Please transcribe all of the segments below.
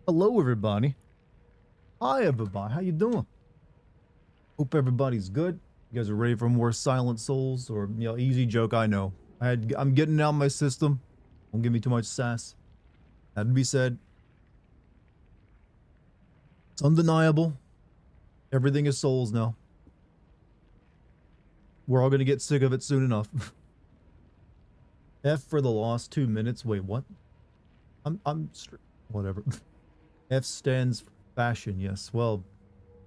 Hello, everybody. Hi, everybody. How you doing? Hope everybody's good. You guys are ready for more Silent Souls, or easy joke. I know. I'm getting it out of my system. Don't give me too much sass. That to be said. It's undeniable. Everything is Souls now. We're all gonna get sick of it soon enough. F for the lost 2 minutes. Wait, what? Whatever. F stands for fashion. Yes. Well,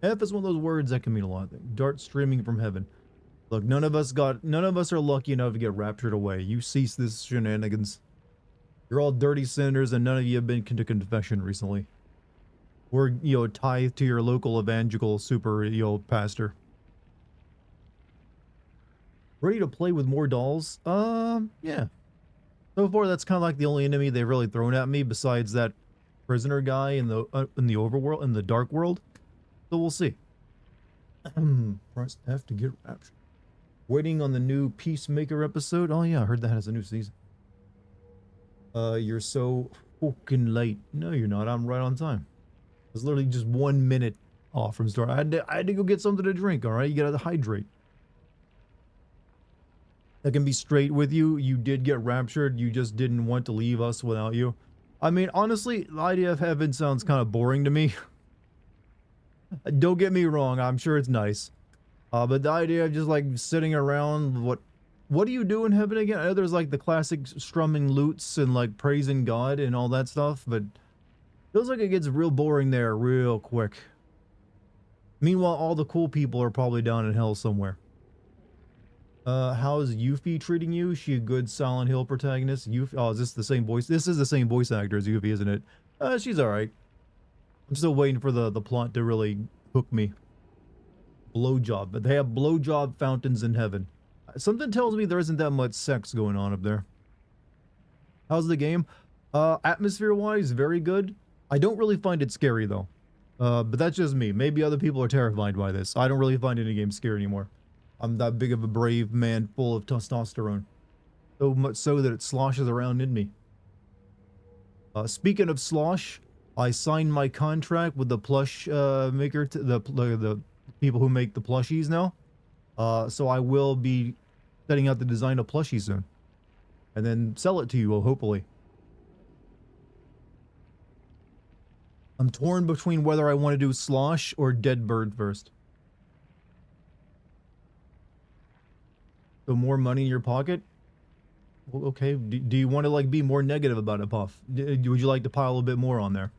F is one of those words that can mean a lot of things. Dart streaming from heaven. Look, none of us are lucky enough to get raptured away. You cease this shenanigans. You're all dirty sinners, and none of you have been to confession recently. Or, tithe to your local evangelical super, pastor. Ready to play with more dolls? Yeah. So far, that's kind of like the only enemy they've really thrown at me, besides that prisoner guy in the overworld, in the dark world. So we'll see. Press F to get raptured. Waiting on the new Peacemaker episode. Oh yeah, I heard that has a new season. You're so fucking late. No, you're not. I'm right on time. It was literally just 1 minute off from start. I had to go get something to drink. All right, you gotta hydrate. I can be straight with you. You did get raptured. You just didn't want to leave us without you. I mean, honestly, the idea of heaven sounds kind of boring to me. Don't get me wrong. I'm sure it's nice. But the idea of just like sitting around, what do you do in heaven again? I know there's like the classic strumming lutes and like praising God and all that stuff, but feels like it gets real boring there real quick. Meanwhile, all the cool people are probably down in hell somewhere. How's Yuffie treating you? Is she a good Silent Hill protagonist? Yuffie, oh, is this the same voice? This is the same voice actor as Yuffie, isn't it? She's alright. I'm still waiting for the plot to really hook me. Blowjob, but they have blowjob fountains in heaven. Something tells me there isn't that much sex going on up there. How's the game? Atmosphere-wise, very good. I don't really find it scary though. But that's just me. Maybe other people are terrified by this. I don't really find any game scary anymore. I'm that big of a brave man full of testosterone. So much so that it sloshes around in me. Speaking of slosh, I signed my contract with the plush maker, the people who make the plushies now. So I will be setting out the design of plushies soon. And then sell it to you, hopefully. I'm torn between whether I want to do slosh or dead bird first. So more money in your pocket? Well, okay, do you want to like be more negative about it, Puff? Would you like to pile a bit more on there?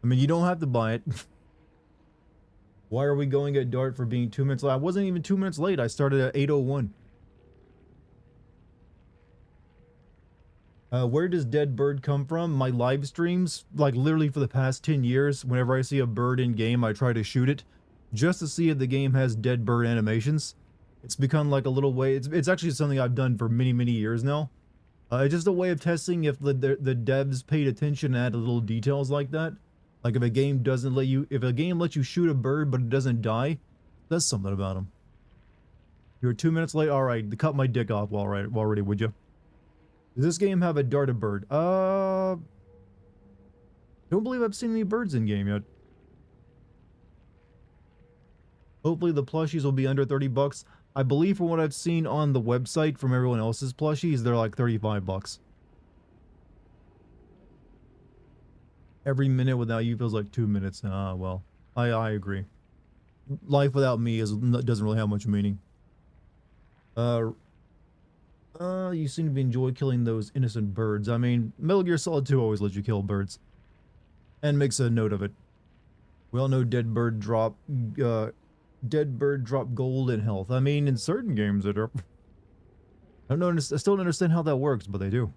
I mean, you don't have to buy it. Why are we going at Dart for being 2 minutes late? I wasn't even 2 minutes late. I started at 8:01. Where does dead bird come from? My live streams, like literally for the past 10 years, whenever I see a bird in game, I try to shoot it just to see if the game has dead bird animations. It's become like a little way. It's actually something I've done for many, many years now. It's just a way of testing if the devs paid attention and added little details like that. Like if a game doesn't let you, if a game lets you shoot a bird but it doesn't die, that's something about them. You're 2 minutes late. All right, cut my dick off already, would you? Does this game have a darted bird? Don't believe I've seen any birds in game yet. Hopefully the plushies will be under 30 bucks. I believe from what I've seen on the website from everyone else's plushies, they're like 35 bucks. Every minute without you feels like 2 minutes. Well, I agree. Life without me doesn't really have much meaning. You seem to enjoy killing those innocent birds. I mean, Metal Gear Solid 2 always lets you kill birds. And makes a note of it. We all know dead bird drop gold and health. I mean, in certain games that are... I still don't understand how that works, but they do.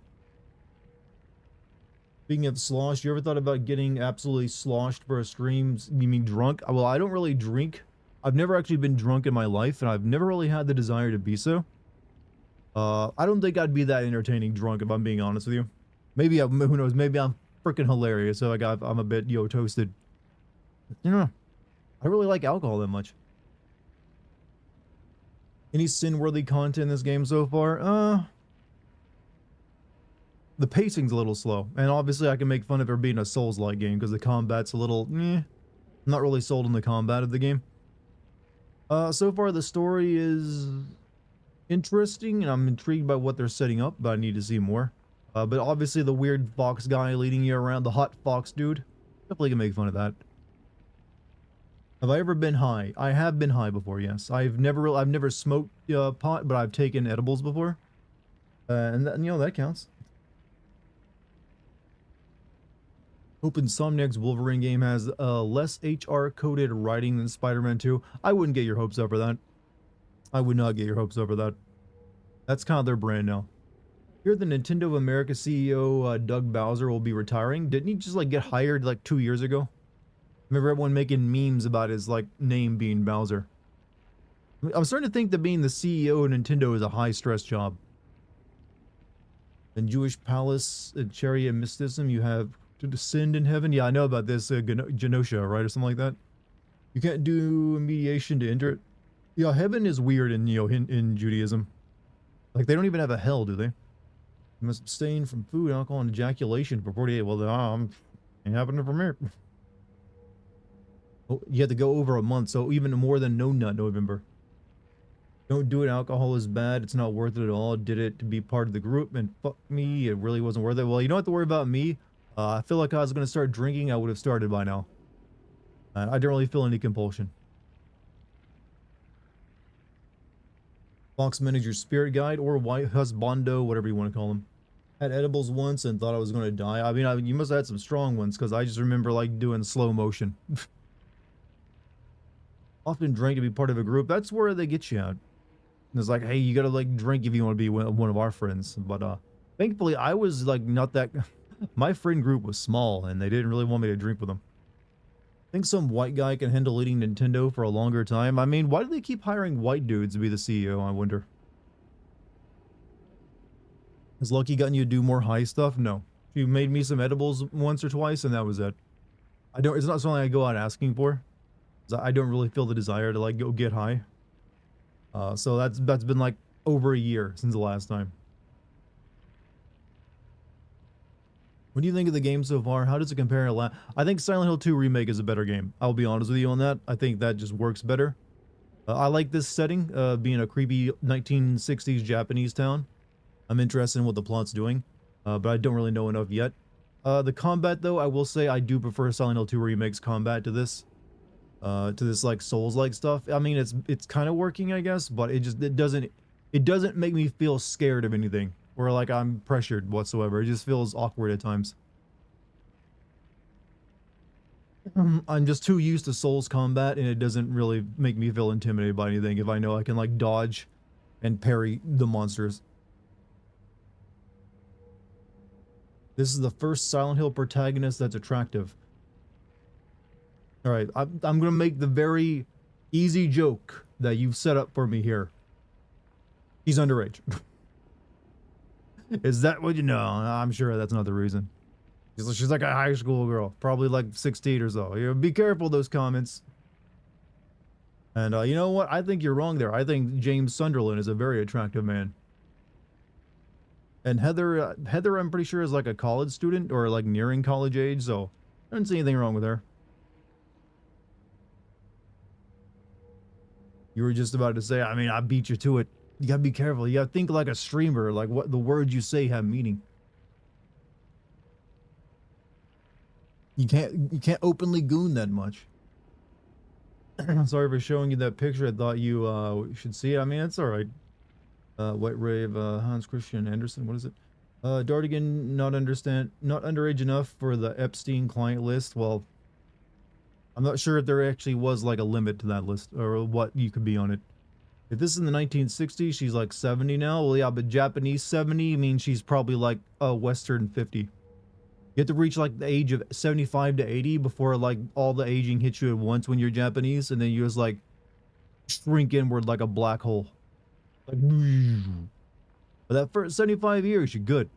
Speaking of slosh, you ever thought about getting absolutely sloshed for a stream? You mean drunk? Well, I don't really drink. I've never actually been drunk in my life, and I've never really had the desire to be so. I don't think I'd be that entertaining drunk, if I'm being honest with you. Maybe, who knows, maybe I'm freaking hilarious, so I'm a bit, toasted. You know, I really like alcohol that much. Any sin-worthy content in this game so far? The pacing's a little slow, and obviously I can make fun of it being a Souls-like game because the combat's a little, I'm not really sold on the combat of the game. So far the story is interesting, and I'm intrigued by what they're setting up, but I need to see more. But obviously the weird fox guy leading you around, the hot fox dude, definitely can make fun of that. Have I ever been high? I have been high before, yes. I've never smoked pot, but I've taken edibles before. And that, that counts. Hope Insomniac's Wolverine game has less HR-coded writing than Spider-Man 2. I wouldn't get your hopes up for that. I would not get your hopes up for that. That's kind of their brand now. Here, the Nintendo of America CEO, Doug Bowser, will be retiring. Didn't he just, like, get hired, like, 2 years ago? Remember everyone making memes about his, like, name being Bowser. I'm starting to think that being the CEO of Nintendo is a high-stress job. In Jewish Palace, Chariot Mysticism, you have to descend in heaven. Yeah, I know about this, Genosha, right, or something like that. You can't do mediation to enter it. Yeah, heaven is weird in, in Judaism. Like, they don't even have a hell, do they? You must abstain from food, alcohol, and ejaculation for 48. Well, ain't happening from here. Oh, you had to go over a month, so even more than no nut November. Don't do it. Alcohol is bad. It's not worth it at all. Did it to be part of the group, and fuck me, it really wasn't worth it. Well, you don't have to worry about me. I feel like I was going to start drinking. I would have started by now. I didn't really feel any compulsion. Fox Manager Spirit Guide or White Husbando, whatever you want to call them. Had edibles once and thought I was going to die. I mean, you must have had some strong ones because I just remember like doing slow motion. Often drank to be part of a group. That's where they get you out. It's like, hey, you gotta like drink if you want to be one of our friends. But thankfully I was like not that. My friend group was small and they didn't really want me to drink with them. Think some white guy can handle leading Nintendo for a longer time? I mean, why do they keep hiring white dudes to be the CEO, I wonder? Has Lucky gotten you to do more high stuff? No. She made me some edibles once or twice and that was it. It's not something I go out asking for. I don't really feel the desire to like go get high. So that's been like over a year since the last time. What do you think of the game so far? How does it compare to I think Silent Hill 2 Remake is a better game. I'll be honest with you on that. I think that just works better. I like this setting, being a creepy 1960s Japanese town. I'm interested in what the plot's doing, but I don't really know enough yet. The combat, though, I will say I do prefer Silent Hill 2 Remake's combat to this like Souls-like stuff. I mean, it's kind of working, I guess, but it doesn't make me feel scared of anything. Or like I'm pressured whatsoever. It just feels awkward at times. I'm just too used to Souls combat and it doesn't really make me feel intimidated by anything if I know I can like dodge and parry the monsters. This is the first Silent Hill protagonist that's attractive. Alright, I'm gonna make the very easy joke that you've set up for me here. He's underage. Is that what you know? I'm sure that's not the reason. She's like a high school girl, probably like 16 or so. You know, be careful those comments. And you know what? I think you're wrong there. I think James Sunderland is a very attractive man. And Heather, I'm pretty sure is like a college student or like nearing college age, so I don't see anything wrong with her. You were just about to say, I mean, I beat you to it. You gotta be careful. You gotta think like a streamer, like what the words you say have meaning. You can't openly goon that much. Sorry for showing you that picture. I thought you should see it. I mean, it's all right. White Rave, Hans Christian Andersen. What is it? Dartigan, not underage enough for the Epstein client list. Well, I'm not sure if there actually was like a limit to that list or what you could be on it. If this is in the 1960s, she's like 70 now. Well, yeah, but Japanese 70 means she's probably like a Western 50. You have to reach like the age of 75 to 80 before like all the aging hits you at once when you're Japanese, and then you just like shrink inward like a black hole. Like, but that first 75 years, you're good.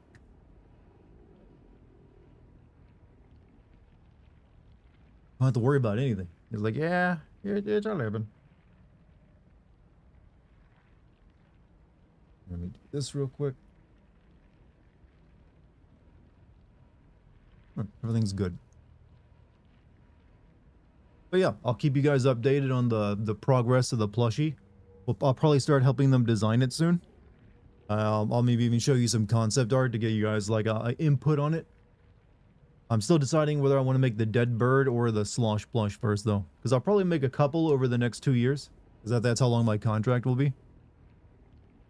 Don't have to worry about anything. It's like, yeah, it's all living. Let me do this real quick. Everything's good. But yeah, I'll keep you guys updated on the progress of the plushie. I'll probably start helping them design it soon. I'll maybe even show you some concept art to get you guys like input on it. I'm still deciding whether I want to make the dead bird or the slosh plush first though, because I'll probably make a couple over the next 2 years. Because that's how long my contract will be.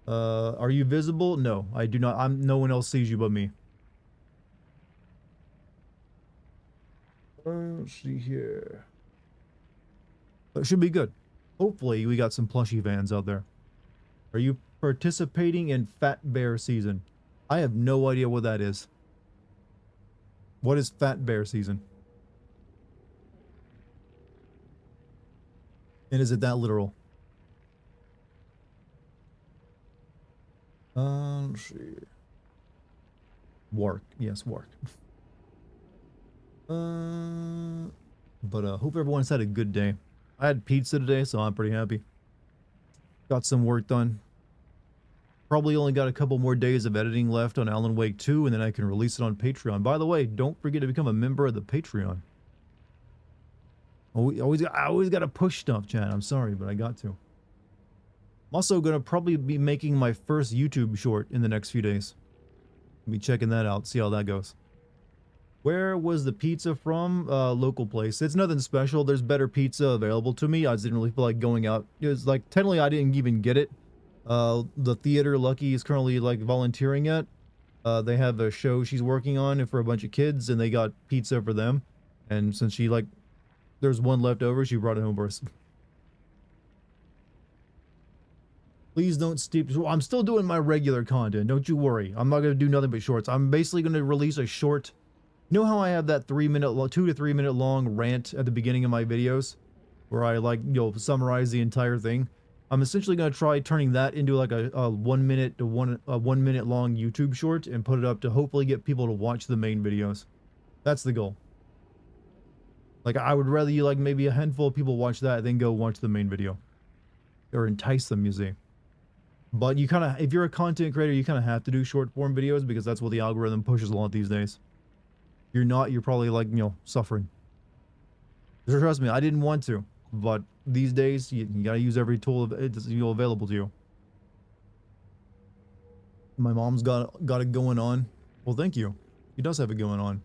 Are you visible? No, I do not. No one else sees you but me. Let's see here. It should be good. Hopefully we got some plushie fans out there. Are you participating in Fat Bear season? I have no idea what that is. What is Fat Bear season? And is it that literal? Let's see. Work. Yes, work. But hope everyone's had a good day. I had pizza today, so I'm pretty happy. Got some work done. Probably only got a couple more days of editing left on Alan Wake 2, and then I can release it on Patreon. By the way, don't forget to become a member of the Patreon. I always got to push stuff, chat. I'm sorry, but I got to. I'm also going to probably be making my first YouTube short in the next few days. I'll be checking that out, see how that goes. Where was the pizza from? Local place. It's nothing special. There's better pizza available to me. I just didn't really feel like going out. It was like, technically I didn't even get it. The theater Lucky is currently like volunteering at. They have a show she's working on for a bunch of kids, and they got pizza for them. And since she like, there's one left over, she brought it home for us. Please don't steep. I'm still doing my regular content. Don't you worry. I'm not going to do nothing but shorts. I'm basically going to release a short. You know how I have that 2 to 3 minute long rant at the beginning of my videos where I like, summarize the entire thing? I'm essentially going to try turning that into like a 1 minute to 1 minute long YouTube short and put it up to hopefully get people to watch the main videos. That's the goal. Like, I would rather you like maybe a handful of people watch that than go watch the main video. Or entice them, you see. But you kind of, if you're a content creator, you kind of have to do short form videos because that's what the algorithm pushes a lot these days. If you're not, you're probably like, suffering. Trust me, I didn't want to, but these days you gotta use every tool available to you. My mom's got it going on. Well, thank you. He does have it going on.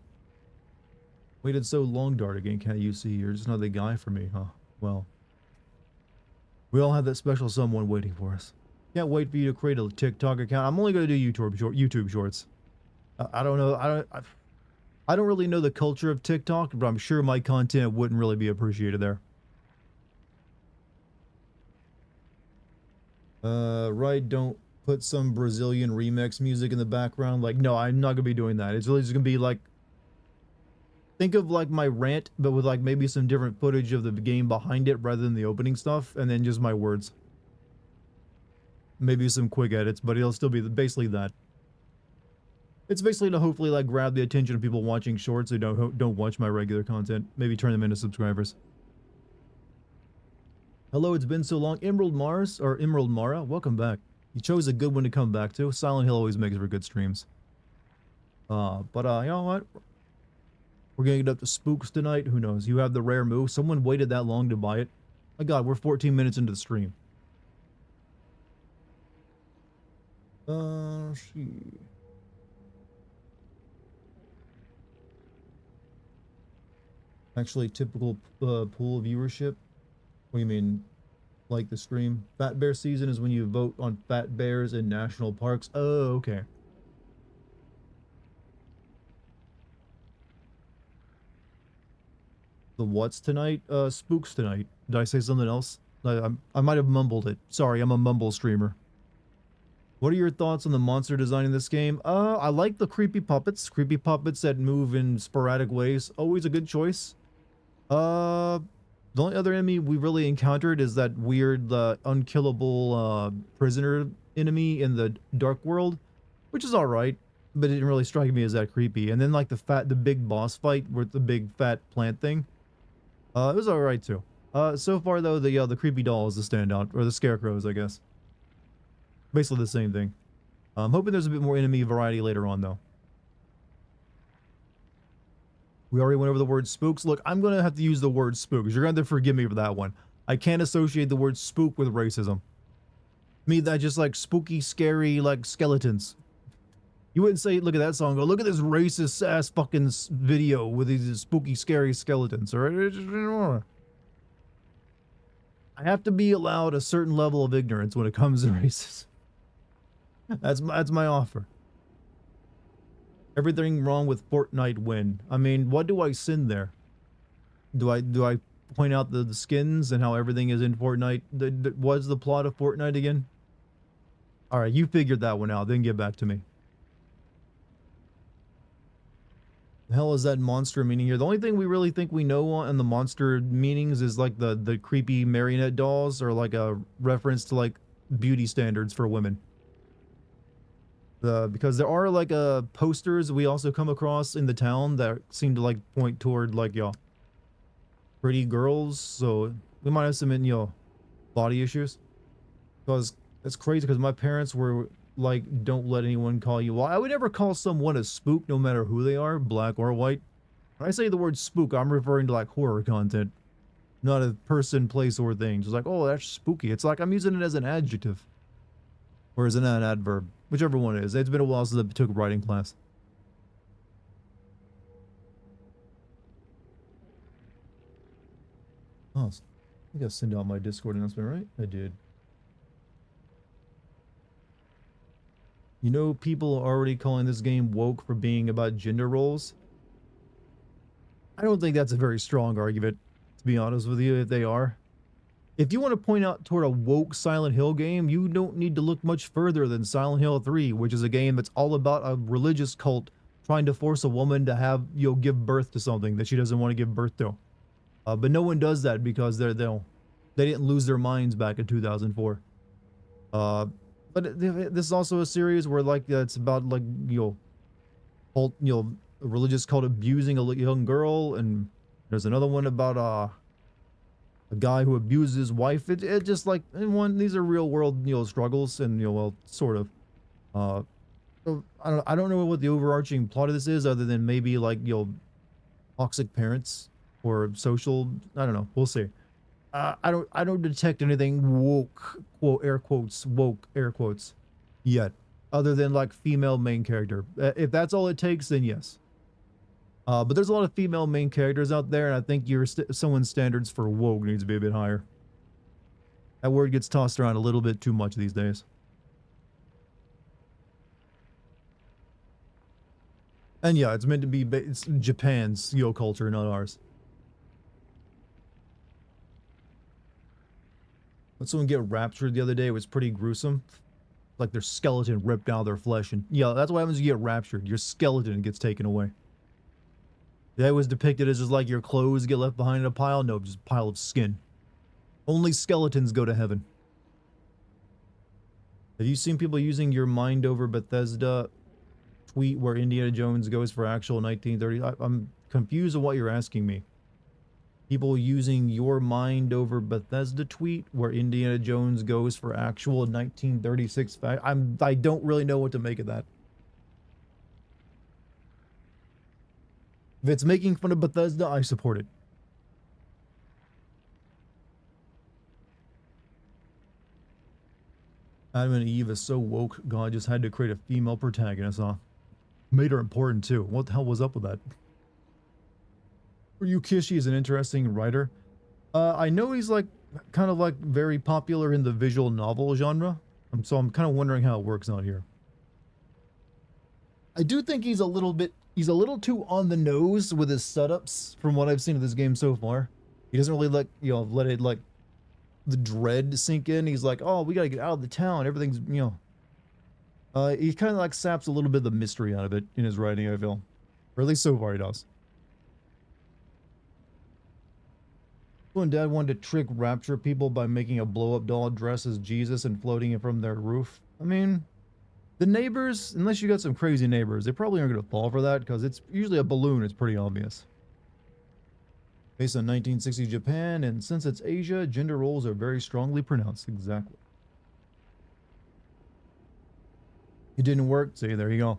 Waited so long, Dartigan. Can't you see? You're just not the guy for me, huh? Well, we all have that special someone waiting for us. Can't wait for you to create a TikTok account. I'm only going to do YouTube shorts. I don't know. I don't really know the culture of TikTok, but I'm sure my content wouldn't really be appreciated there. Right, don't put some Brazilian remix music in the background. Like, no, I'm not gonna be doing that. It's really just gonna be like, think of like my rant, but with like maybe some different footage of the game behind it rather than the opening stuff, and then just my words. Maybe some quick edits, but it'll still be basically that. It's basically to hopefully like grab the attention of people watching shorts who don't watch my regular content. Maybe turn them into subscribers. Hello, it's been so long. Emerald Mara, welcome back. You chose a good one to come back to. Silent Hill always makes for good streams. You know what? We're gonna get up to spooks tonight. Who knows? You have the rare move. Someone waited that long to buy it. My God, we're 14 minutes into the stream. Let's see. Actually, typical pool viewership. What do you mean? Like the stream? Fat Bear season is when you vote on fat bears in national parks. Oh, okay. The what's tonight? Spooks tonight. Did I say something else? I might have mumbled it. Sorry, I'm a mumble streamer. What are your thoughts on the monster design in this game? I like the creepy puppets. Creepy puppets that move in sporadic ways. Always a good choice. The only other enemy we really encountered is that weird, unkillable, prisoner enemy in the Dark World, which is alright, but it didn't really strike me as that creepy. And then, like, the big boss fight with the big fat plant thing, it was alright too. So far, though, the creepy doll is the standout, or the scarecrows, I guess. Basically the same thing. I'm hoping there's a bit more enemy variety later on, though. We already went over the word spooks. Look, I'm going to have to use the word spooks. You're going to have to forgive me for that one. I can't associate the word spook with racism. To me, that's just like spooky, scary, like skeletons. You wouldn't say, look at that song, go, look at this racist ass fucking video with these spooky, scary skeletons. Or I have to be allowed a certain level of ignorance when it comes to racism. That's my offer. Everything wrong with Fortnite win. I mean, what do I sin there? Do I point out the skins and how everything is in Fortnite? What's the plot of Fortnite again? All right, you figured that one out. Then get back to me. The hell is that monster meaning here? The only thing we really think we know on the monster meanings is like the creepy marionette dolls, or like a reference to like beauty standards for women. Because there are like posters we also come across in the town that seem to like point toward like pretty girls, so we might have some body issues. Because it's crazy, because my parents were like, don't let anyone call you. Well, I would never call someone a spook, no matter who they are, black or white. When I say the word spook, I'm referring to like horror content, not a person, place, or thing. Just like, oh, that's spooky. It's like I'm using it as an adjective, or as an adverb, whichever one it is. It's been a while since I took writing class. Oh, I think I sent out my Discord announcement, right? I did. You know, people are already calling this game woke for being about gender roles. I don't think that's a very strong argument, to be honest with you, if they are. If you want to point out toward a woke Silent Hill game, you don't need to look much further than Silent Hill 3, which is a game that's all about a religious cult trying to force a woman to have, give birth to something that she doesn't want to give birth to. But no one does that because they didn't lose their minds back in 2004. But this is also a series where like it's about like cult, a religious cult abusing a young girl, and there's another one about a guy who abuses his wife. It just like these are real world struggles, and well, sort of. So I don't know what the overarching plot of this is, other than maybe like toxic parents or social. I don't know. We'll see. I don't detect anything woke, air quotes, woke, air quotes, yet, other than like female main character. If that's all it takes, then yes. But there's a lot of female main characters out there, and I think someone's standards for woke needs to be a bit higher. That word gets tossed around a little bit too much these days. And yeah, it's meant to be it's Japan's culture, not ours. When someone get raptured the other day, it was pretty gruesome. Like their skeleton ripped out of their flesh, and yeah, that's what happens when you get raptured. Your skeleton gets taken away. That was depicted as just like your clothes get left behind in a pile. No, just a pile of skin. Only skeletons go to heaven. Have you seen people using your mind over Bethesda tweet where Indiana Jones goes for actual 1930? I'm confused on what you're asking me. People using your mind over Bethesda tweet where Indiana Jones goes for actual 1936 fact. I don't really know what to make of that. If it's making fun of Bethesda, I support it. Adam and Eve is so woke, God just had to create a female protagonist, huh? Made her important too. What the hell was up with that? Ryukishi is an interesting writer. I know he's like kind of like very popular in the visual novel genre. So I'm kind of wondering how it works out here. I do think he's a little too on the nose with his setups from what I've seen of this game so far. He doesn't really let it like the dread sink in. He's like, oh, we gotta get out of the town. Everything's he kind of like saps a little bit of the mystery out of it in his writing, I feel. Or at least so far he does. When Dad wanted to trick rapture people by making a blow-up doll dress as Jesus and floating it from their roof. I mean, the neighbors, unless you got some crazy neighbors, they probably aren't going to fall for that, because it's usually a balloon. It's pretty obvious. Based on 1960s Japan, and since it's Asia, gender roles are very strongly pronounced. Exactly. It didn't work. See, there you go.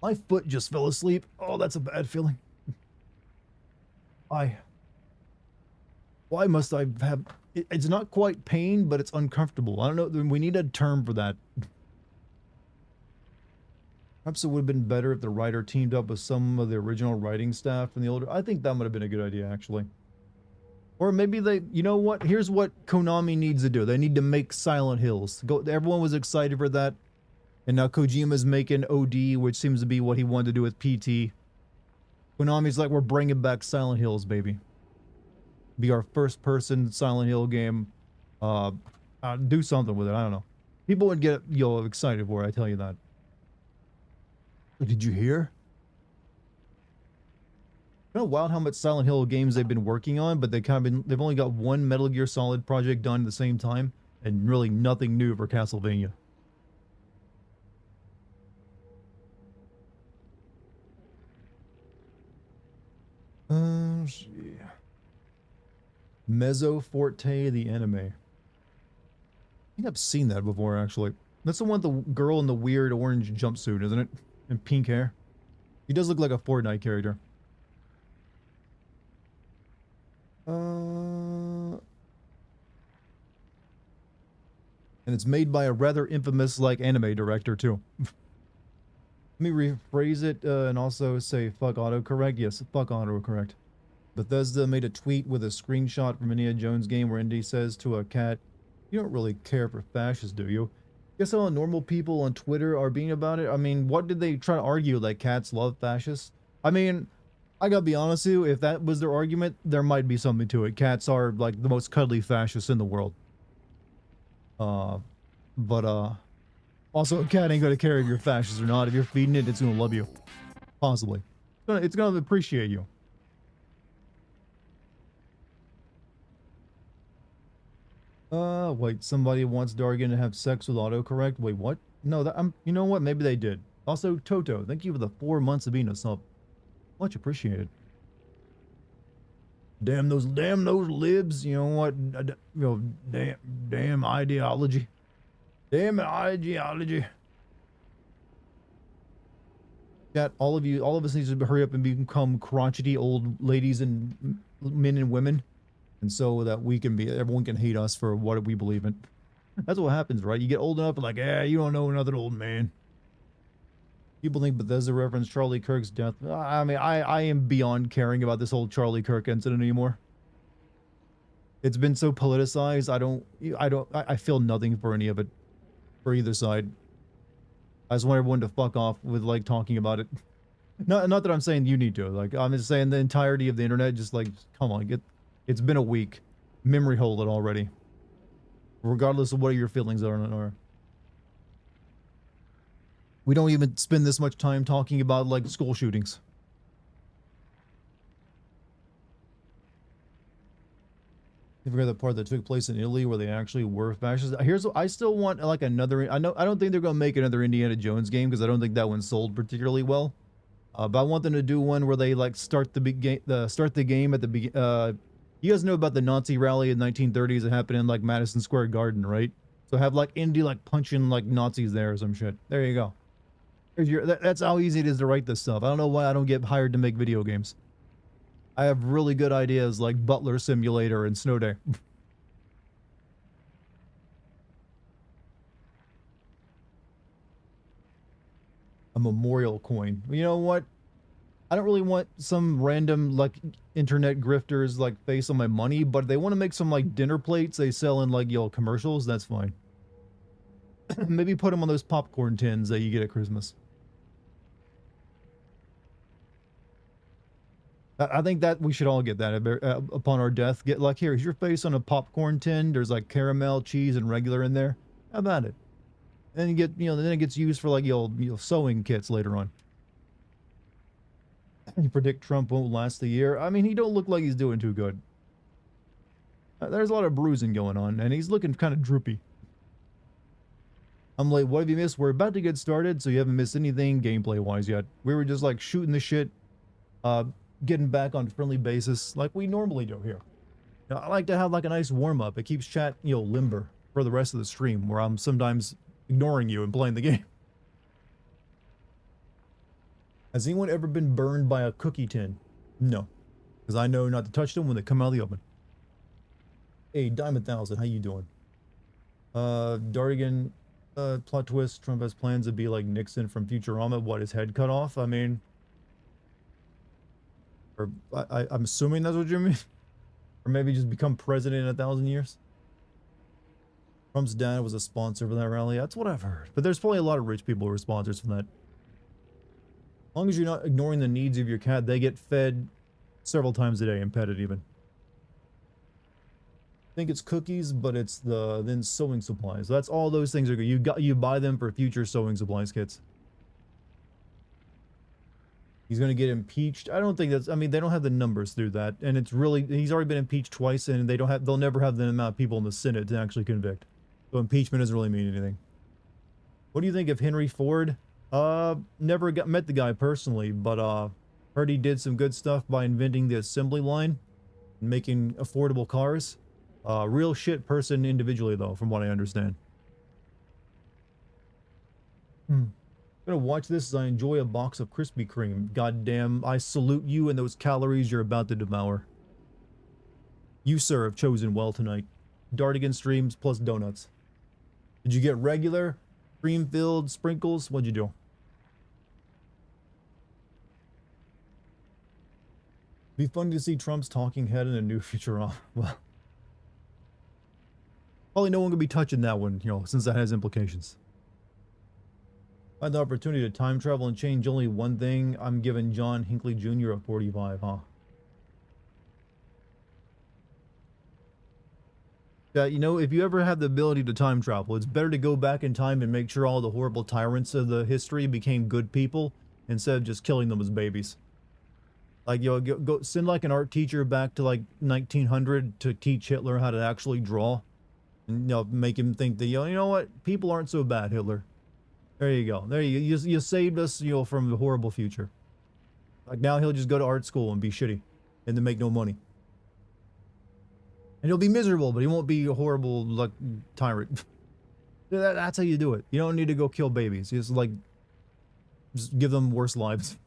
My foot just fell asleep. Oh, that's a bad feeling. Why must I have... It's not quite pain, but it's uncomfortable. I don't know. We need a term for that. Perhaps it would have been better if the writer teamed up with some of the original writing staff from the older... I think that would have been a good idea, actually. Or maybe they... You know what? Here's what Konami needs to do. They need to make Silent Hills. Everyone was excited for that. And now Kojima's making OD, which seems to be what he wanted to do with PT. Konami's like, we're bringing back Silent Hills, baby. Be our first person Silent Hill game. Do something with it. I don't know. People would get excited for it, I tell you that. Did you hear? Kind of wild how much Silent Hill games they've been working on, but they've only got one Metal Gear Solid project done at the same time, and really nothing new for Castlevania. Let's see. Mezzo Forte, the anime. I think I've seen that before, actually. That's the one with the girl in the weird orange jumpsuit, isn't it? And pink hair. He does look like a Fortnite character. And it's made by a rather infamous, anime director, too. Let me rephrase it, and also say fuck autocorrect. Yes, fuck autocorrect. Bethesda made a tweet with a screenshot from Indiana Jones game where Indy says to a cat, "You don't really care for fascists, do you?" Guess how normal people on Twitter are being about it? I mean, what did they try to argue, that cats love fascists? I mean, I gotta be honest with you, if that was their argument, there might be something to it. Cats are, the most cuddly fascists in the world. Also, a cat ain't gonna care if you're fascist or not. If you're feeding it, it's gonna love you. Possibly. It's gonna appreciate you. Wait, somebody wants Dartigan to have sex with autocorrect? Wait, what? No, you know what? Maybe they did. Also, Toto, thank you for the 4 months of being a sub. Much appreciated. Damn those libs. You know what? Damn ideology. Damn ideology. Chat, all of us need to hurry up and become crotchety old ladies and men and women. And so that everyone can hate us for what we believe in. That's what happens, right? You get old enough and you don't know another old man. People think Bethesda referenced Charlie Kirk's death. I mean, I am beyond caring about this whole Charlie Kirk incident anymore. It's been so politicized. I feel nothing for any of it, for either side. I just want everyone to fuck off with talking about it. Not that I'm saying you need to. I'm just saying the entirety of the internet. Just come on, it's been a week. Memory hold it already. Regardless of what your feelings are. We don't even spend this much time talking about school shootings. You forgot the part that took place in Italy where they actually were fascists. I still want another. I don't think they're gonna make another Indiana Jones game because I don't think that one sold particularly well. But I want them to do one where they start the game at the beginning. You guys know about the Nazi rally in the 1930s that happened in Madison Square Garden, right? So have Indy punching Nazis there or some shit. There you go. That's how easy it is to write this stuff. I don't know why I don't get hired to make video games. I have really good ideas like Butler Simulator and Snow Day. A memorial coin. You know what? I don't really want some random internet grifters face on my money, but if they want to make some dinner plates they sell in commercials, that's fine. Maybe put them on those popcorn tins that you get at Christmas. I think that we should all get that upon our death. Get here's your face on a popcorn tin. There's caramel, cheese, and regular in there. How about it? And you get then it gets used for sewing kits later on. You predict Trump won't last the year. I mean, he don't look like he's doing too good. There's a lot of bruising going on, and he's looking kind of droopy. I'm like, what have you missed? We're about to get started, so you haven't missed anything gameplay-wise yet. We were just shooting the shit, getting back on friendly basis like we normally do here. Now, I like to have a nice warm-up. It keeps chat, limber for the rest of the stream, where I'm sometimes ignoring you and playing the game. Has anyone ever been burned by a cookie tin? No, because I know not to touch them when they come out of the oven. Hey, Diamond 1000, how you doing? Dartigan, plot twist, Trump has plans to be like Nixon from Futurama, what, his head cut off? I mean, or I'm assuming that's what you mean? Or maybe just become president in 1,000 years? Trump's dad was a sponsor for that rally. That's what I've heard. But there's probably a lot of rich people who are sponsors for that. As long as you're not ignoring the needs of your cat, they get fed several times a day and petted even. I think it's cookies, but it's then sewing supplies. That's all those things are good. You buy them for future sewing supplies kits. He's going to get impeached. I don't think that's, I mean, they don't have the numbers through that. And it's really, he's already been impeached twice and they'll never have the amount of people in the Senate to actually convict. So impeachment doesn't really mean anything. What do you think of Henry Ford? Never met the guy personally, but heard he did some good stuff by inventing the assembly line and making affordable cars. Real shit person individually though, from what I understand. I'm gonna watch this as I enjoy a box of Krispy Kreme. Goddamn, I salute you and those calories you're about to devour. You, sir, have chosen well tonight. Dartigan streams plus donuts. Did you get regular, cream-filled, sprinkles? What'd you do? Be funny to see Trump's talking head in a new Futurama. Well, probably no one could be touching that one, you know, since that has implications. If I had the opportunity to time travel and change only one thing, I'm giving John Hinckley Jr. a 45, huh? Yeah, you know, if you ever have the ability to time travel, it's better to go back in time and make sure all the horrible tyrants of the history became good people instead of just killing them as babies. Like, you know, go send like an art teacher back to like 1900 to teach Hitler how to actually draw, and, you know, make him think that, you know what, people aren't so bad, Hitler. There you go. There you saved us, you know, from the horrible future. Like, now he'll just go to art school and be shitty and then make no money. And he'll be miserable, but he won't be a horrible, like, tyrant. That's how you do it. You don't need to go kill babies. You just give them worse lives.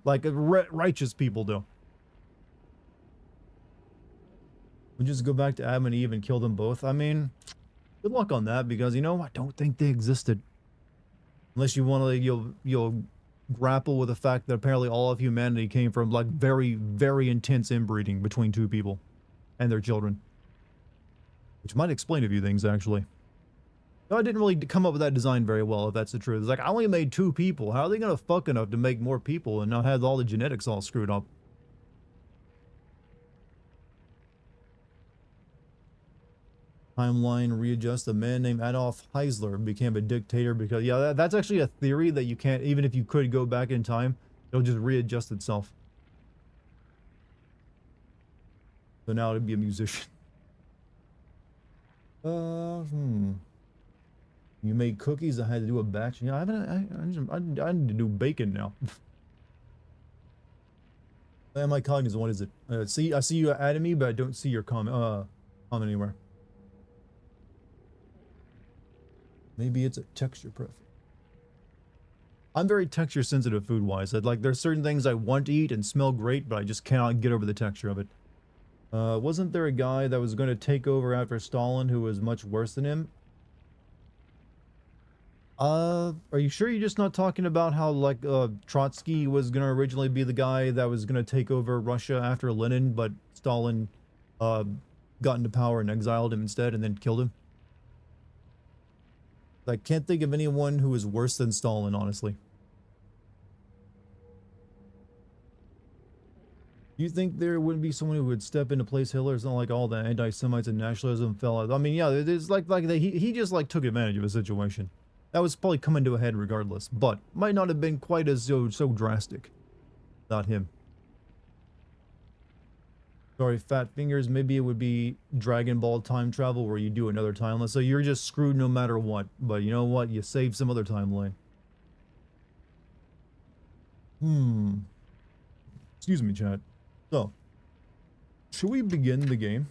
Like righteous people do. We just go back to Adam and Eve and kill them both. I mean, good luck on that, because, you know, I don't think they existed. Unless you want to, you'll grapple with the fact that apparently all of humanity came from, like, very, very intense inbreeding between two people and their children. Which might explain a few things, actually. No, I didn't really come up with that design very well, if that's the truth. It's like, I only made 2 people. How are they going to fuck enough to make more people and not have all the genetics all screwed up? Timeline readjust. A man named Adolf Hitler became a dictator because, yeah, that's actually a theory that you can't, even if you could go back in time, it'll just readjust itself. So now it'd be a musician. You made cookies. I had to do a batch. Yeah, I need to do bacon now. Am I cognizant? What is it? I see you added me, but I don't see your comment anywhere. Maybe it's a texture preference. I'm very texture sensitive food wise. Like, there's certain things I want to eat and smell great, but I just cannot get over the texture of it. Wasn't there a guy that was going to take over after Stalin who was much worse than him? Are you sure you're just not talking about how, like, Trotsky was going to originally be the guy that was going to take over Russia after Lenin, but Stalin, got into power and exiled him instead and then killed him? I can't think of anyone who is worse than Stalin, honestly. You think there wouldn't be someone who would step into place Hitler? It's not like all the anti-Semites and nationalism fell out. I mean, yeah, it's like he just, like, took advantage of a situation. That was probably coming to a head regardless, but might not have been quite as so drastic. Not him. Sorry, fat fingers. Maybe it would be Dragon Ball time travel where you do another timeline. So you're just screwed no matter what. But you know what? You save some other timeline. Excuse me, chat. So, should we begin the game?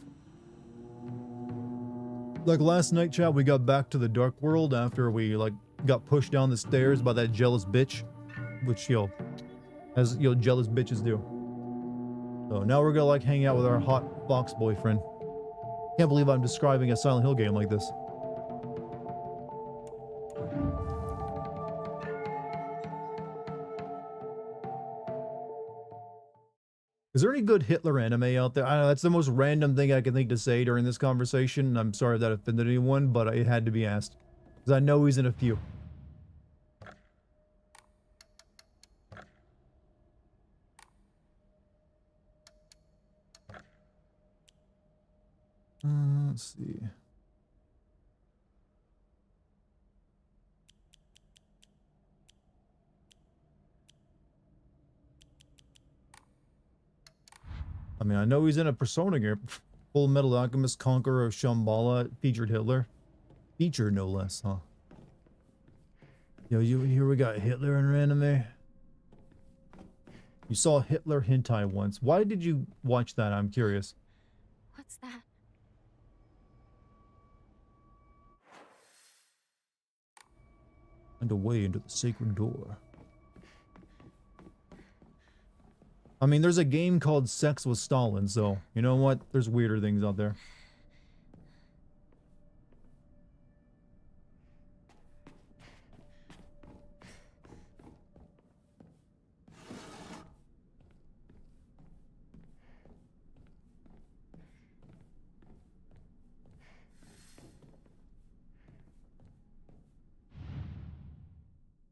Like last night, chat, we got back to the dark world after we, like, got pushed down the stairs by that jealous bitch. which, you know, as, you know, jealous bitches do. So now we're gonna, like, hang out with our hot fox boyfriend. Can't believe I'm describing a Silent Hill game like this. Is there any good Hitler anime out there? I don't know, that's the most random thing I can think to say during this conversation. I'm sorry if that offended anyone, but it had to be asked. Because I know he's in a few. Let's see. I mean, I know he's in a Persona game. Full Metal Alchemist Conqueror of Shambhala featured Hitler. Featured, no less, huh? Yo, here we got Hitler in an anime. You saw Hitler hentai once. Why did you watch that? I'm curious. What's that? And away into the sacred door. I mean, there's a game called Sex with Stalin, so you know what? There's weirder things out there.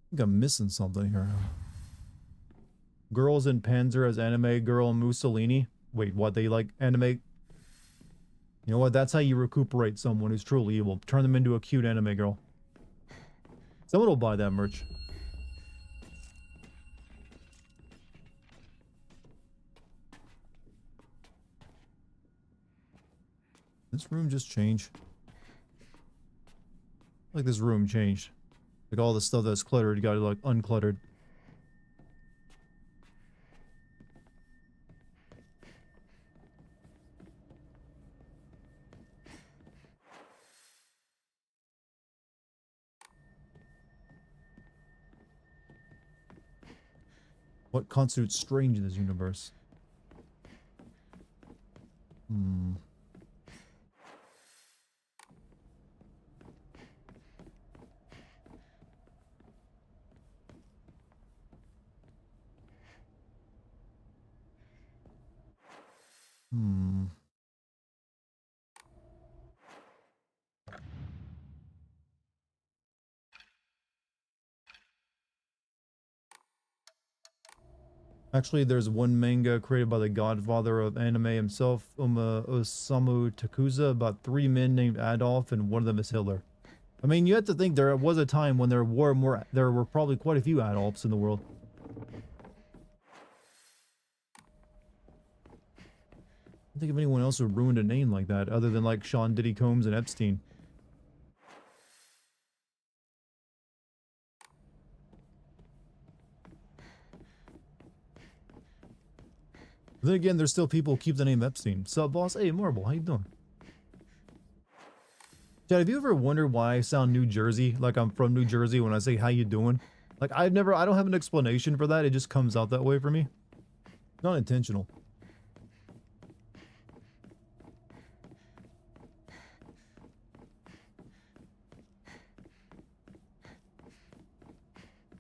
I think I'm missing something here. Girls in Panzer as anime girl Mussolini. Wait, what? They like anime? You know what? That's how you recuperate someone who's truly evil. Turn them into a cute anime girl. Someone will buy that merch. This room just changed. Like this room changed. Like all the stuff that's cluttered got like uncluttered. What constitutes strange in this universe? Hmm. Hmm. Actually, there's one manga created by the godfather of anime himself, Osamu Tezuka, about 3 men named Adolf, and one of them is Hitler. I mean, you have to think there was a time when there were probably quite a few Adolfs in the world. I don't think of anyone else who ruined a name like that, other than like Sean Diddy Combs and Epstein. But then again, there's still people who keep the name Epstein. Sup, boss? Hey, Marble, how you doing? Chad, have you ever wondered why I sound New Jersey, like I'm from New Jersey when I say how you doing? Like I don't have an explanation for that, it just comes out that way for me. Not intentional.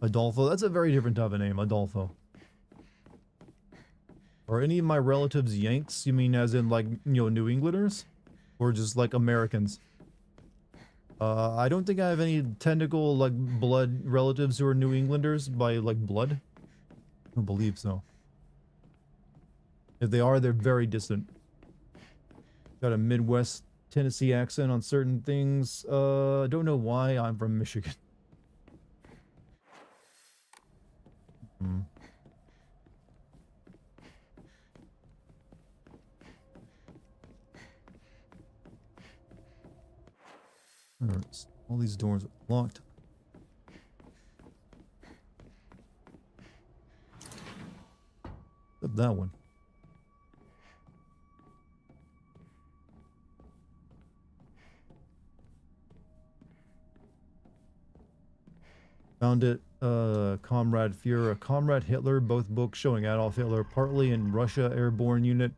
Adolfo, that's a very different type of name, Adolfo. Are any of my relatives Yanks? You mean as in like, you know, New Englanders? Or just like Americans? I don't think I have any technical like blood relatives who are New Englanders by like blood. I don't believe so. If they are, they're very distant. Got a Midwest Tennessee accent on certain things. I don't know why. I'm from Michigan. Hmm. Alright, all these doors are locked. Except that one. Found it. Comrade Führer, Comrade Hitler, both books showing Adolf Hitler partly in Russia airborne unit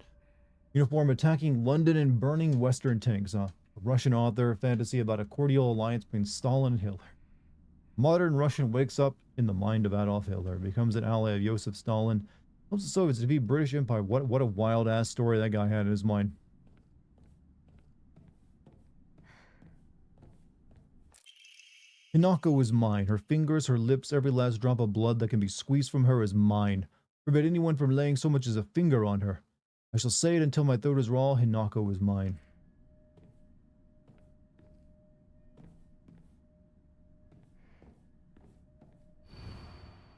uniform attacking London and burning Western tanks. A Russian author, fantasy about a cordial alliance between Stalin and Hitler. Modern Russian wakes up in the mind of Adolf Hitler, becomes an ally of Joseph Stalin, helps the Soviets defeat British Empire. What a wild ass story that guy had in his mind. Hinako is mine. Her fingers, her lips, every last drop of blood that can be squeezed from her is mine. Forbid anyone from laying so much as a finger on her. I shall say it until my throat is raw. Hinako is mine.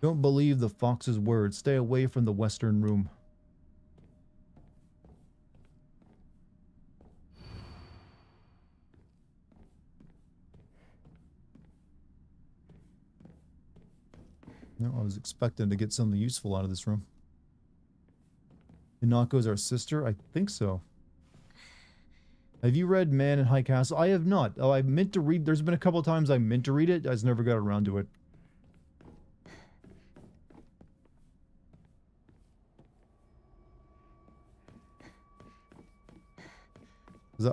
Don't believe the fox's words. Stay away from the western room. No, I was expecting to get something useful out of this room. Hinako's our sister? I think so. Have you read Man in High Castle? I have not. Oh, I meant to read. There's been a couple times I meant to read it. I just never got around to it.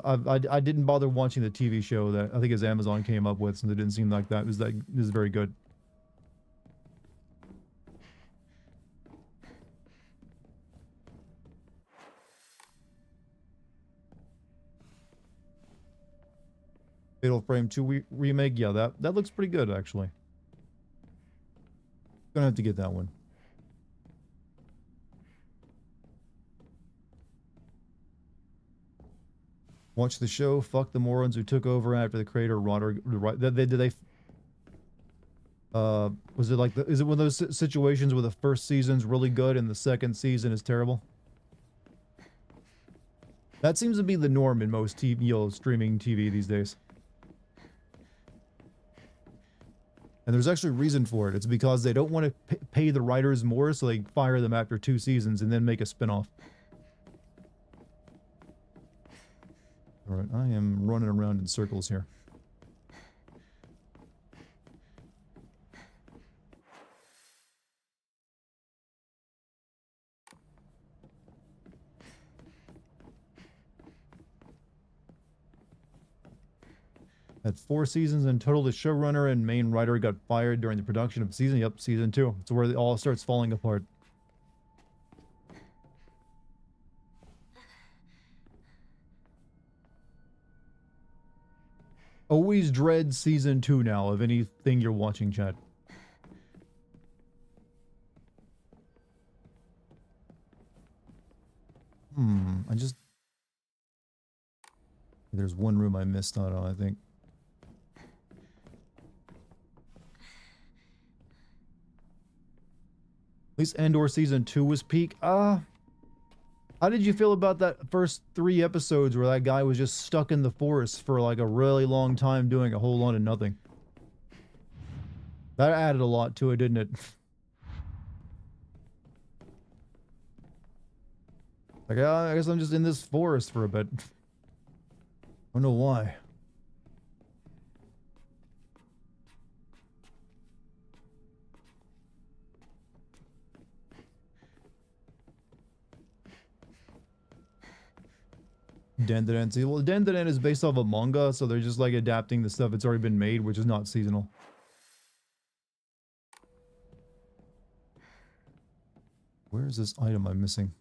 I didn't bother watching the TV show that I think as Amazon came up with, since it didn't seem like that was very good. Fatal Frame 2 remake, yeah, that looks pretty good actually. Gonna have to get that one. Watch the show. Fuck the morons who took over after the creator Rodder. Was it like is it one of those situations where the first season's really good and the second season is terrible? That seems to be the norm in most TV, streaming TV these days. And there's actually a reason for it. It's because they don't want to pay the writers more, so they fire them after 2 seasons and then make a spinoff. Alright, I am running around in circles here. Had 4 seasons in total. The showrunner and main writer got fired during the production of season. Yep, season 2. It's where it all starts falling apart. Always dread season 2 now of anything you're watching, chat. There's one room I missed out on, I think. At least Andor season 2 was peak. How did you feel about that first 3 episodes where that guy was just stuck in the forest for like a really long time doing a whole lot of nothing? That added a lot to it, didn't it? Like, I guess I'm just in this forest for a bit. I don't know why. Dandadan. See, well, Dandadan is based off a manga, so they're just like adapting the stuff that's already been made, which is not seasonal. Where is this item I'm missing?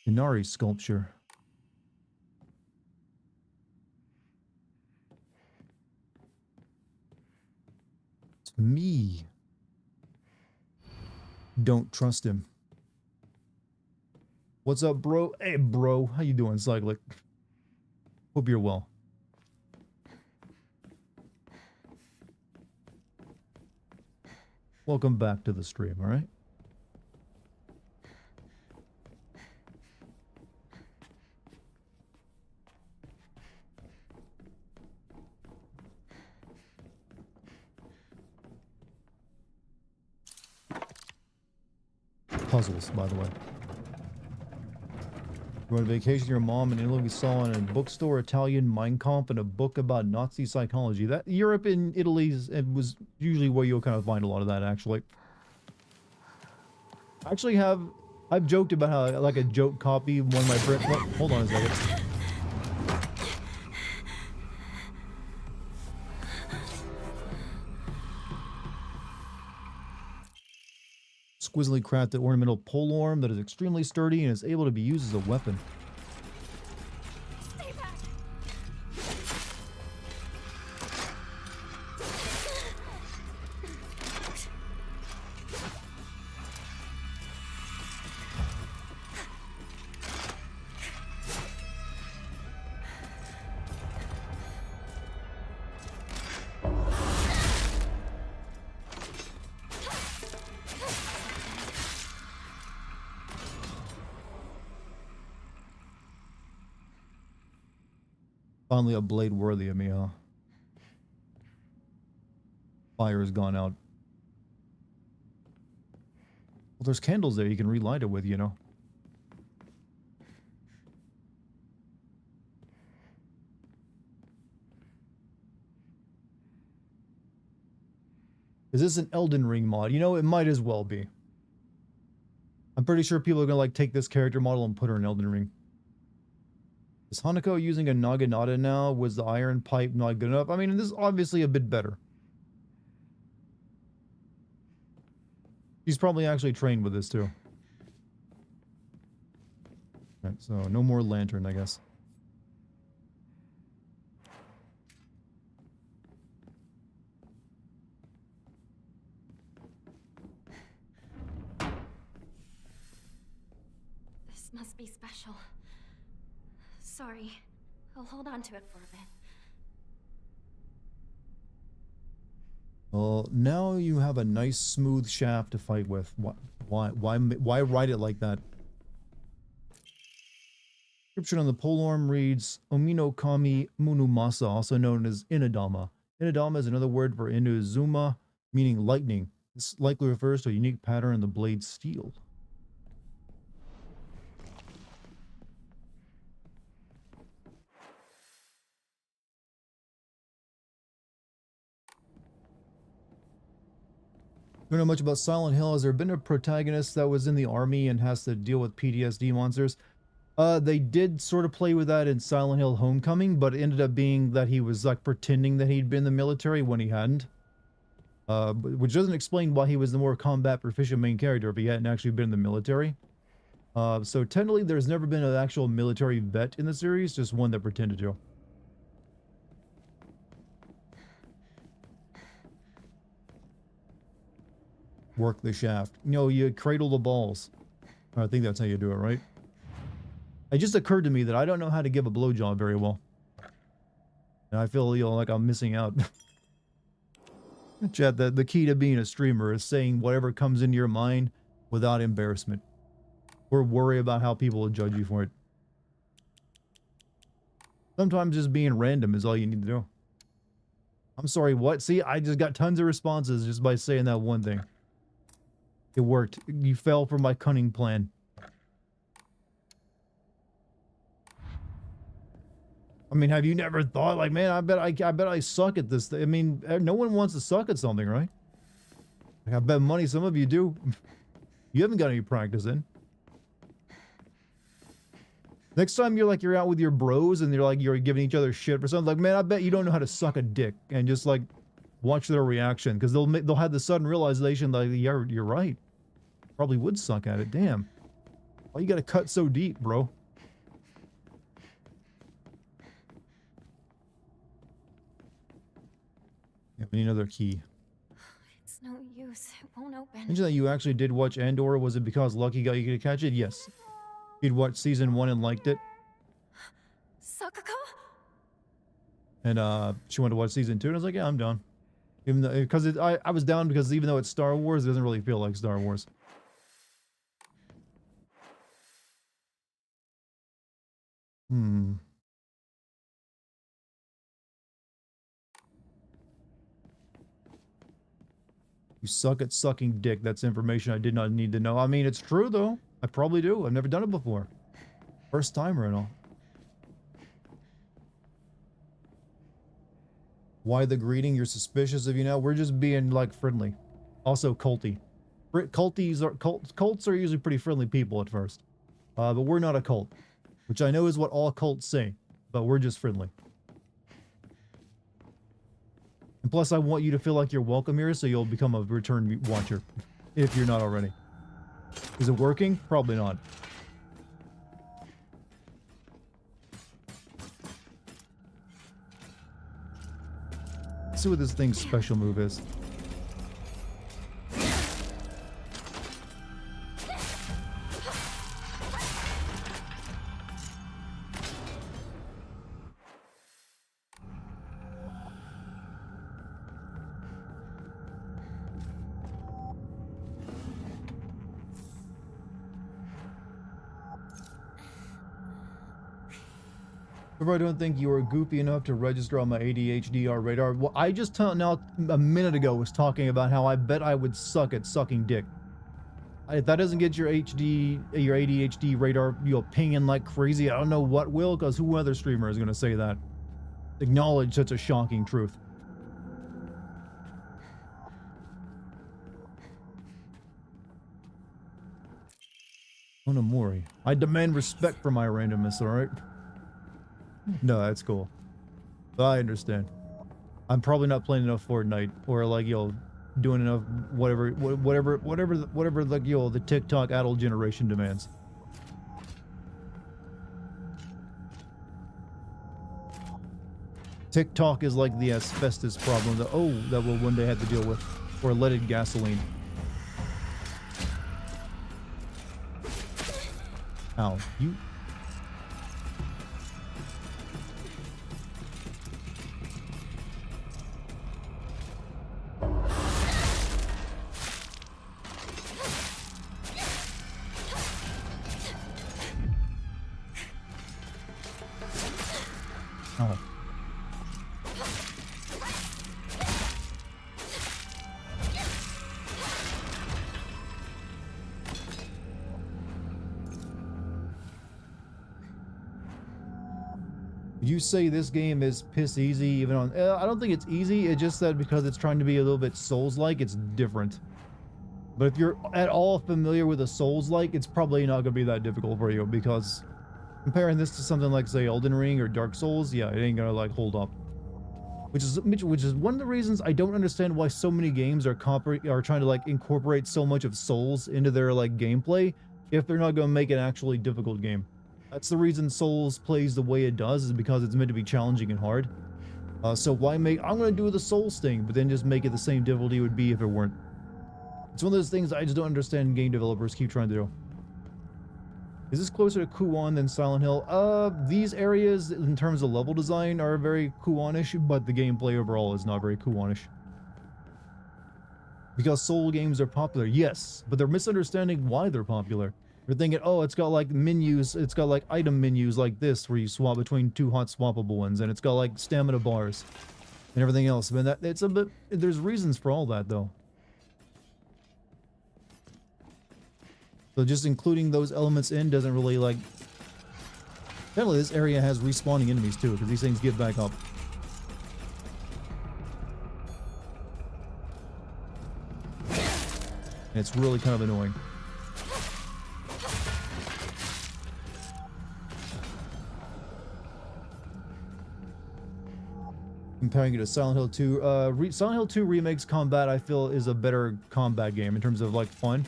Inari sculpture. It's me. Don't trust him. What's up, bro? Hey, bro. How you doing, Cyclic? Hope you're well. Welcome back to the stream, alright? Puzzles, by the way. You went on vacation with your mom and Italy, we saw in a bookstore Italian Mein Kampf and a book about Nazi psychology. That Europe and Italy it was usually where you'll kind of find a lot of that, actually. I've joked about how like a joke copy one of my friends. Hold on a second. Exquisitely crafted ornamental polearm that is extremely sturdy and is able to be used as a weapon. Stay back. Finally a blade worthy of me, huh? Fire has gone out. Well, there's candles there you can relight it with, you know. Is this an Elden Ring mod? You know, it might as well be. I'm pretty sure people are gonna like take this character model and put her in Elden Ring. Is Hanako using a Naginata now? Was the iron pipe not good enough? I mean, this is obviously a bit better. She's probably actually trained with this too. Right, so no more lantern, I guess. This must be special. Sorry. I'll hold on to it for a bit. Well, now you have a nice smooth shaft to fight with. Why write it like that? Description on the polearm reads Omino Kami Munumasa, also known as Inadama. Inadama is another word for Inuzuma, meaning lightning. This likely refers to a unique pattern in the blade's steel. Don't know much about Silent Hill. Has there been a protagonist that was in the army and has to deal with PTSD monsters? They did sort of play with that in Silent Hill Homecoming, but it ended up being that he was like pretending that he'd been in the military when he hadn't. Which doesn't explain why he was the more combat proficient main character if he hadn't actually been in the military. So technically there's never been an actual military vet in the series, just one that pretended to. Work the shaft. You know, you cradle the balls. I think that's how you do it, right? It just occurred to me that I don't know how to give a blowjob very well. And I feel, you know, like I'm missing out. Chat, the key to being a streamer is saying whatever comes into your mind without embarrassment. Or worry about how people will judge you for it. Sometimes just being random is all you need to do. I'm sorry, what? See, I just got tons of responses just by saying that one thing. It worked. You fell for my cunning plan. I mean, have you never thought, like, man, I bet I suck at this thing. I mean, no one wants to suck at something, right? Like, I bet money some of you do. You haven't got any practice in. Next time you're out with your bros and you're giving each other shit for something, like, man, I bet you don't know how to suck a dick, and just like watch their reaction, because they'll have the sudden realization that you're right. Probably would suck at it. Damn. Why you gotta cut so deep, bro? Yeah, we need another key. It's no use. It won't open. Mention that you actually did watch Andor. Was it because Lucky got you to catch it? Yes. You'd watched season 1 and liked it. Sakako? And she wanted to watch season 2, and I was like, yeah, I'm down. Even though, because I was down because even though it's Star Wars, it doesn't really feel like Star Wars. You suck at sucking dick. That's information I did not need to know. I mean, it's true, though. I probably do. I've never done it before. First timer and all. Why the greeting? You're suspicious of you now? We're just being like friendly. Also culty. Cults are usually pretty friendly people at first. But we're not a cult. Which I know is what all cults say. But we're just friendly. And plus I want you to feel like you're welcome here so you'll become a return watcher. If you're not already. Is it working? Probably not. Let's see what this thing's special move is. I don't think you are goofy enough to register on my ADHD radar. Well, I just now a minute ago was talking about how I bet I would suck at sucking dick. If that doesn't get your ADHD radar, pinging like crazy, I don't know what will, because who other streamer is going to say that? Acknowledge such a shocking truth. Onamori. I demand respect for my randomness, alright? No, that's cool. I understand. I'm probably not playing enough Fortnite or like doing enough whatever like the TikTok adult generation demands. TikTok is like the asbestos problem that we'll one day have to deal with, or leaded gasoline. Ow, you. Oh. You say this game is piss easy even on... I don't think it's easy, it's just that because it's trying to be a little bit Souls-like, it's different. But if you're at all familiar with a Souls-like, it's probably not going to be that difficult for you, because comparing this to something like, say, Elden Ring or Dark Souls, yeah, it ain't gonna, like, hold up. Which is one of the reasons I don't understand why so many games are trying to, like, incorporate so much of Souls into their, like, gameplay, if they're not gonna make an actually difficult game. That's the reason Souls plays the way it does, is because it's meant to be challenging and hard. So why make... I'm gonna do the Souls thing, but then just make it the same difficulty it would be if it weren't. It's one of those things I just don't understand game developers keep trying to do. Is this closer to Kuon than Silent Hill? These areas, in terms of level design, are very Kuon-ish, but the gameplay overall is not very Kuon-ish. Because Soul games are popular, yes, but they're misunderstanding why they're popular. They're thinking, oh, it's got like menus, it's got like item menus like this, where you swap between two hot swappable ones, and it's got like stamina bars, and everything else. I mean, it's a bit, there's reasons for all that, though. So just including those elements in doesn't really, like... Apparently this area has respawning enemies too, because these things get back up. And it's really kind of annoying. Comparing it to Silent Hill 2, Silent Hill 2 Remake's combat, I feel, is a better combat game in terms of, like, fun.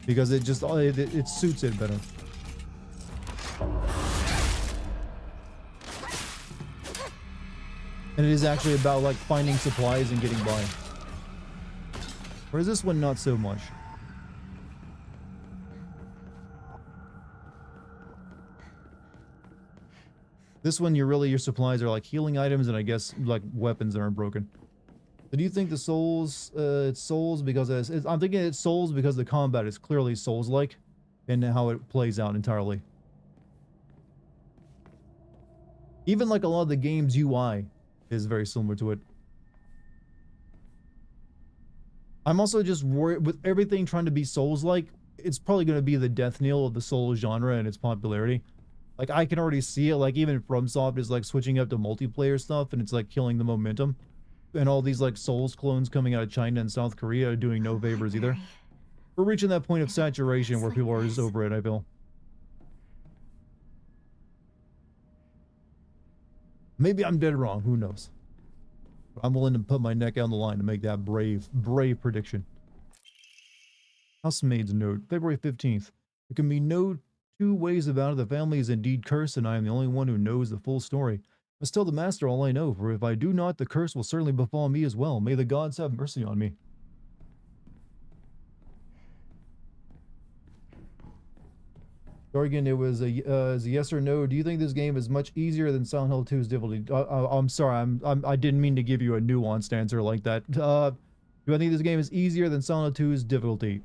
Because it just, it suits it better. And it is actually about, like, finding supplies and getting by. Whereas this one, not so much. This one, your supplies are like healing items and I guess, like, weapons that aren't broken. So do you think the Souls, it's Souls because I'm thinking it's Souls because the combat is clearly Souls-like and how it plays out entirely. Even like a lot of the game's UI is very similar to it. I'm also just worried with everything trying to be Souls-like, it's probably going to be the death knell of the Souls genre and its popularity. Like, I can already see it. Like, even FromSoft is like switching up to multiplayer stuff, and it's like killing the momentum. And all these like Souls clones coming out of China and South Korea are doing no favors either. We're reaching that point of saturation where people are just over it, I feel. Maybe I'm dead wrong. Who knows? I'm willing to put my neck on the line to make that brave prediction. Housemaid's note, February 15th. There can be no two ways about it. The family is indeed cursed, and I am the only one who knows the full story. I must tell the master all I know, for if I do not, the curse will certainly befall me as well. May the gods have mercy on me. Dartigan, it was a yes or no. Do you think this game is much easier than Silent Hill 2's difficulty? I'm sorry, I didn't mean to give you a nuanced answer like that. Do I think this game is easier than Silent Hill 2's difficulty?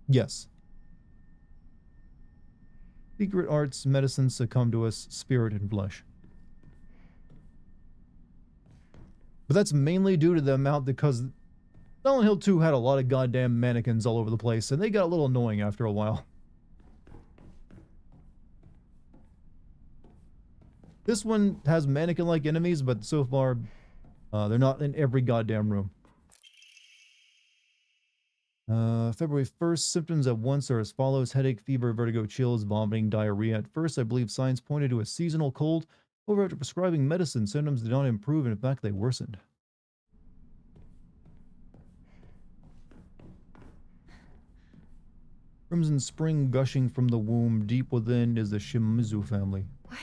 Yes. Secret arts, medicine succumb to us, spirit and flesh. But that's mainly due to the amount, because Silent Hill 2 had a lot of goddamn mannequins all over the place, and they got a little annoying after a while. This one has mannequin-like enemies, but so far, they're not in every goddamn room. February 1st, symptoms at once are as follows: headache, fever, vertigo, chills, vomiting, diarrhea. At first, I believe signs pointed to a seasonal cold. However, after prescribing medicine, symptoms did not improve, and in fact, they worsened. Crimson spring gushing from the womb. Deep within is the Shimizu family. What?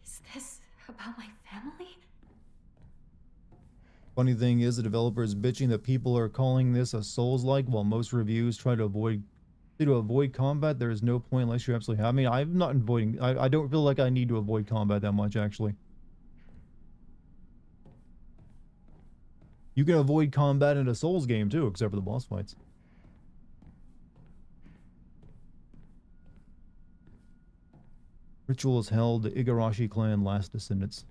Is this about my family? Funny thing is, the developer is bitching that people are calling this a Souls-like, while most reviews try to avoid combat. There is no point unless you absolutely have. I mean, I'm not avoiding. I don't feel like I need to avoid combat that much, actually. You can avoid combat in a Souls game too, except for the boss fights. Ritual is held. The Igarashi clan last descendants.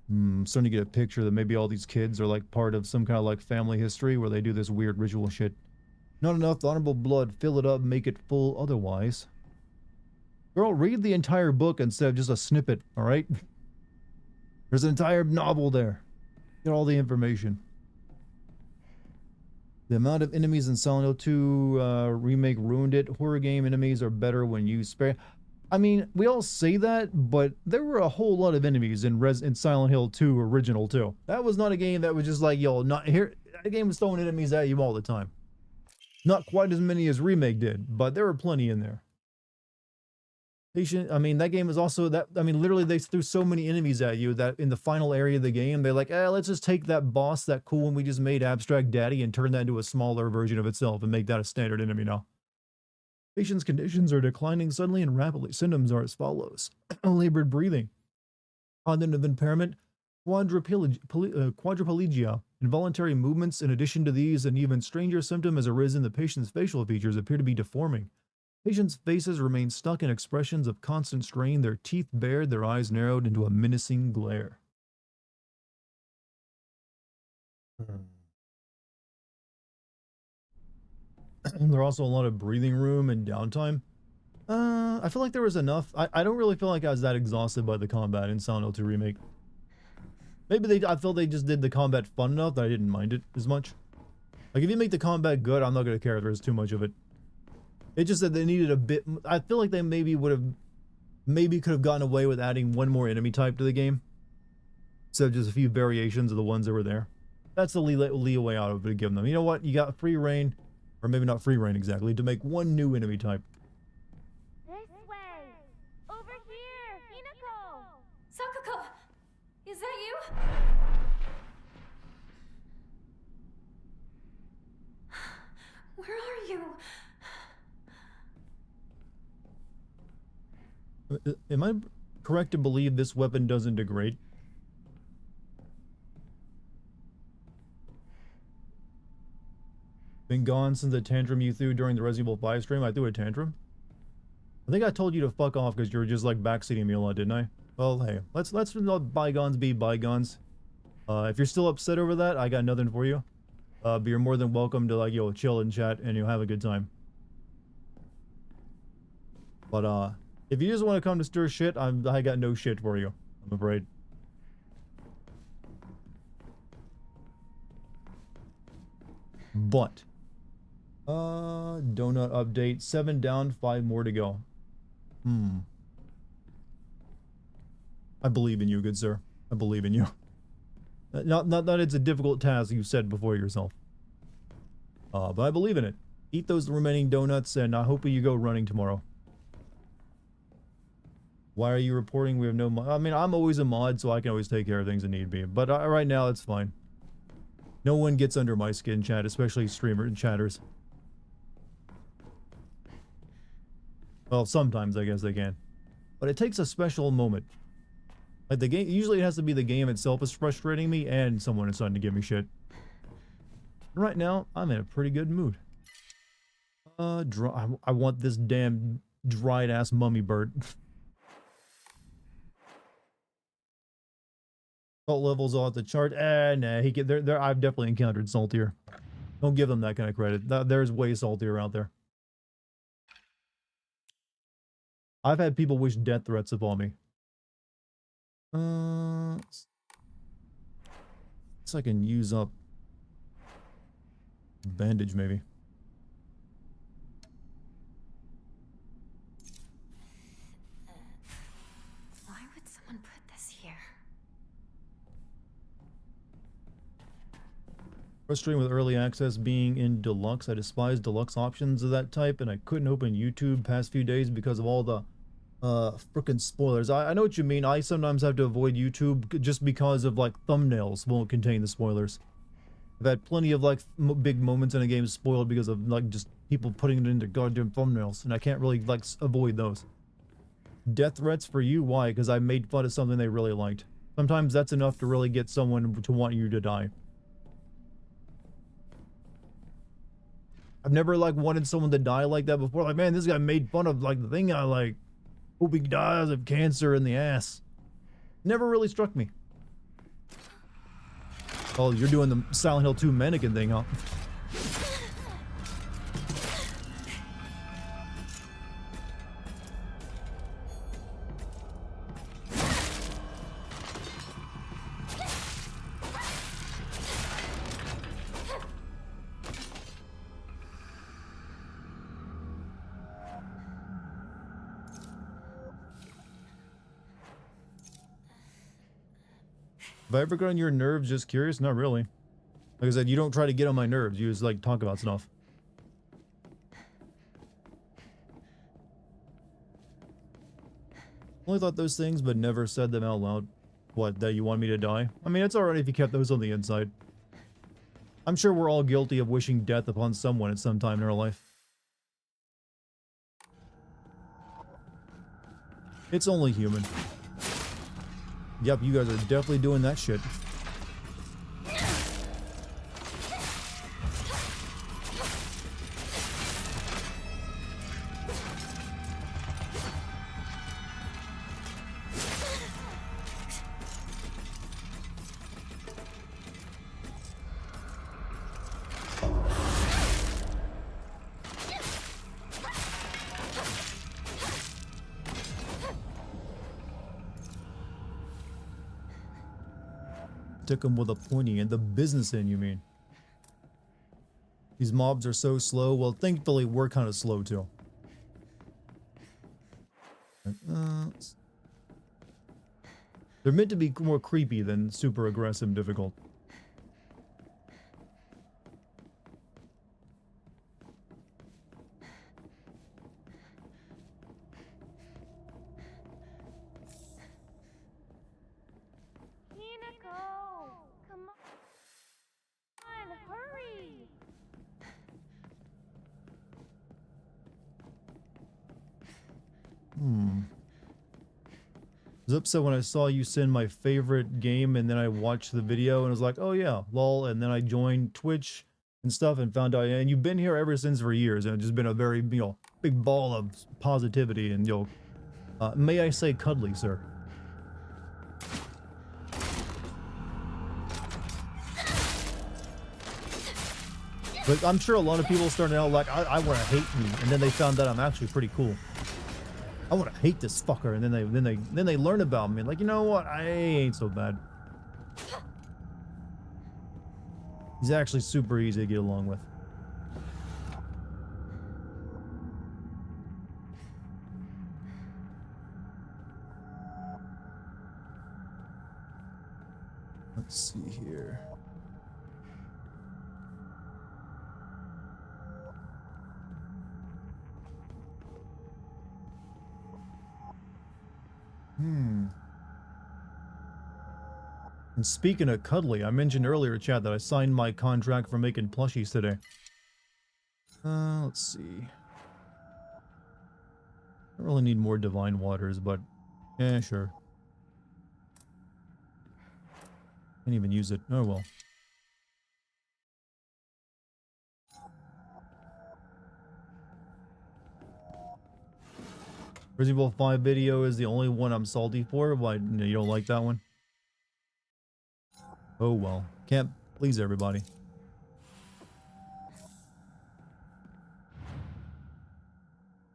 I'm starting to get a picture that maybe all these kids are like part of some kind of like family history where they do this weird ritual shit. Not enough honorable blood. Fill it up, make it full otherwise. Girl, read the entire book instead of just a snippet, alright? There's an entire novel there. Get all the information. The amount of enemies in Silent Hill 2 remake ruined it. Horror game enemies are better when you spare. I mean, we all say that, but there were a whole lot of enemies in Silent Hill 2 original too. That was not a game that was just like, yo, not here. That game was throwing enemies at you all the time. Not quite as many as remake did, but there were plenty in there. I mean, that game is also that. I mean, literally, they threw so many enemies at you that in the final area of the game, they're like, let's just take that boss, that cool one we just made, Abstract Daddy, and turn that into a smaller version of itself and make that a standard enemy now. Patient's conditions are declining suddenly and rapidly. Symptoms are as follows: labored breathing, cognitive impairment, quadriplegia, involuntary movements. In addition to these, an even stranger symptom has arisen. The patient's facial features appear to be deforming. Patients' faces remain stuck in expressions of constant strain, their teeth bared, their eyes narrowed into a menacing glare. There are also a lot of breathing room and downtime. I feel like there was enough. I don't really feel like I was that exhausted by the combat in Silent Hill 2 Remake. Maybe I felt they just did the combat fun enough that I didn't mind it as much. Like, if you make the combat good, I'm not going to care if there's too much of it. It just that they needed a bit. I feel like they maybe could have gotten away with adding one more enemy type to the game, instead of just a few variations of the ones that were there. That's the leeway out of it to give them. You know what? You got free reign, or maybe not free reign exactly, to make one new enemy type. This way! Over here! Hinako! Sakuko! Is that you? Where are you? Am I correct to believe this weapon doesn't degrade? Been gone since the tantrum you threw during the Resident Evil 5 stream. I threw a tantrum? I think I told you to fuck off because you were just like backseating me a lot, didn't I? Well, hey, let's let bygones be bygones. If you're still upset over that, I got nothing for you. But you're more than welcome to like, chill and chat and you'll have a good time. But if you just want to come to stir shit, I got no shit for you, I'm afraid. But donut update, 7 down, 5 more to go. I believe in you, good sir. I believe in you. Not that it's a difficult task you said before yourself. But I believe in it. Eat those remaining donuts, and I hope you go running tomorrow. Why are you reporting we have no mod? I mean, I'm always a mod, so I can always take care of things that need be. But right now, it's fine. No one gets under my skin, chat, especially streamer and chatters. Well, sometimes I guess they can. But it takes a special moment. Like the game, usually it has to be the game itself is frustrating me and someone is starting to give me shit. Right now, I'm in a pretty good mood. I want this damn dried ass mummy bird. Salt levels off the chart. Nah, I've definitely encountered saltier. Don't give them that kind of credit. There's way saltier out there. I've had people wish death threats upon me. So I can use up bandage maybe. Why would someone put this here? Frustrating with early access being in deluxe. I despise deluxe options of that type, and I couldn't open YouTube past few days because of all the frickin' spoilers. I know what you mean. I sometimes have to avoid YouTube just because of like thumbnails won't contain the spoilers. I've had plenty of like big moments in a game spoiled because of like just people putting it into goddamn thumbnails, and I can't really like avoid those. Death threats for you? Why? Because I made fun of something they really liked. Sometimes that's enough to really get someone to want you to die. I've never like wanted someone to die like that before. Like, man, this guy made fun of like the thing I like. Hope he dies of cancer in the ass. Never really struck me. Oh, you're doing the Silent Hill 2 mannequin thing, huh? Have I ever got on your nerves? Just curious? Not really. Like I said, you don't try to get on my nerves. You just like talk about stuff. Only thought those things, but never said them out loud. What, that you want me to die? I mean, it's alright if you kept those on the inside. I'm sure we're all guilty of wishing death upon someone at some time in our life. It's only human. Yep, you guys are definitely doing that shit. Took him with a pointy end. The business end, you mean? These mobs are so slow. Well, thankfully, we're kind of slow too. They're meant to be more creepy than super aggressive and difficult. I was upset when I saw you send my favorite game, and then I watched the video and was like, oh yeah, lol, and then I joined Twitch and stuff and found out, and you've been here ever since for years, and it's just been a very, big ball of positivity, and may I say cuddly, sir. But I'm sure a lot of people started out like, I want to hate you, and then they found out I'm actually pretty cool. I want to hate this fucker, and then they learn about me. Like, you know what? I ain't so bad. He's actually super easy to get along with. Let's see here. And speaking of cuddly, I mentioned earlier, chat, that I signed my contract for making plushies today. Let's see. I really need more divine waters, but yeah, sure. Can't even use it. Oh well. Resident Evil 5 video is the only one I'm salty for. Why, you don't like that one? Oh well. Can't please everybody.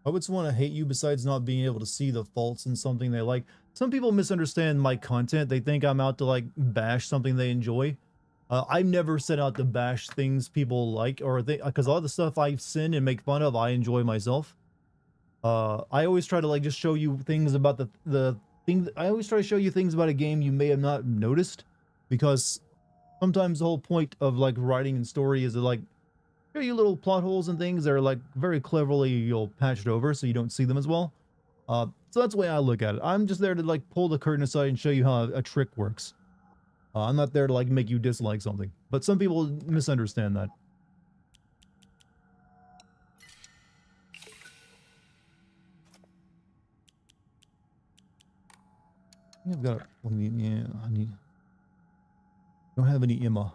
Why would someone hate you besides not being able to see the faults in something they like? Some people misunderstand my content. They think I'm out to like bash something they enjoy. I never set out to bash things people like, or because all the stuff I sin and make fun of, I enjoy myself. I always try to like just show you things about the thing. I always try to show you things about a game you may have not noticed, because sometimes the whole point of like writing and story is to like show you little plot holes and things that are like very cleverly patched over so you don't see them as well. So that's the way I look at it. I'm just there to like pull the curtain aside and show you how a trick works. I'm not there to like make you dislike something, but some people misunderstand that. I've got, yeah, I need, don't have any Emma.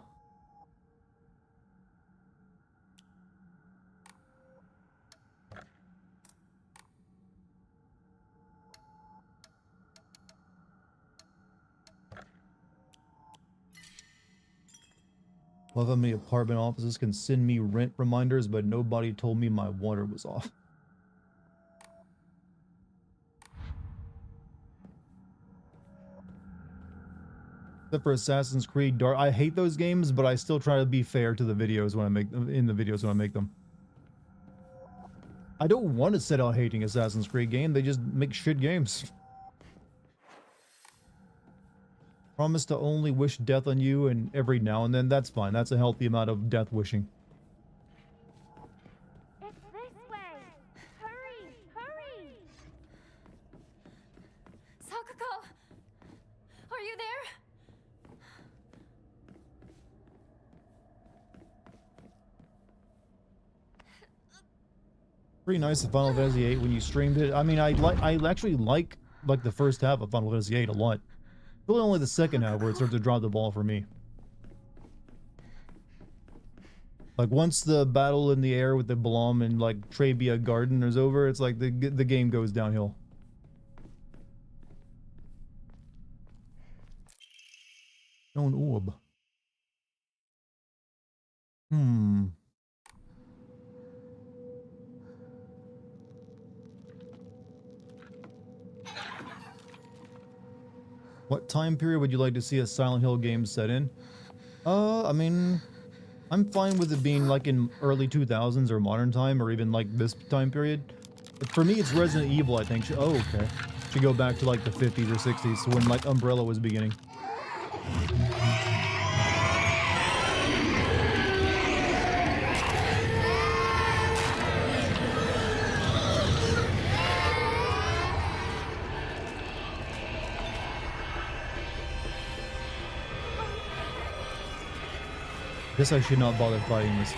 Love how many apartment offices can send me rent reminders, but nobody told me my water was off. Except for Assassin's Creed I hate those games, but I still try to be fair to the videos when I make them, in the videos when I make them. I don't want to set out hating Assassin's Creed game, they just make shit games. Promise to only wish death on you, and every now and then, that's fine. That's a healthy amount of death wishing. It's this way. Hurry, hurry. Sakuko! Are you there? Pretty nice of Final Fantasy VIII when you streamed it. I mean, I actually like the first half of Final Fantasy VIII a lot. Really only the second half where it starts to drop the ball for me. Like once the battle in the air with the Blom and like Trebia Garden is over, it's like the game goes downhill. Stone orb. What time period would you like to see a Silent Hill game set in? I mean, I'm fine with it being like in early 2000s or modern time, or even like this time period. But for me, it's Resident Evil, I think. Oh, okay. Should go back to like the 50s or 60s, so when like Umbrella was beginning. Guess I should not bother fighting this.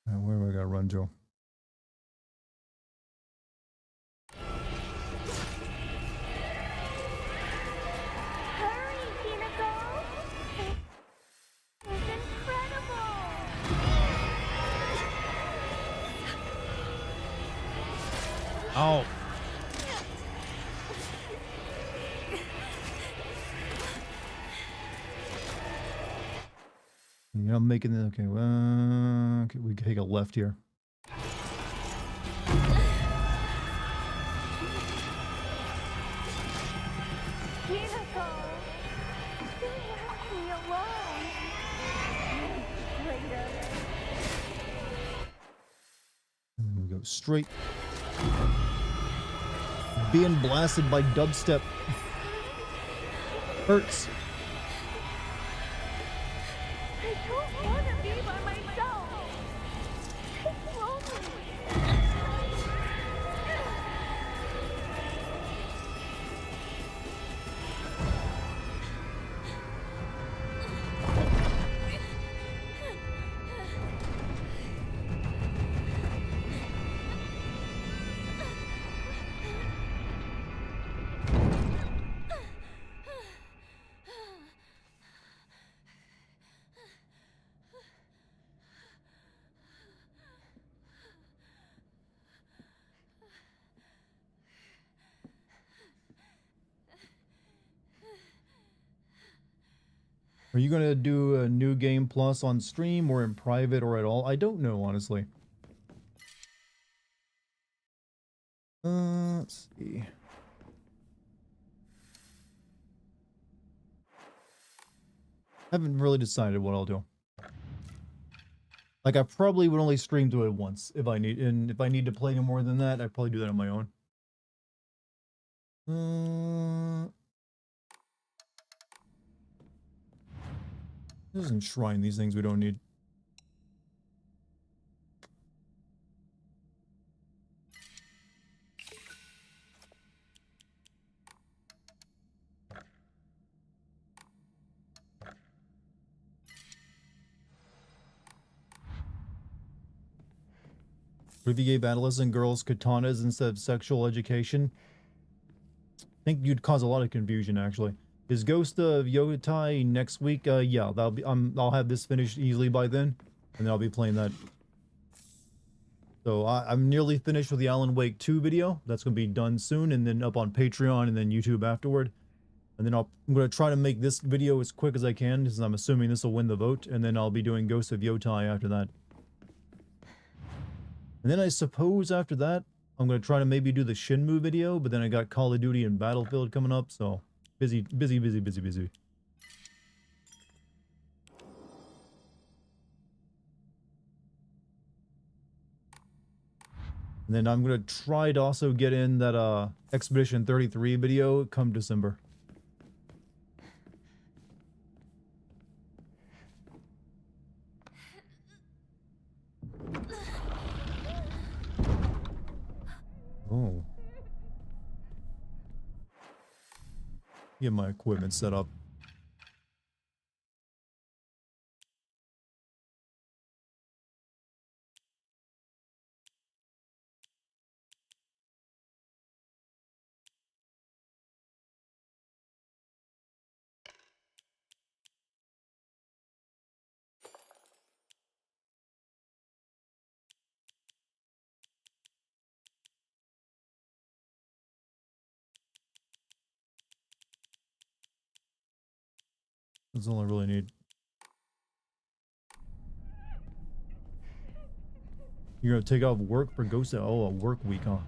Where do I gotta run, Joe? Hurry, Hinako. It's incredible. Oh. Yeah, I'm making it. Okay, okay, we can take a left here. Unico! You left me alone! Traitor! And then we go straight. Being blasted by dubstep hurts. I don't want to be by myself! It's lonely! Are you gonna do a new game plus on stream or in private or at all? I don't know, honestly. Let's see. Haven't really decided what I'll do. Like, I probably would only stream to it once if I need, and if I need to play more than that, I'd probably do that on my own. This isn't shrine these things we don't need. What if you gave adolescent girls katanas instead of sexual education? I think you'd cause a lot of confusion, actually. Is Ghost of Yotai next week? Yeah, that'll be. I'll have this finished easily by then, and then I'll be playing that. So I'm nearly finished with the Alan Wake 2 video. That's gonna be done soon, and then up on Patreon and then YouTube afterward. And then I'm gonna try to make this video as quick as I can, because I'm assuming this will win the vote, and then I'll be doing Ghost of Yotai after that. And then I suppose after that, I'm going to try to maybe do the Shenmue video, but then I got Call of Duty and Battlefield coming up, so busy. And then I'm going to try to also get in that Expedition 33 video come December. Oh. Get my equipment set up. That's all I really need. You're gonna take off work for Ghost? Oh, a work week, huh?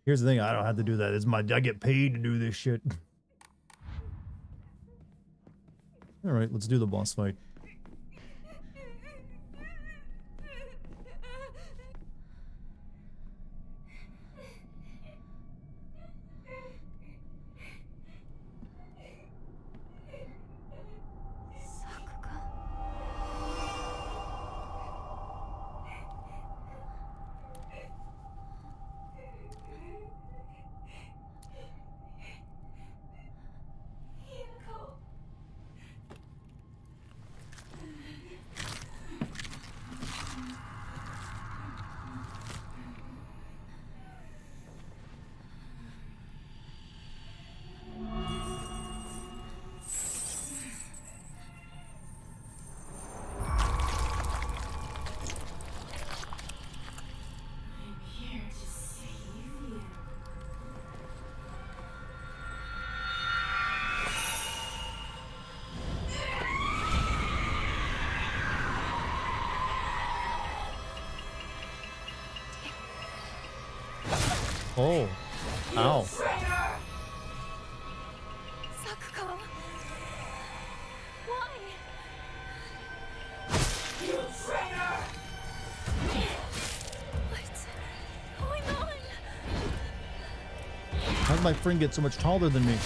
Here's the thing, I don't have to do that. It's I get paid to do this shit. Alright, let's do the boss fight. Oh. Ow. Sakuko. Why? What's going on? How did my friend get so much taller than me?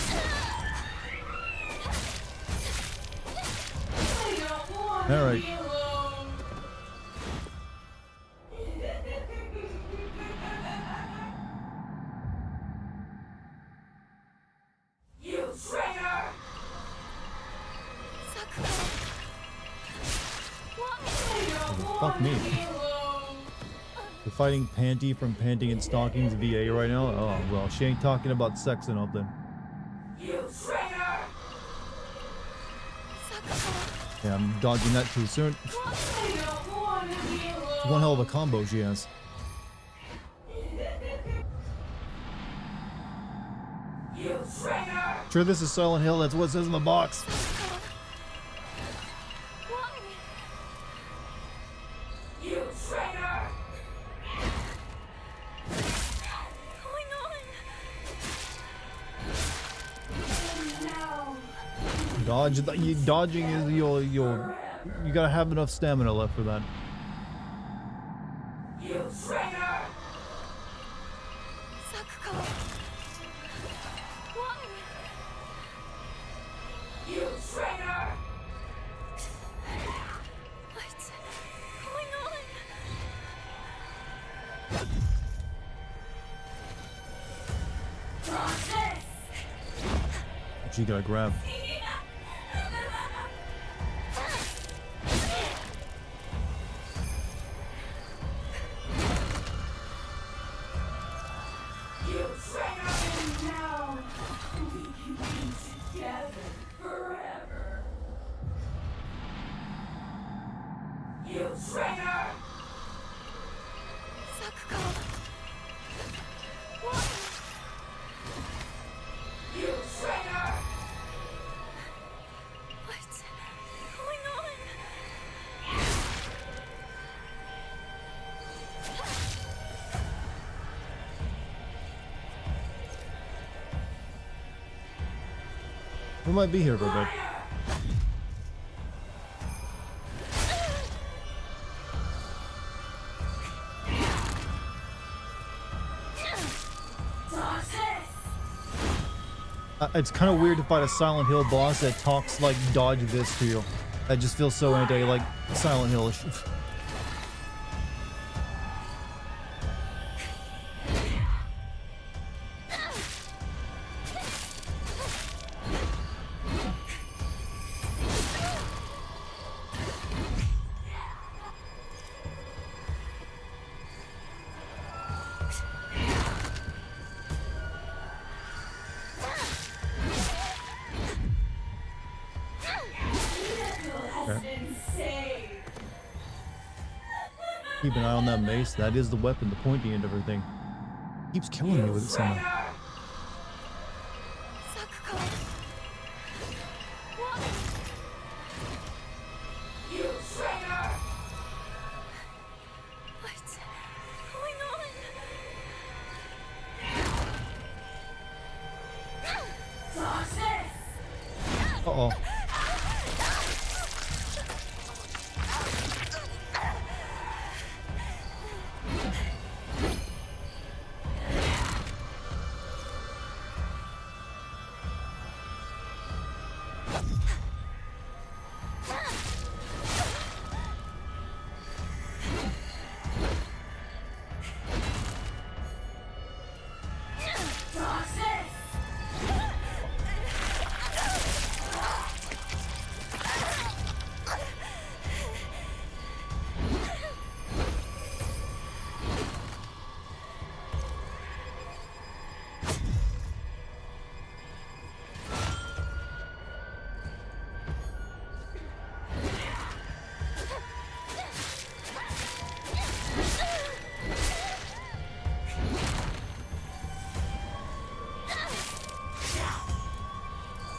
Alright. Fuck me. We're fighting Panty from Panting and Stockings VA right now? Oh, well, she ain't talking about sex enough then. Yeah, I'm dodging that too soon. One hell of a combo she has. Sure, this is Silent Hill. That's what it says in the box. Dodge. Dodging is you gotta have enough stamina left for that. She gotta grab. We might be here for a bit. It's kind of weird to fight a Silent Hill boss that talks like dodge this to you. That just feels so anti like Silent Hill-ish. Keep an eye on that mace. That is the weapon, the pointy end of everything. Keeps killing me with it somehow. Uh-oh.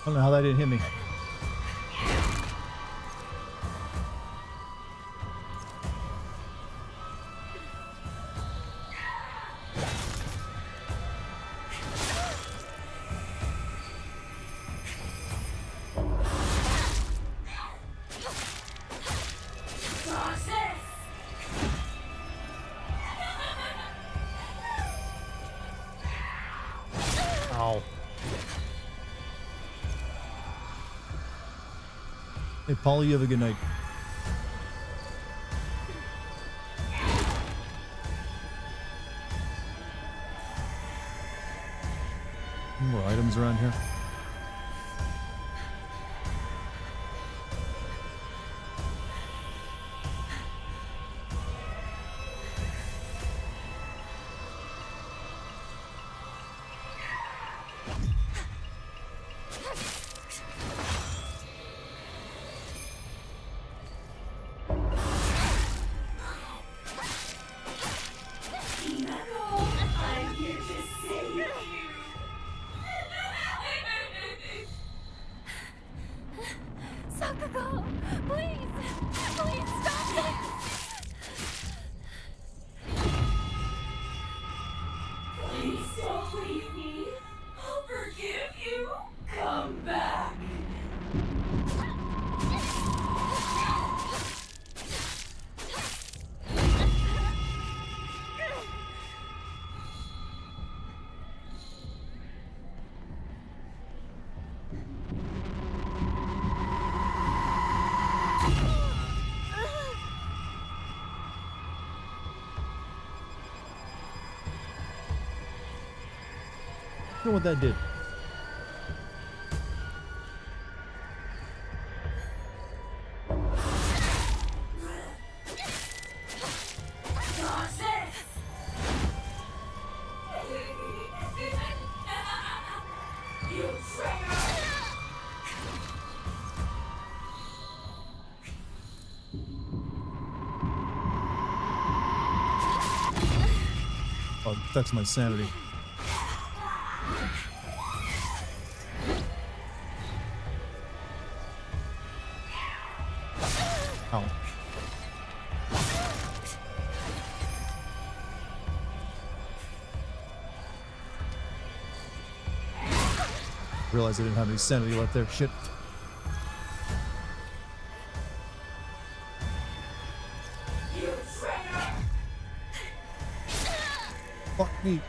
I don't know how that didn't hit me. Hey, Polly, you have a good night. More items around here. Sakugo, please, please stop this. Please don't leave me. I'll forgive you. Come back. I don't know what that did. You traitor! Oh, it affects my sanity. Ow. Realized I didn't have any sanity left there. Shit. You traitor! Fuck me.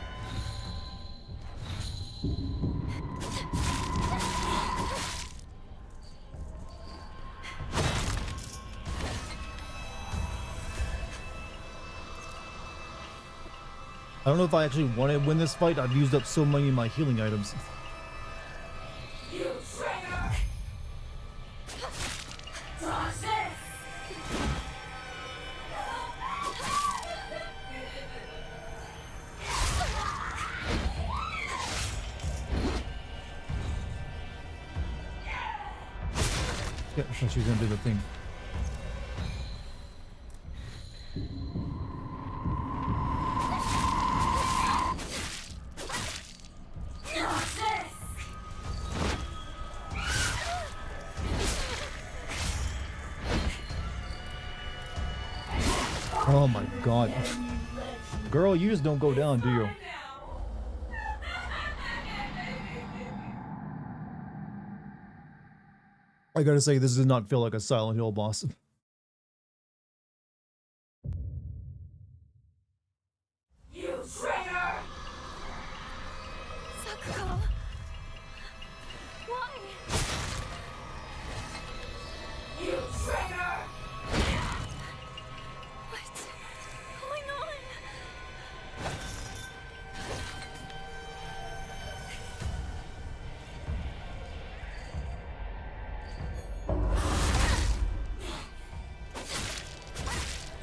I don't know if I actually want to win this fight. I've used up so many of my healing items. You traitor! Toxic! Yeah, I thought she was gonna do the thing. Oh my god. Girl, you just don't go down, do you? I gotta say, this does not feel like a Silent Hill boss. You traitor! Sakugo, why? You traitor! What's going on?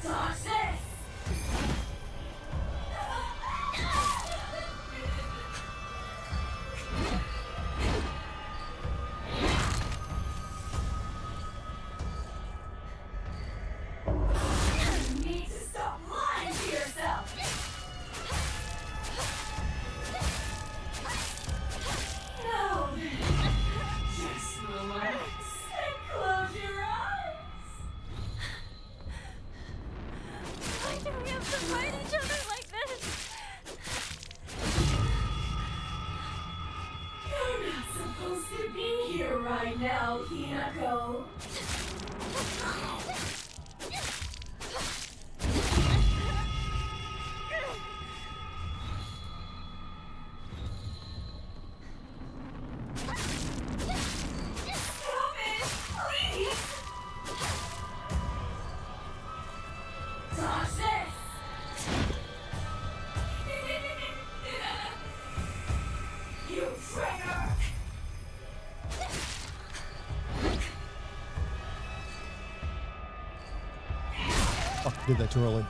Toxic! You need to stop lying to yourself! No! Just relax and close your eyes! Why do we have to fight each other like this? You're not supposed to be here right now, Hinako. Stop it, please! You traitor! Fuck, did that too early.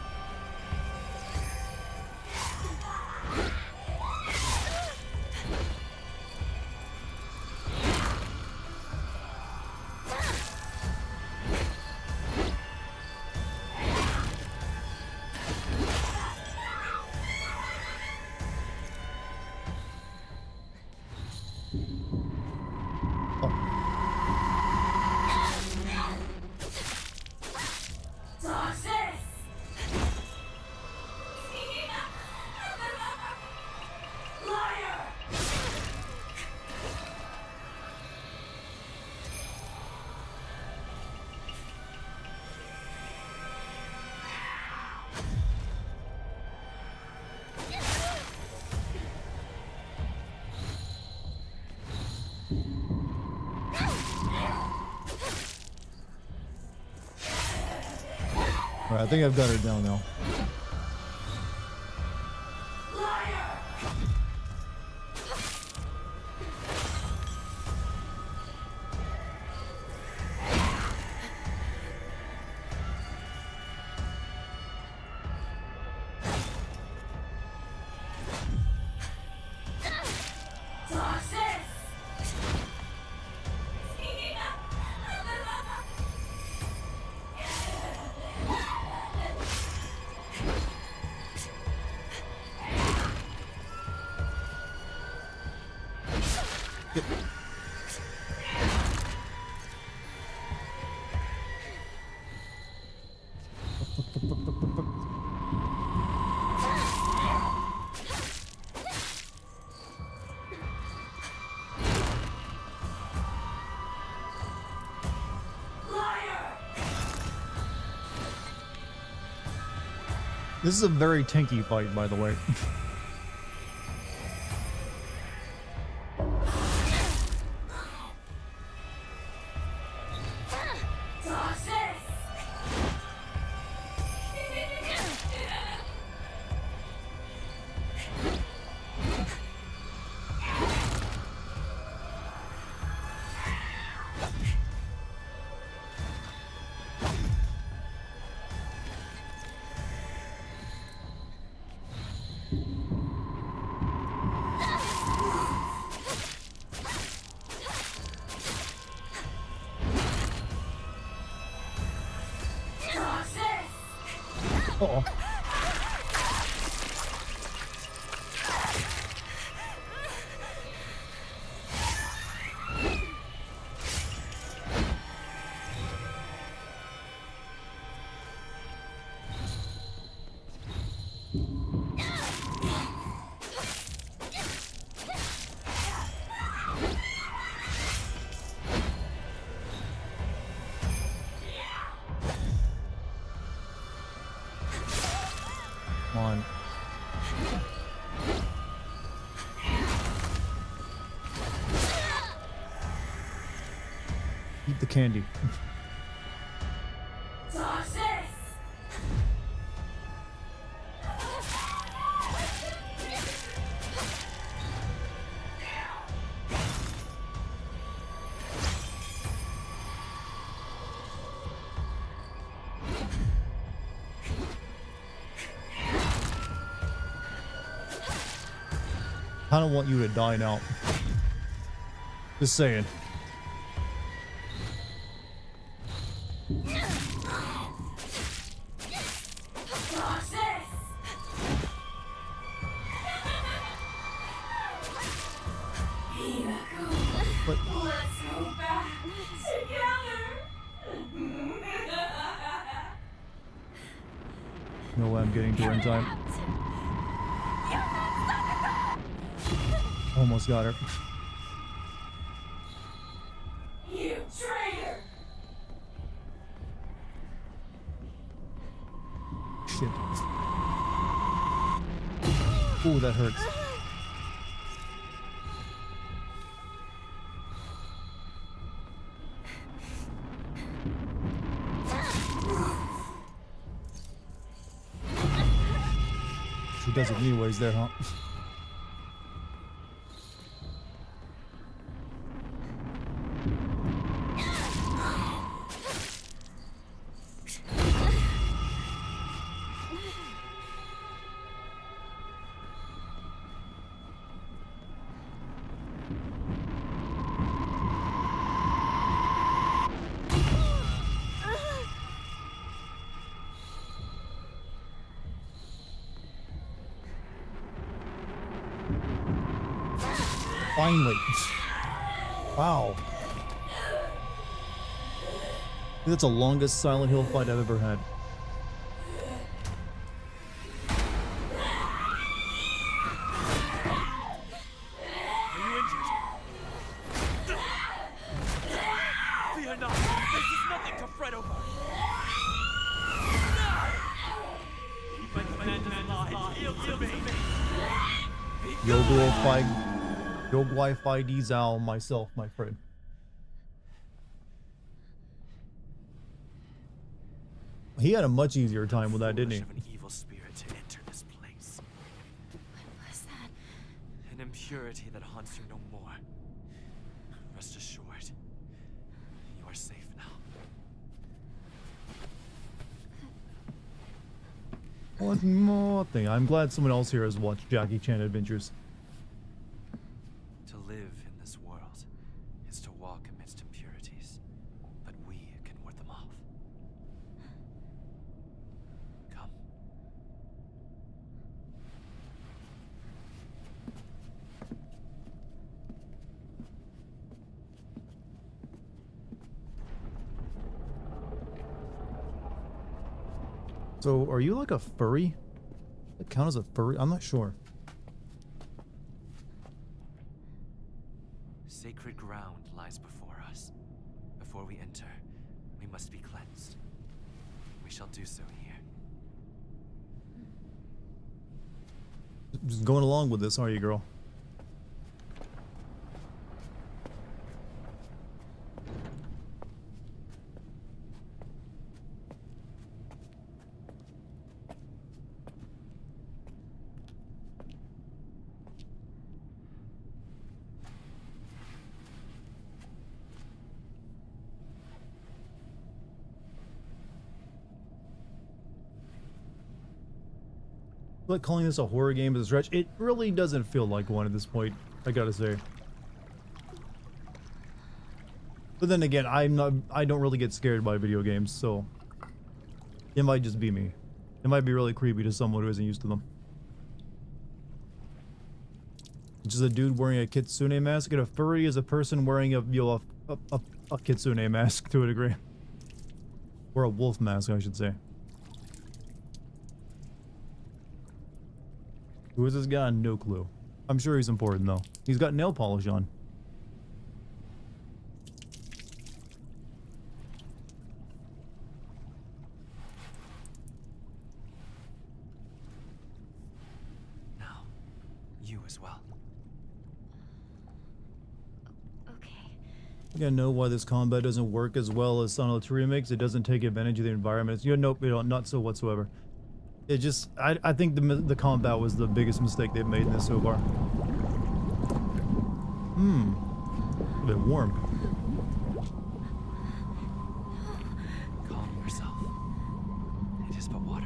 Alright, I think I've got her down now. This is a very tanky fight, by the way. Uh-oh. Come on. Eat the candy. I don't want you to die now. Just saying. But Let's go back together. no way I'm getting to her in time. Almost got her. You traitor! Shit. Ooh, that hurts. He does it anyways there, huh? Finally. Wow. That's the longest Silent Hill fight I've ever had. Are you injured? Fear not. This is nothing to fret over. Keep my command alive. Yield to me. Yoglai Dizal myself, my friend. He had a much easier time with that, didn't he? Of an evil spirit to enter this place. What was that? An impurity that haunts you no more. Rest assured, you are safe now. One more thing. I'm glad someone else here has watched Jackie Chan Adventures. To live in this world is to walk amidst impurities, but we can ward them off. Come. So, are you like a furry? That count as a furry? I'm not sure. Sacred ground lies before us. Before we enter, we must be cleansed. We shall do so here. Just going along with this, are you, girl? Like calling this a horror game is a stretch. It really doesn't feel like one at this point, I gotta say. But then again, I don't really get scared by video games, so it might just be me. It might be really creepy to someone who isn't used to them. Just a dude wearing a kitsune mask, and a furry is a person wearing a kitsune mask to a degree. Or a wolf mask, I should say. Who is this guy? No clue. I'm sure he's important though. He's got nail polish on. Now, you as well. Okay. You gotta know why this combat doesn't work as well as Silent Hill 2 remakes. It doesn't take advantage of the environment. You know, nope, not so whatsoever. It just, I think the combat was the biggest mistake they've made in this so far. A bit warm. Calm yourself. It is but water.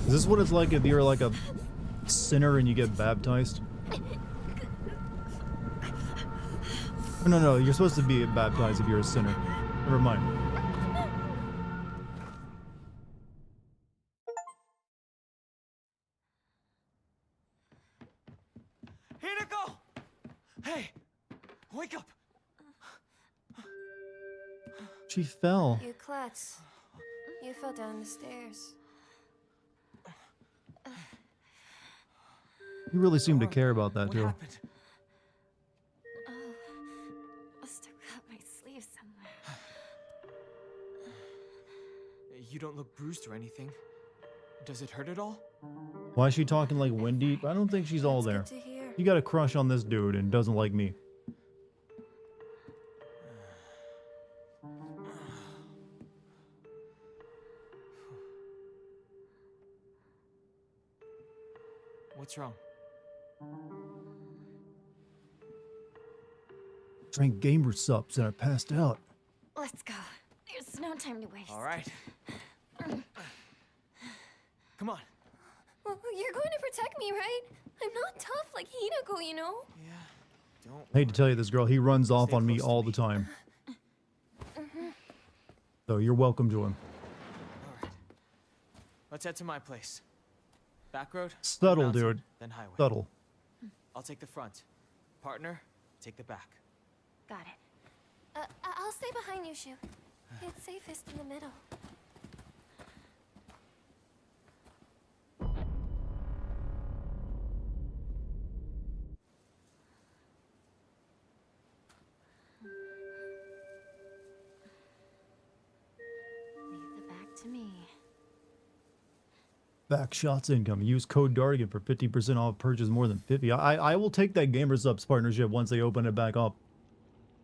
Is this what it's like if you're like a sinner and you get baptized? No, you're supposed to be baptized if you're a sinner. Never mind. Hinako! Hey! Wake up! She fell. You klutz. You fell down the stairs. You really seem to care about that, What too. happened? Oh, must have cut my sleeve somewhere. You don't look bruised or anything. Does it hurt at all? Why is she talking like Wendy? I don't think she's all there. Good to hear. You got a crush on this dude and doesn't like me. What's wrong? Drank gamer subs and I passed out. Let's go. There's no time to waste. All right. Come on. Well, you're going to protect me, right? I'm not tough like Hinako, you know? Yeah. Don't. I hate to tell you this, girl. He runs off Stay on me close to all me. the time. So you're welcome to him. All right. Let's head to my place. Back road. Subtle, mountain, dude. Then highway. Subtle. I'll take the front. Partner, take the back. Got it. I'll stay behind you, Shu. It's safest in the middle. Leave the back to me. Back shots income. Use code Dartigan for 50% off purchase more than 50. I will take that Gamer Subs partnership once they open it back up.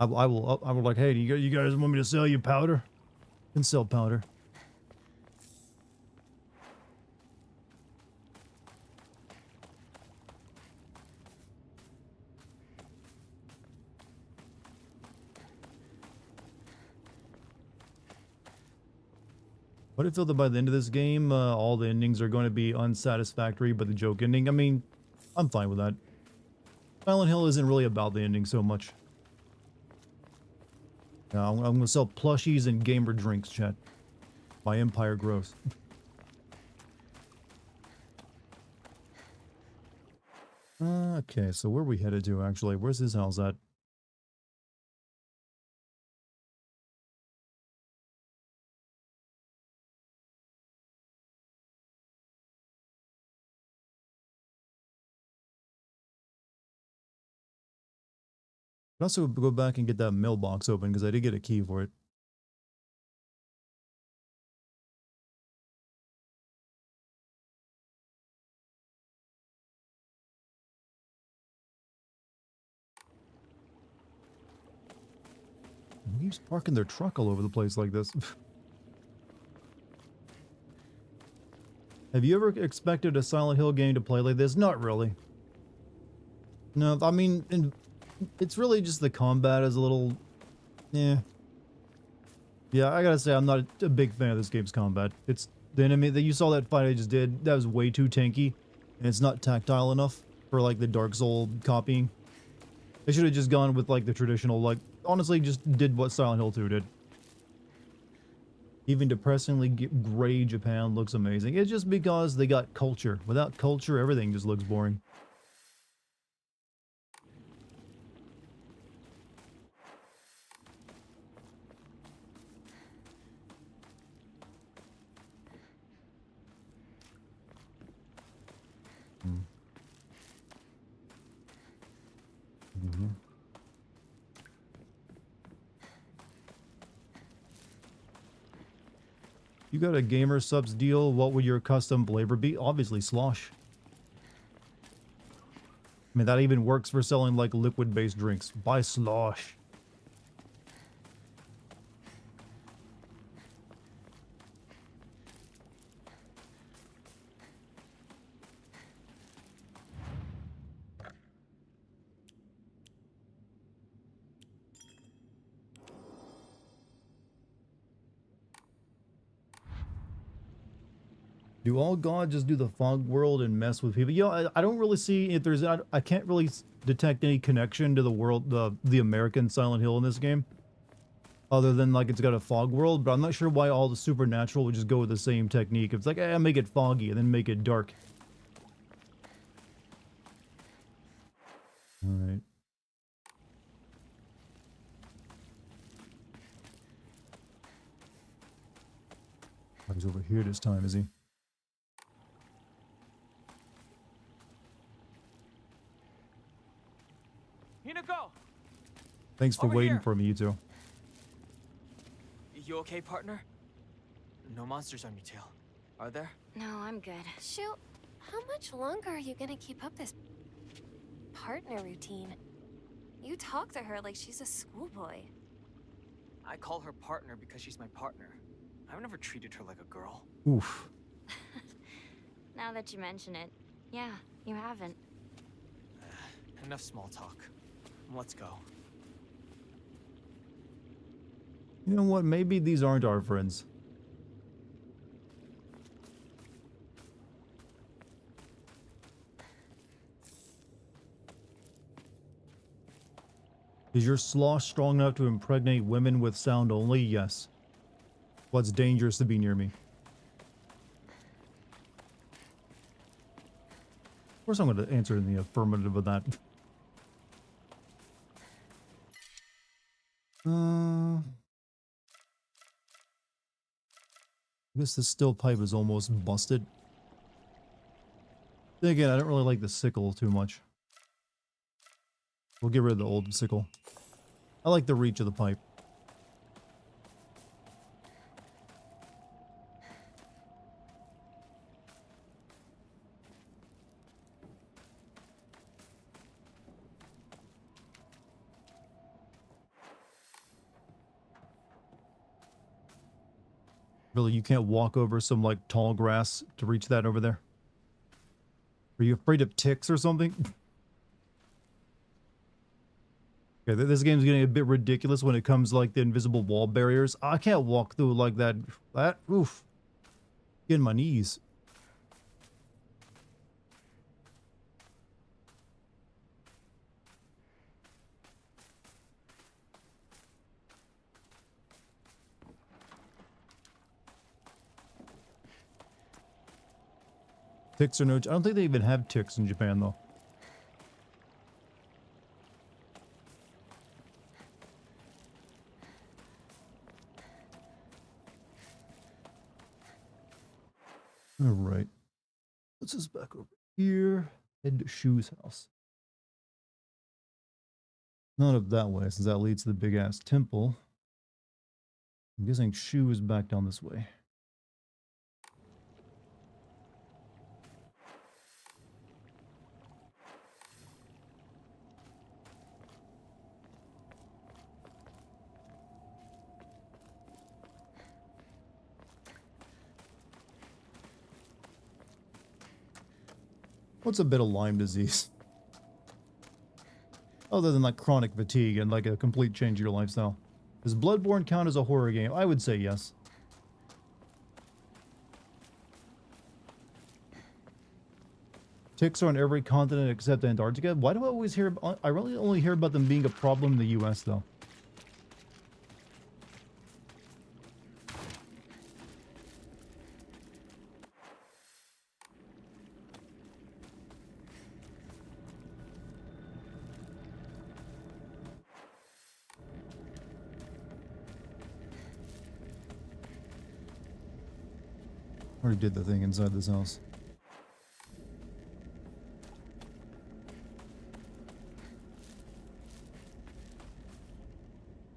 I will like, hey, do you guys want me to sell you powder? I can sell powder. But I feel that by the end of this game, all the endings are going to be unsatisfactory, but the joke ending, I mean, I'm fine with that. Silent Hill isn't really about the ending so much. I'm going to sell plushies and gamer drinks, chat. My empire grows. Okay, so where are we headed to, actually? Where's his house at? I'd also go back and get that mailbox open because I did get a key for it. Who keeps parking their truck all over the place like this? Have you ever expected a Silent Hill game to play like this? Not really. No, I mean, it's really just the combat is a little... Yeah, I gotta say, I'm not a big fan of this game's combat. It's the enemy that you saw that fight I just did, that was way too tanky, and it's not tactile enough for like the Dark Soul copying. They should have just gone with like the traditional, like, honestly, just did what Silent Hill 2 did. Even depressingly gray Japan looks amazing. It's just because they got culture. Without culture, everything just looks boring. You got a Gamer Subs deal, what would your custom flavor be? Obviously slosh. I mean, that even works for selling like liquid-based drinks. Buy slosh. Do all gods just do the fog world and mess with people? You know, I don't really see if there's... I can't really detect any connection to the world, the American Silent Hill in this game. Other than, like, it's got a fog world, but I'm not sure why all the supernatural would just go with the same technique. It's like, make it foggy and then make it dark. Alright. He's over here this time, is he? Hinako! Thanks for Over waiting here. for me, you two. You okay, partner? No monsters on your tail, are there? No, I'm good. Shoot, how much longer are you gonna keep up this partner routine? You talk to her like she's a schoolboy. I call her partner because she's my partner. I've never treated her like a girl. Oof. Now that you mention it, yeah, you haven't. Enough small talk. Let's go. You know what? Maybe these aren't our friends. Is your sloth strong enough to impregnate women with sound only? Yes. What's dangerous to be near me? Of course I'm going to answer in the affirmative of that. I guess the steel pipe is almost busted. Then again, I don't really like the sickle too much. We'll get rid of the old sickle. I like the reach of the pipe. Really, you can't walk over some like tall grass to reach that over there? Are you afraid of ticks or something? Okay, this game's getting a bit ridiculous when it comes to like the invisible wall barriers. I can't walk through like that. Oof. Getting my knees. Ticks or no, I don't think they even have ticks in Japan though. All right, let's just back over here. Head to Shu's house. Not up that way, since that leads to the big ass temple. I'm guessing Shu is back down this way. What's a bit of Lyme disease? Other than like chronic fatigue and like a complete change of your lifestyle. Does Bloodborne count as a horror game? I would say yes. Ticks are on every continent except Antarctica. Why do I always hear... I really only hear about them being a problem in the US though. Already did the thing inside this house.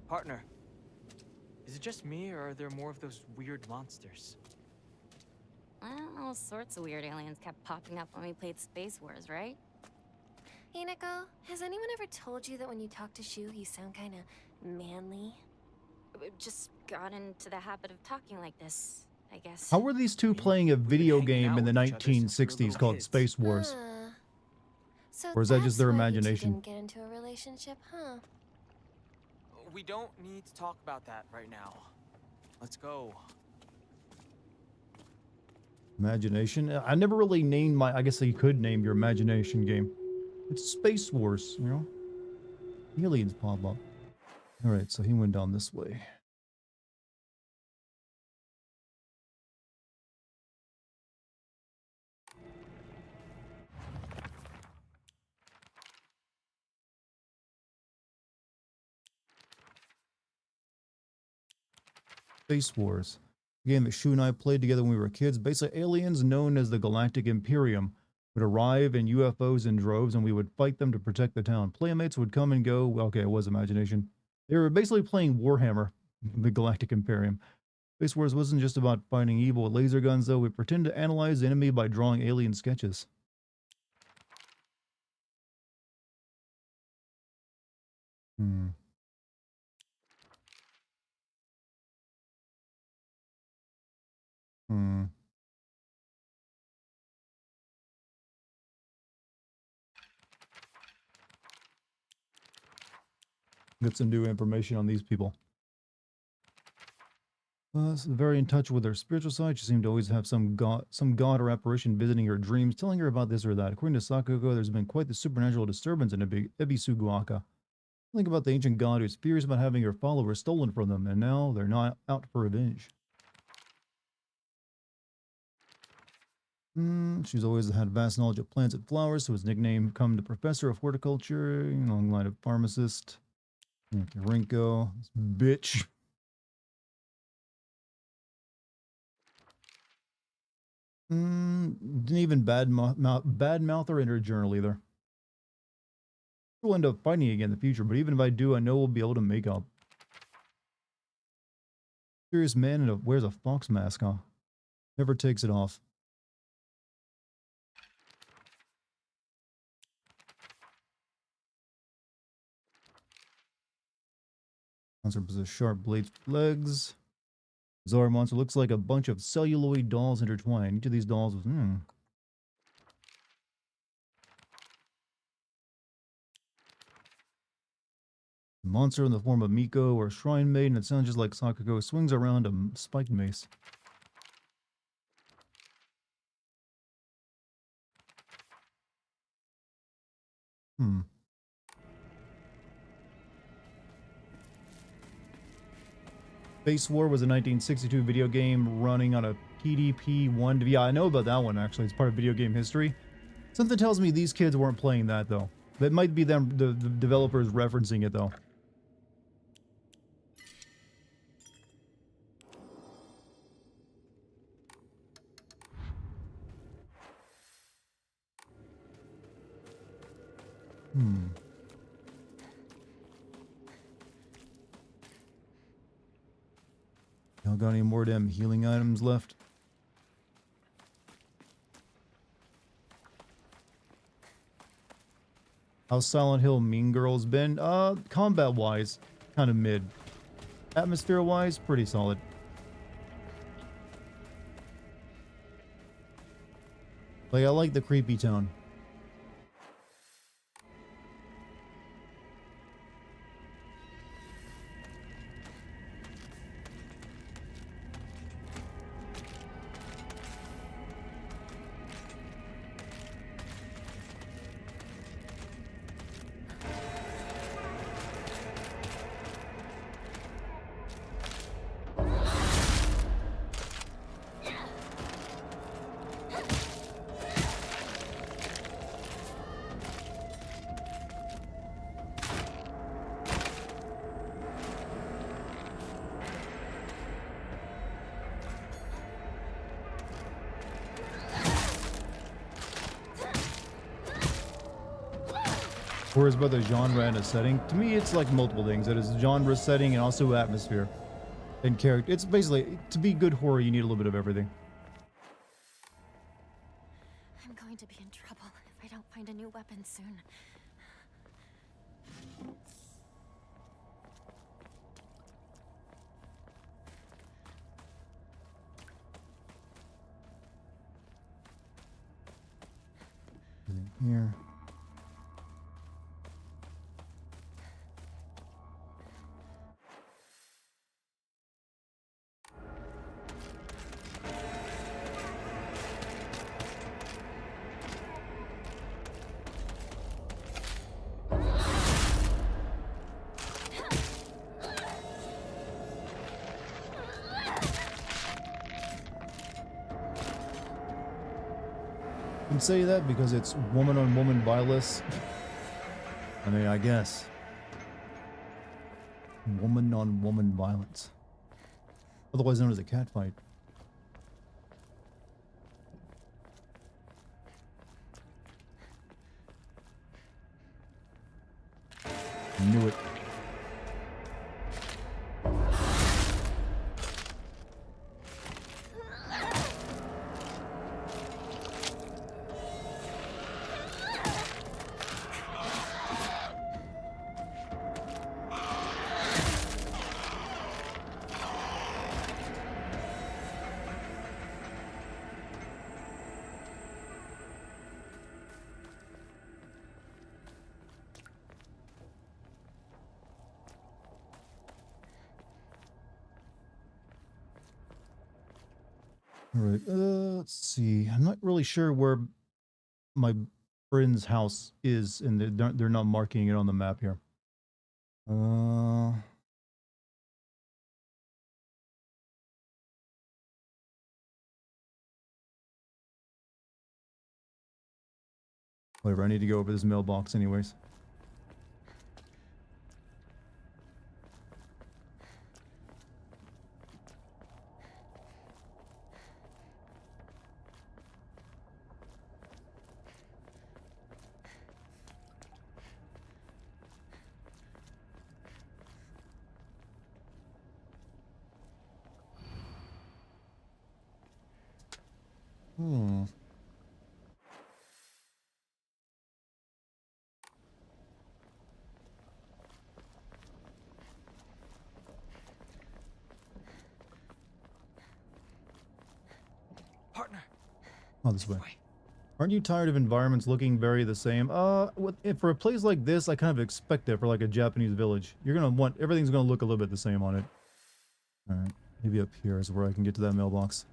Partner, is it just me or are there more of those weird monsters? All sorts of weird aliens kept popping up when we played Space Wars, right? Hinako, has anyone ever told you that when you talk to Shu, you sound kind of manly? We just got into the habit of talking like this, I guess. How were these two playing a video hanging game out in the with each other since we were 1960s little called kids. Space Wars? So Or is that just that's their why you two imagination? didn't get into a relationship, huh? We don't need to talk about that right now. Let's go. Imagination? I never really named my... I guess you could name your imagination game. It's Space Wars, you know? Aliens pop up. Alright, so he went down this way. Space Wars. A game that Shu and I played together when we were kids. Basically, aliens known as the Galactic Imperium would arrive in UFOs in droves, and we would fight them to protect the town. Playmates would come and go. Well, okay, it was imagination. They were basically playing Warhammer, the Galactic Imperium. Space Wars wasn't just about fighting evil with laser guns, though. We pretend to analyze the enemy by drawing alien sketches. Hmm. Hmm. Get some new information on these people. Very in touch with her spiritual side. She seemed to always have some god or apparition visiting her dreams, telling her about this or that. According to Sakugo, there's been quite the supernatural disturbance in Ebisuguaka. Think about the ancient god who's furious about having her followers stolen from them, and now they're not out for revenge. She's always had vast knowledge of plants and flowers, so his nickname come to Professor of Horticulture, long line of pharmacist. Rinko, bitch. Didn't even badmouth her in her journal either. We'll end up fighting again in the future, but even if I do, I know we'll be able to make up. Serious man wears a fox mask, huh? Never takes it off. Monster possesses sharp blades for legs. Bizarre monster looks like a bunch of celluloid dolls intertwined. Each of these dolls was, Monster in the form of Miko or Shrine Maiden. It sounds just like Sakugo swings around a spiked mace. Space War was a 1962 video game running on a PDP-1. Yeah, I know about that one, actually. It's part of video game history. Something tells me these kids weren't playing that, though. That might be them, the developers referencing it, though. Y'all got any more damn healing items left? How's Silent Hill Mean Girls been? Combat-wise, kind of mid. Atmosphere-wise, pretty solid. Like, I like the creepy tone. Whereas about the genre and a setting, to me it's like multiple things. It is genre, setting, and also atmosphere and character. It's basically, to be good horror, you need a little bit of everything. I'm going to be in trouble if I don't find a new weapon soon. Here. I can say that because it's woman-on-woman violence. I mean, I guess. Woman-on-woman violence. Otherwise known as a cat fight. Knew it. All right, let's see. I'm not really sure where my friend's house is, and they're not marking it on the map here. Whatever, I need to go over this mailbox anyways. Hmm. Partner. Oh, this way. Aren't you tired of environments looking very the same? If for a place like this, I kind of expect it for like a Japanese village. You're gonna want everything's gonna look a little bit the same on it. All right, maybe up here is where I can get to that mailbox.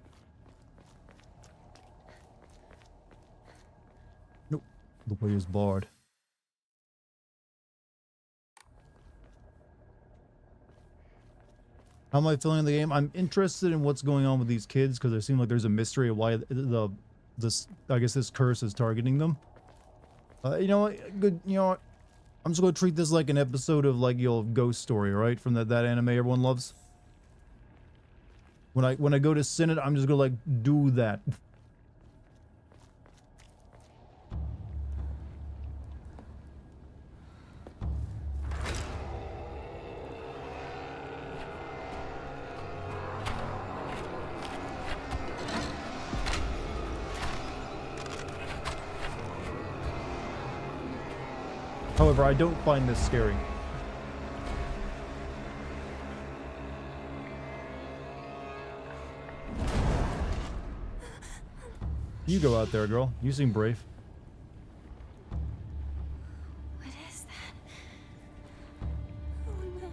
Nope, the way is barred. How am I feeling in the game? I'm interested in what's going on with these kids because there seems like there's a mystery of why I guess this curse is targeting them. You know what? Good. You know what? I'm just gonna treat this like an episode of like your Ghost Story, right? From that anime everyone loves. When I go to Senate, I'm just gonna like do that. However, I don't find this scary. You go out there, girl. You seem brave. What is that? Oh no.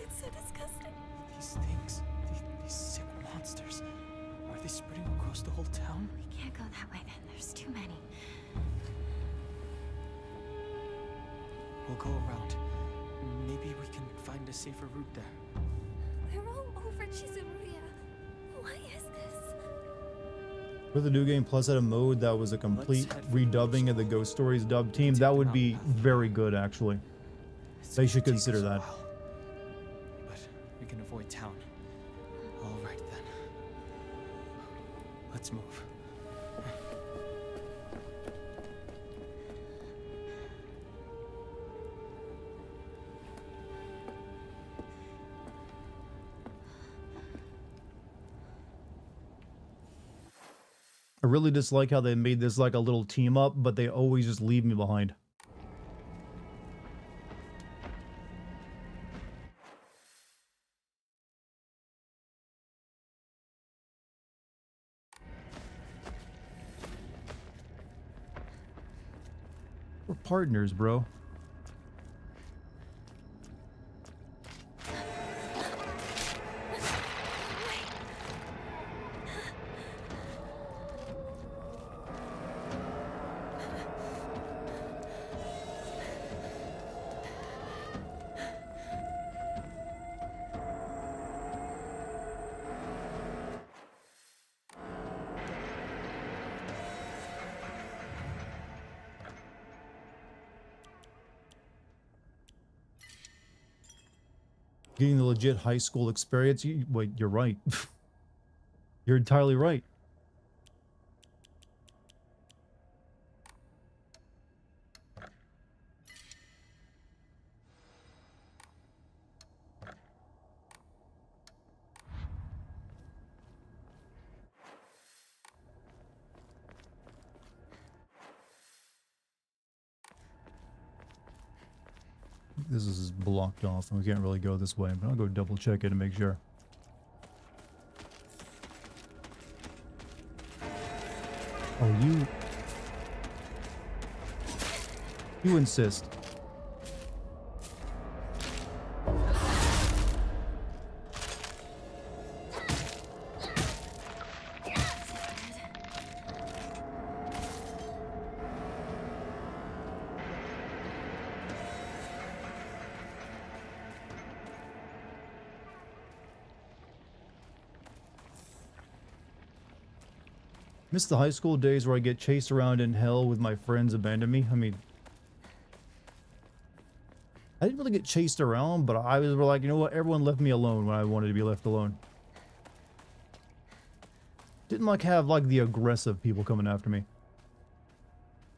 It's so disgusting. These things, these sick monsters, are they spreading across the whole town? We can't go that way then. There's too many. We'll go around. Maybe we can find a safer route there. We're all over Chizuruya. Why is this? For the new game plus had a mode that was a complete redubbing of the Ghost Stories dub team, that would be very good actually. They should consider that. But we can avoid town. All right then. Let's move. I really dislike how they made this like a little team up, but they always just leave me behind. We're partners, bro. Getting the legit high school experience. Wait, you're right. You're entirely right. this is blocked off and we can't really go this way, but I'll go double check it to make sure. Oh, you insist. Miss the high school days where I get chased around in hell with my friends abandon me. I mean, I didn't really get chased around, but I was like, you know what? Everyone left me alone when I wanted to be left alone. Didn't like have like the aggressive people coming after me.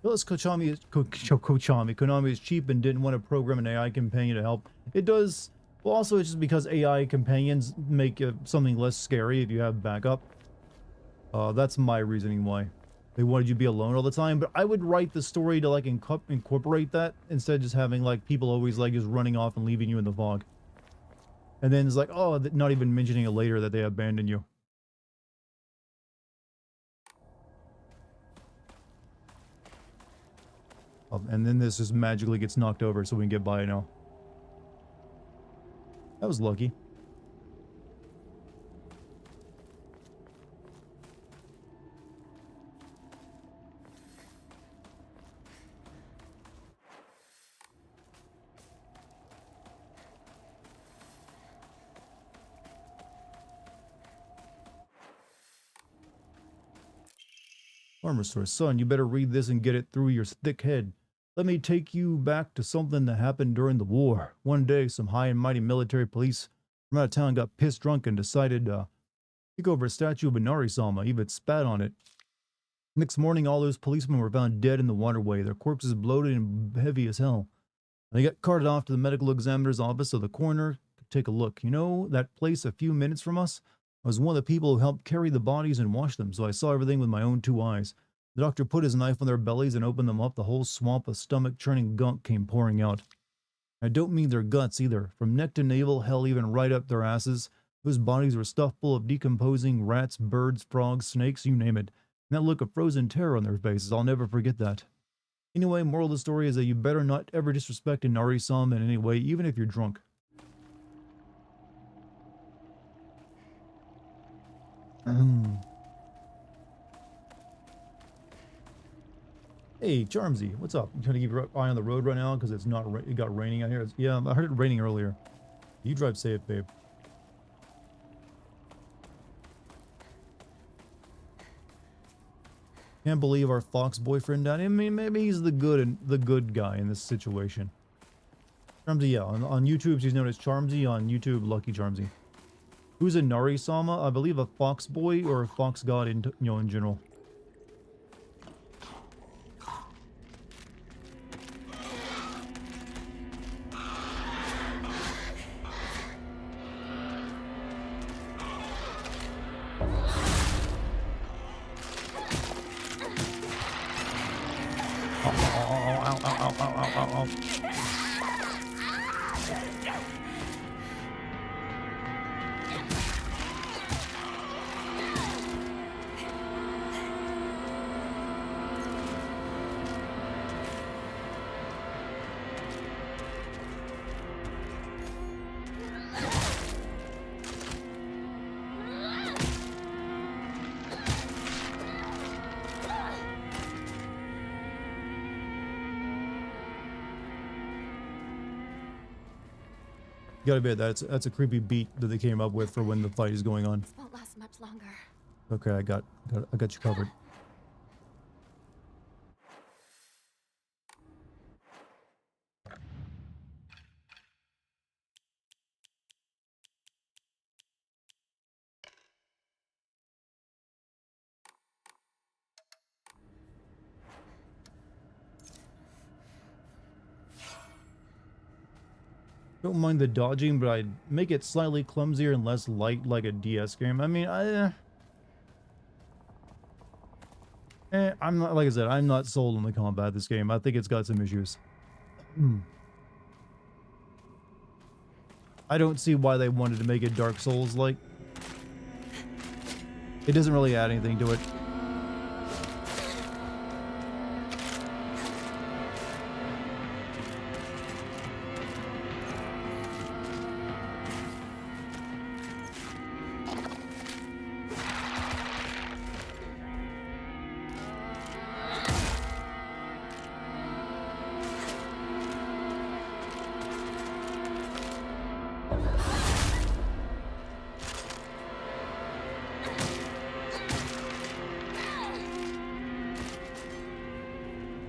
Plus, Konami is cheap and didn't want to program an AI companion to help. It does. Well, also it's just because AI companions make something less scary if you have backup. That's my reasoning why. They wanted you to be alone all the time, but I would write the story to like incorporate that instead of just having like people always like just running off and leaving you in the fog. And then it's like, oh, not even mentioning it later that they abandoned you. And then this just magically gets knocked over so we can get by now. That was lucky. Armor store. Son, you better read this and get it through your thick head. Let me take you back to something that happened during the war. One day, some high and mighty military police from out of town got pissed drunk and decided to take over a statue of Inari-sama, even spat on it. Next morning, all those policemen were found dead in the waterway, their corpses bloated and heavy as hell. They got carted off to the medical examiner's office so the coroner could take a look. You know, that place a few minutes from us? I was one of the people who helped carry the bodies and wash them, so I saw everything with my own two eyes. The doctor put his knife on their bellies and opened them up. The whole swamp of stomach-churning gunk came pouring out. I don't mean their guts either. From neck to navel, hell, even right up their asses. Those bodies were stuffed full of decomposing rats, birds, frogs, snakes, you name it. And that look of frozen terror on their faces, I'll never forget that. Anyway, moral of the story is that you better not ever disrespect Inari-sama in any way, even if you're drunk. Hey, Charmsy, what's up? You trying to keep your eye on the road right now because it got raining out here? Yeah, I heard it raining earlier. You drive safe, babe. Can't believe our Fox boyfriend died. I mean, maybe he's the good guy in this situation. Charmsy, yeah, on YouTube she's known as Charmsy. On YouTube, Lucky Charmsy. Who's Inari-sama? I believe a fox boy or a fox god in in general. Gotta admit, that's a creepy beat that they came up with for when the fight is going on. This won't last much longer. Okay, I got you covered. Don't mind the dodging, but I'd make it slightly clumsier and less light like a DS game. I mean, I'm not, like I said, I'm not sold on the combat of this game. I think it's got some issues. I don't see why they wanted to make it Dark Souls like. It doesn't really add anything to it.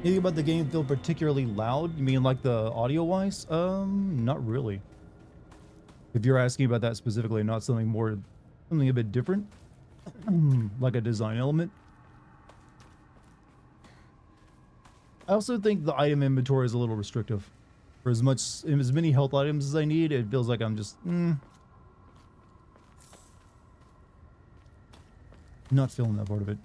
Anything about the game feel particularly loud? You mean like the audio wise? Not really. If you're asking about that specifically, not something a bit different, like a design element. I also think the item inventory is a little restrictive. For as many health items as I need, it feels like I'm just not feeling that part of it.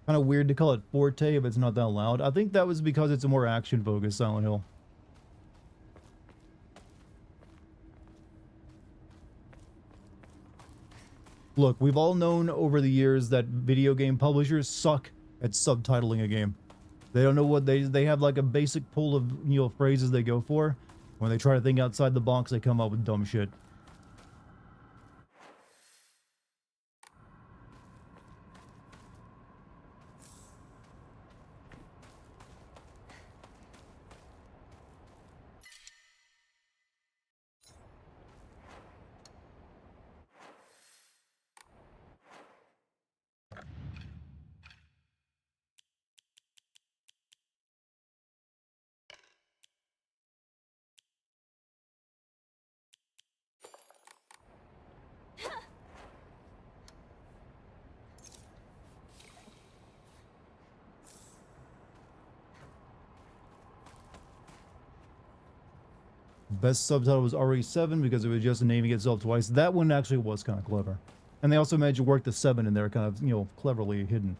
Kind of weird to call it Forte if it's not that loud. I think that was because it's a more action-focused Silent Hill. Look, we've all known over the years that video game publishers suck at subtitling a game. They don't know what they have like a basic pool of, you know, phrases they go for. When they try to think outside the box, they come up with dumb shit. Best subtitle was RE7 because it was just naming itself twice. That one actually was kind of clever. And they also managed to work the 7 in there, kind of, you know, cleverly hidden.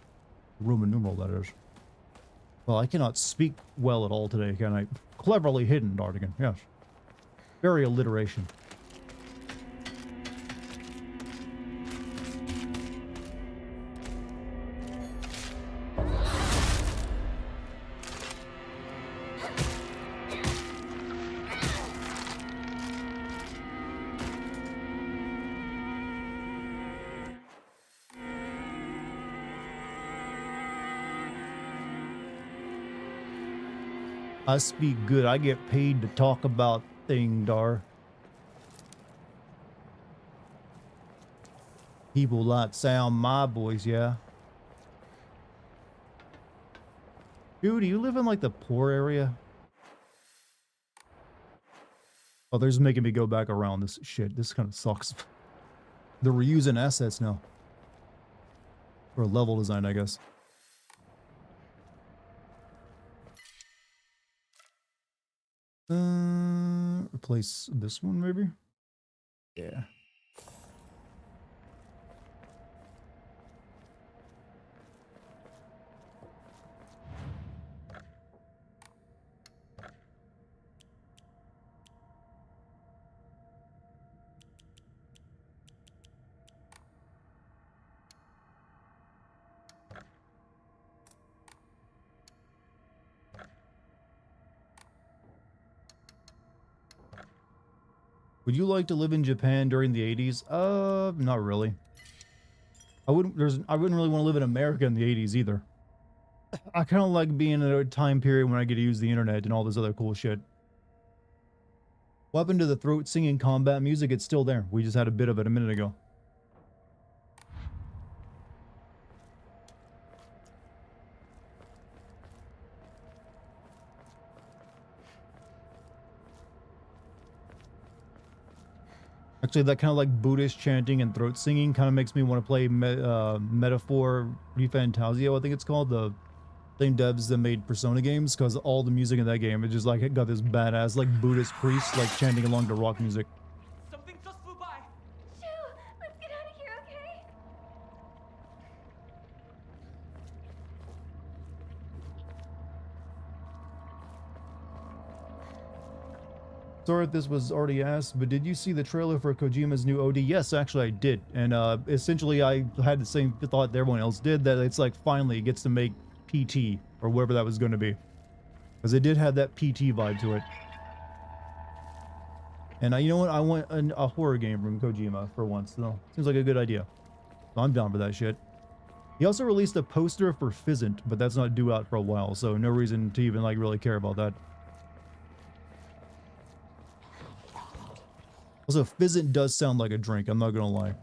Roman numeral, that is. Well, I cannot speak well at all today, can I? Cleverly hidden, Dartigan, yes. Very alliteration. I speak good. I get paid to talk about thing, Dar. People like sound my voice, yeah. Dude, do you live in like the poor area? Oh, they're just making me go back around this shit. This kind of sucks. They're reusing assets now. For level design, I guess. Replace this one, maybe? Yeah. Would you like to live in Japan during the 80s? Not really. I wouldn't really want to live in America in the 80s either. I kind of like being in a time period when I get to use the internet and all this other cool shit. What happened to the throat singing combat music? It's still there. We just had a bit of it a minute ago. Actually, that kind of like Buddhist chanting and throat singing kind of makes me want to play Metaphor Refantasio, I think it's called, the same devs that made Persona games, because all the music in that game, it just like it got this badass like Buddhist priest like chanting along to rock music. Something just flew by. Shoo! Let's get out of here, okay? Sorry if this was already asked, but did you see the trailer for Kojima's new OD? Yes, actually I did. And essentially I had the same thought that everyone else did, that it's like finally it gets to make PT, or whatever that was going to be. Because it did have that PT vibe to it. And you know what? I want a horror game from Kojima for once. So seems like a good idea. So I'm down for that shit. He also released a poster for Fizzant, but that's not due out for a while, so no reason to even like really care about that. Also, Fizzant does sound like a drink, I'm not gonna lie.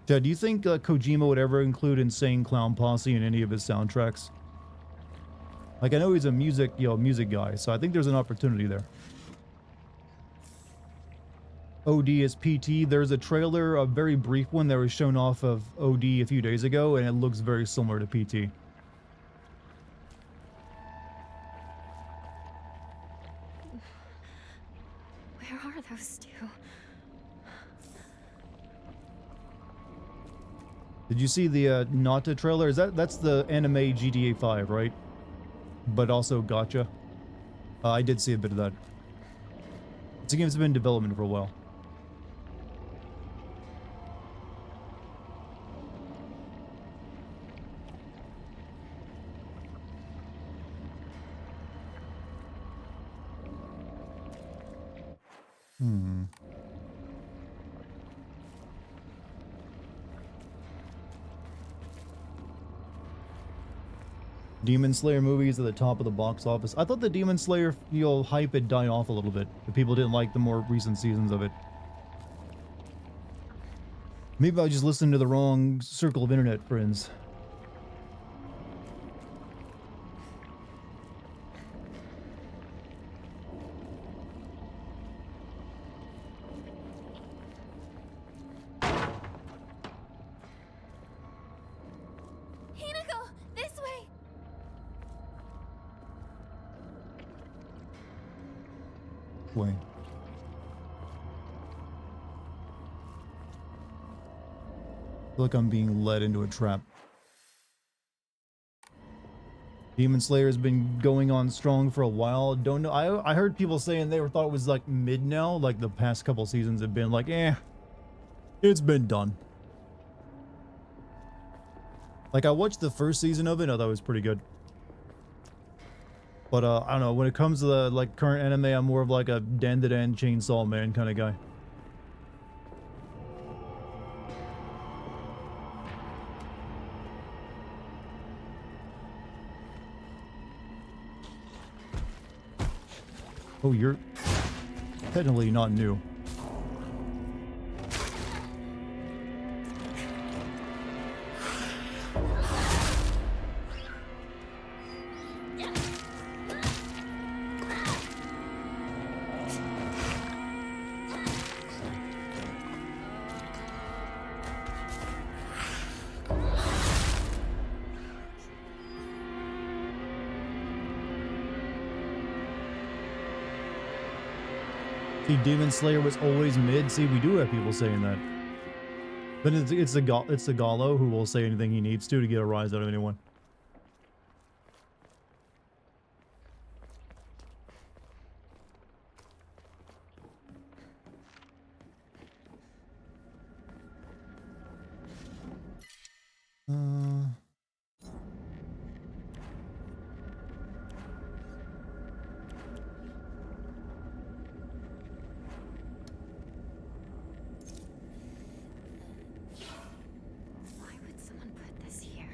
Chad, do you think Kojima would ever include Insane Clown Posse in any of his soundtracks? Like, I know he's a music guy, so I think there's an opportunity there. OD is PT. There's a trailer, a very brief one that was shown off of OD a few days ago, and it looks very similar to PT. Where are those two? Did you see the Nata trailer? That's the anime GTA 5, right? But also Gacha. I did see a bit of that. It's a game that's been in development for a while. Demon Slayer movies at the top of the box office. I thought the Demon Slayer hype had died off a little bit. The people didn't like the more recent seasons of it. Maybe I just listened to the wrong circle of internet friends. Hinako, this way! Wait. I feel like I'm being led into a trap. Demon Slayer has been going on strong for a while. Don't know. I heard people saying they thought it was like mid now. Like the past couple seasons have been like, it's been done. Like I watched the first season of it. I thought it was pretty good. But I don't know. When it comes to the like current anime, I'm more of like a Dan Chainsaw Man kind of guy. Oh, you're technically not new. See, Demon Slayer was always mid. See, we do have people saying that. But it's the Gallo who will say anything he needs to get a rise out of anyone. Why would someone put this here?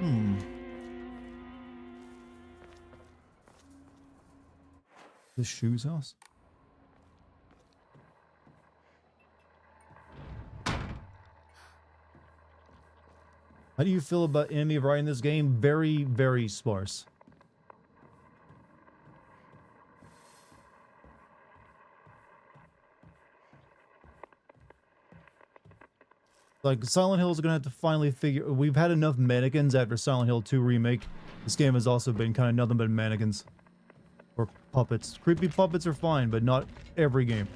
Hmm. The shoes house? How do you feel about enemy variety in this game? Very, very sparse. Like, Silent Hill is gonna have to finally figure... We've had enough mannequins after Silent Hill 2 Remake. This game has also been kind of nothing but mannequins. Or puppets. Creepy puppets are fine, but not every game.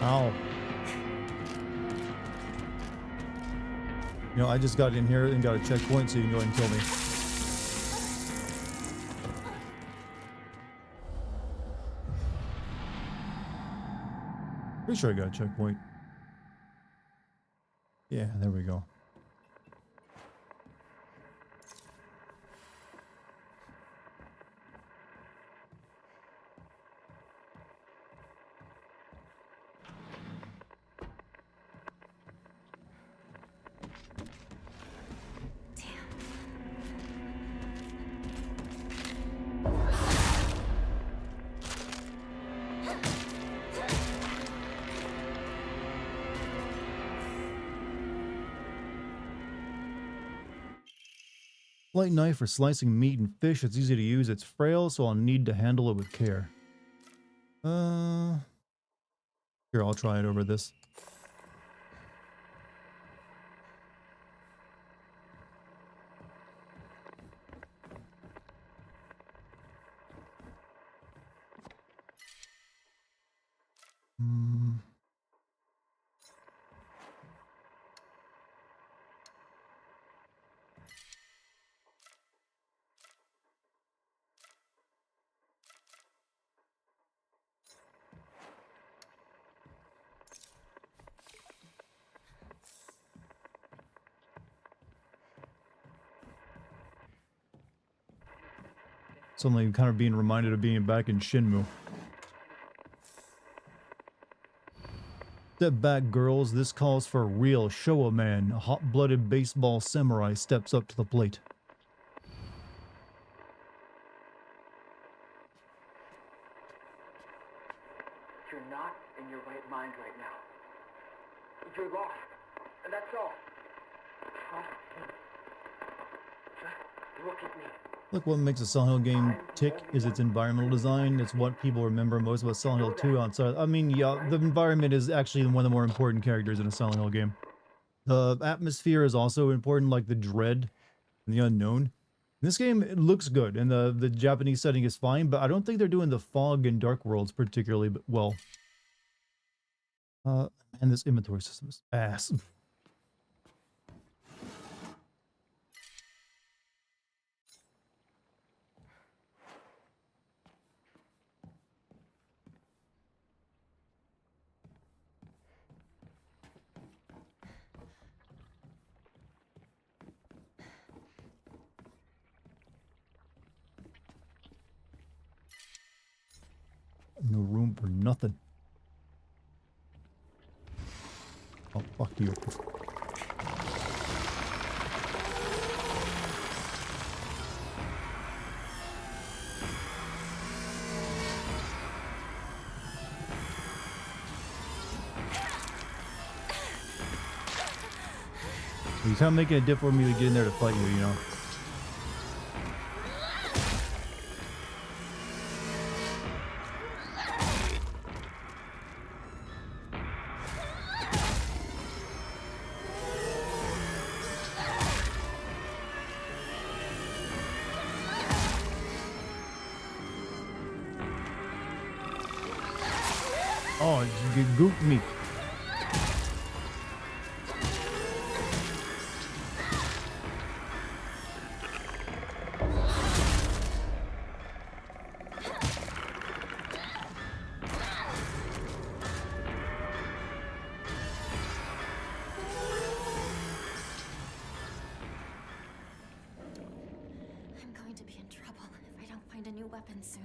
Ow. You know, I just got in here and got a checkpoint, so you can go ahead and kill me. Pretty sure I got a checkpoint. Yeah, there we go. Light knife for slicing meat and fish. It's easy to use. It's frail, so I'll need to handle it with care. Here, I'll try it over this. Suddenly kind of being reminded of being back in Shenmue. Step back, girls. This calls for a real Showa man. A hot-blooded baseball samurai steps up to the plate. You're not in your right mind right now. You're lost, and that's all. Trust me. Just look at me. Look, what makes a Silent Hill game tick is its environmental design. It's what people remember most about Silent Hill 2 outside. I mean, yeah, the environment is actually one of the more important characters in a Silent Hill game. The atmosphere is also important, like the dread and the unknown. In this game, it looks good, and the Japanese setting is fine, but I don't think they're doing the fog and dark worlds particularly well. Man, this inventory system is ass. No room for nothing. Oh, fuck you. You're kind of making it difficult for me to get in there to fight you, you know? Oh, you gooped me. I'm going to be in trouble if I don't find a new weapon soon.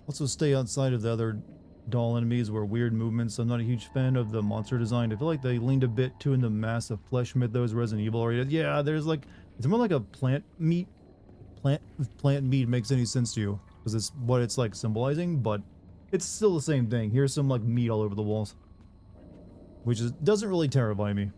Also stay outside of the other doll enemies where weird movements. I'm not a huge fan of the monster design. I feel like they leaned a bit too into massive flesh mythos Resident Evil already. Yeah, there's like, it's more like a plant meat. Plant meat makes any sense to you because it's what it's like symbolizing, but it's still the same thing. Here's some like meat all over the walls, which doesn't really terrify me.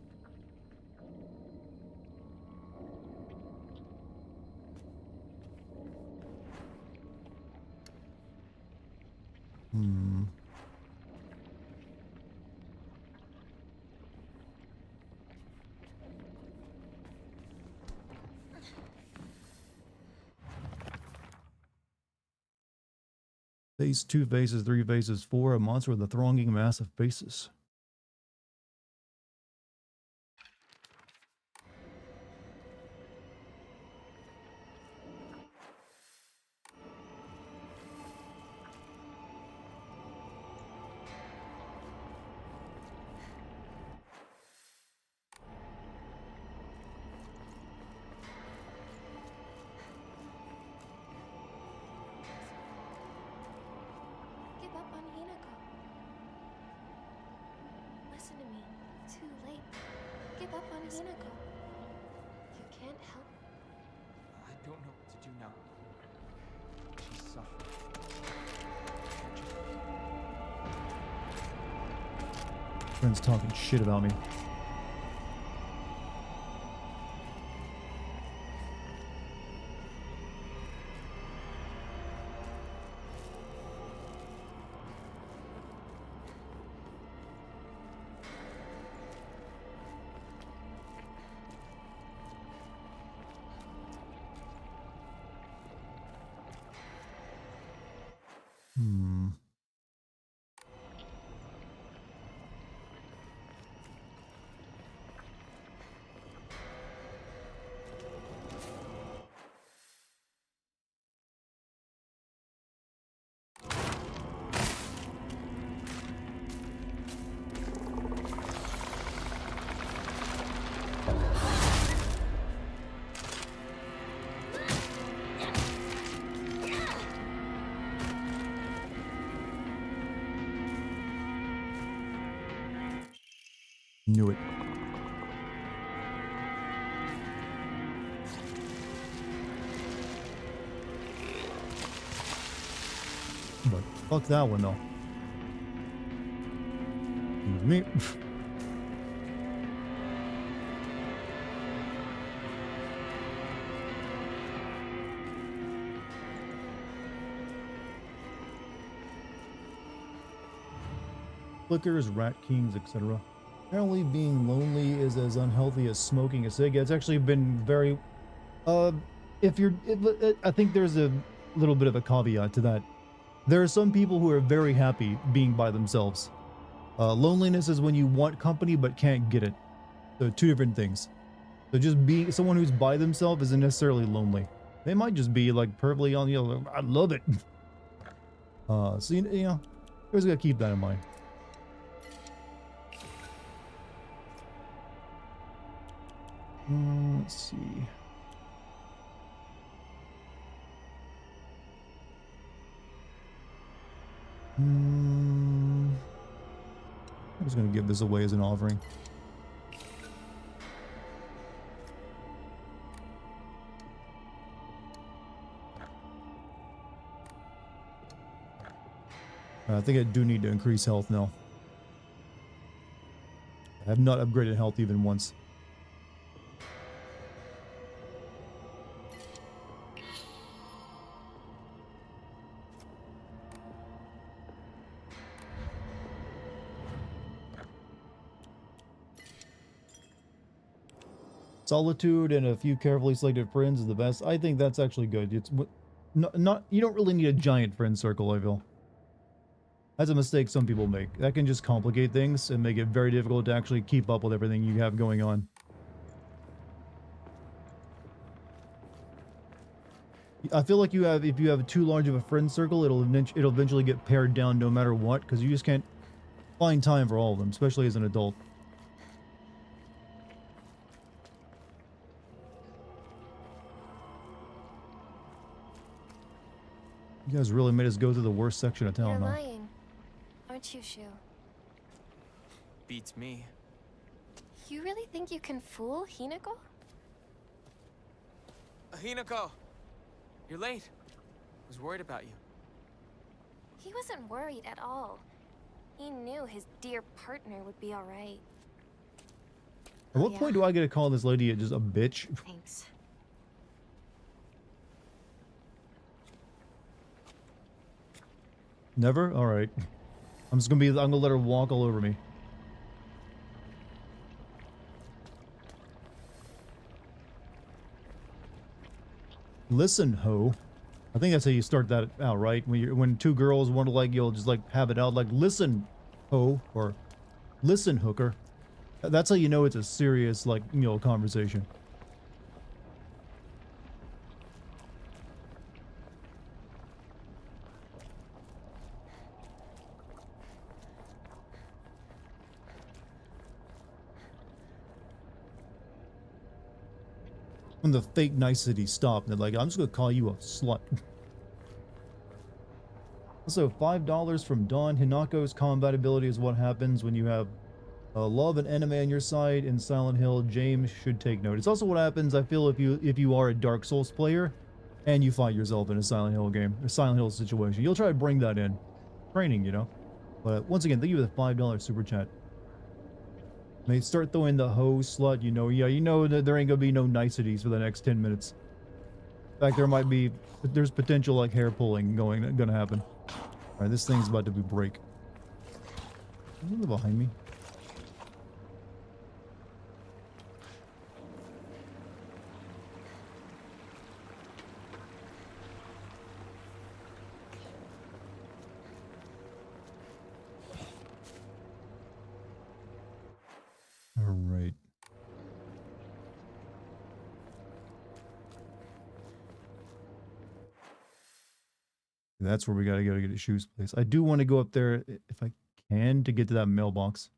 Face 2 faces, 3 faces, 4, a monster with a thronging mass of faces. Give up on Hinako. Listen to me. Too late. Give up on Hinako. You can't help. I don't know what to do now. She's suffering. Friends talking shit about me. Knew it. But fuck that one though. Me. Flickers, rat kings, etc. Apparently being lonely is as unhealthy as smoking a cig. It's actually been very I think there's a little bit of a caveat to that. There are some people who are very happy being by themselves. Loneliness is when you want company but can't get it. So two different things. So just being someone who's by themselves isn't necessarily lonely. They might just be like perfectly on, you know, I love it. So you know, you always gotta keep that in mind. Let's see. I'm just gonna give this away as an offering. I think I do need to increase health now. I have not upgraded health even once. Solitude and a few carefully selected friends is the best. I think that's actually good. It's not you don't really need a giant friend circle, I feel. That's a mistake some people make. That can just complicate things and make it very difficult to actually keep up with everything you have going on. I feel like if you have too large of a friend circle, it'll eventually get pared down no matter what, because you just can't find time for all of them, especially as an adult. You guys really made us go through the worst section of You're town, huh? lying, aren't you, Shu? Beats me. You really think you can fool Hinako? Hinako! You're late. I was worried about you. He wasn't worried at all. He knew his dear partner would be alright. At what yeah. point do I get to call this lady just a bitch? Thanks. Never? Alright. I'm gonna let her walk all over me. Listen, ho. I think that's how you start that out, right? When two girls want to, like, you'll just like have it out like, listen, ho, or listen, hooker. That's how you know it's a serious, like, you know, conversation. When the fake niceties stop, they're like, I'm just gonna call you a slut. Also, $5 from Dawn. Hinako's combat ability is what happens when you have love and anime on your side in Silent Hill. James should take note. It's also what happens, I feel, if you are a Dark Souls player and you find yourself in a Silent Hill game, a Silent Hill situation. You'll try to bring that in. Training, you know. But once again, thank you for the $5 super chat. May start throwing the hoe slut, you know. Yeah, you know that there ain't gonna be no niceties for the next 10 minutes. In fact, there's potential like hair pulling gonna happen. Alright, this thing's about to break. Is it behind me? Alright. That's where we gotta go to get a shoes place. I do want to go up there if I can to get to that mailbox.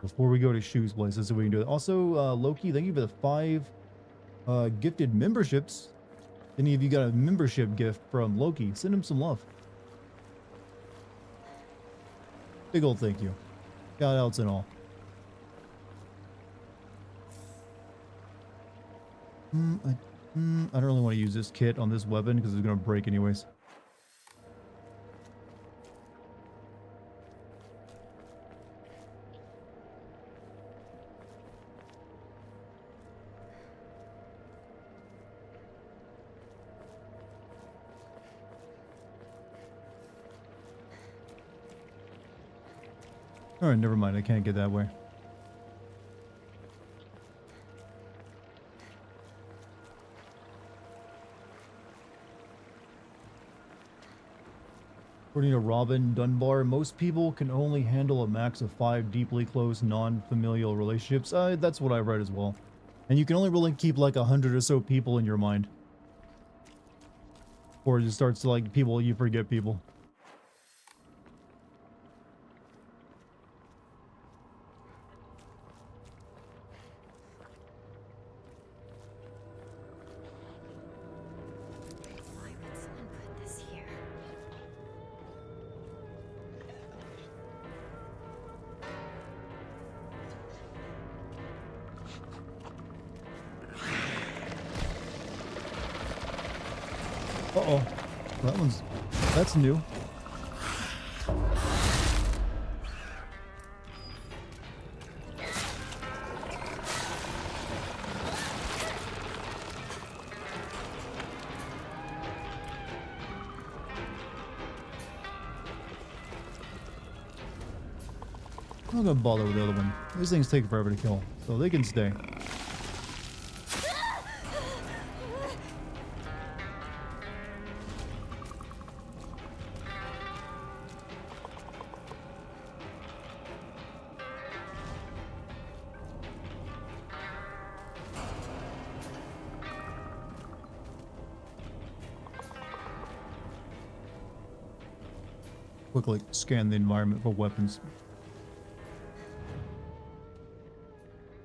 Before we go to shoes place, let's see if we can do it. Also, Loki, thank you for the 5 gifted memberships. Any of you got a membership gift from Loki? Send him some love. Big old thank you. Shout outs and all. I don't really want to use this kit on this weapon because it's going to break anyways. Alright, never mind. I can't get that way. According to Robin Dunbar, most people can only handle a max of 5 deeply close, non-familial relationships. That's what I read as well. And you can only really keep like 100 or so people in your mind. Or it just starts to like people, you forget people. Why would someone put this here? Uh-oh. That's new. I'm not gonna bother with the other one. These things take forever to kill, so they can stay. Quickly scan the environment for weapons.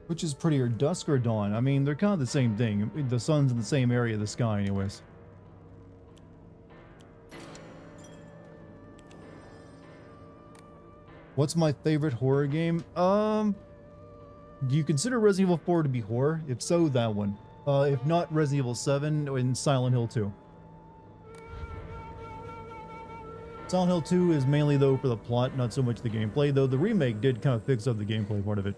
Which is prettier, dusk or dawn? I mean, they're kind of the same thing. The sun's in the same area of the sky anyways. What's my favorite horror game? Do you consider Resident Evil 4 to be horror? If so, that one. If not, Resident Evil 7 and Silent Hill 2. Silent Hill 2 is mainly, though, for the plot, not so much the gameplay, though the remake did kind of fix up the gameplay part of it.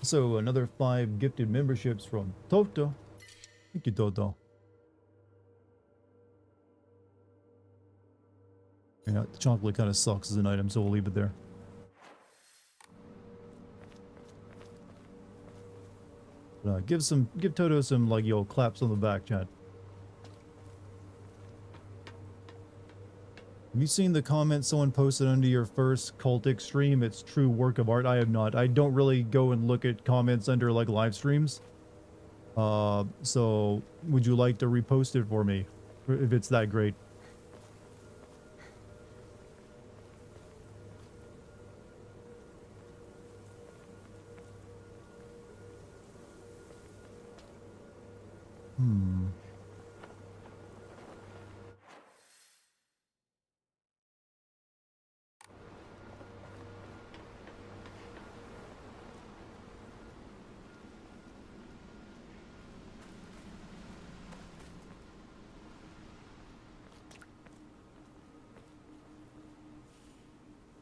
So another 5 gifted memberships from Toto. Thank you, Toto. Yeah, the chocolate kind of sucks as an item, so we'll leave it there. Give Toto some, like, yo, claps on the back, chat. Have you seen the comment someone posted under your first cultic stream? It's true work of art. I have not. I don't really go and look at comments under, like, live streams. So would you like to repost it for me if it's that great?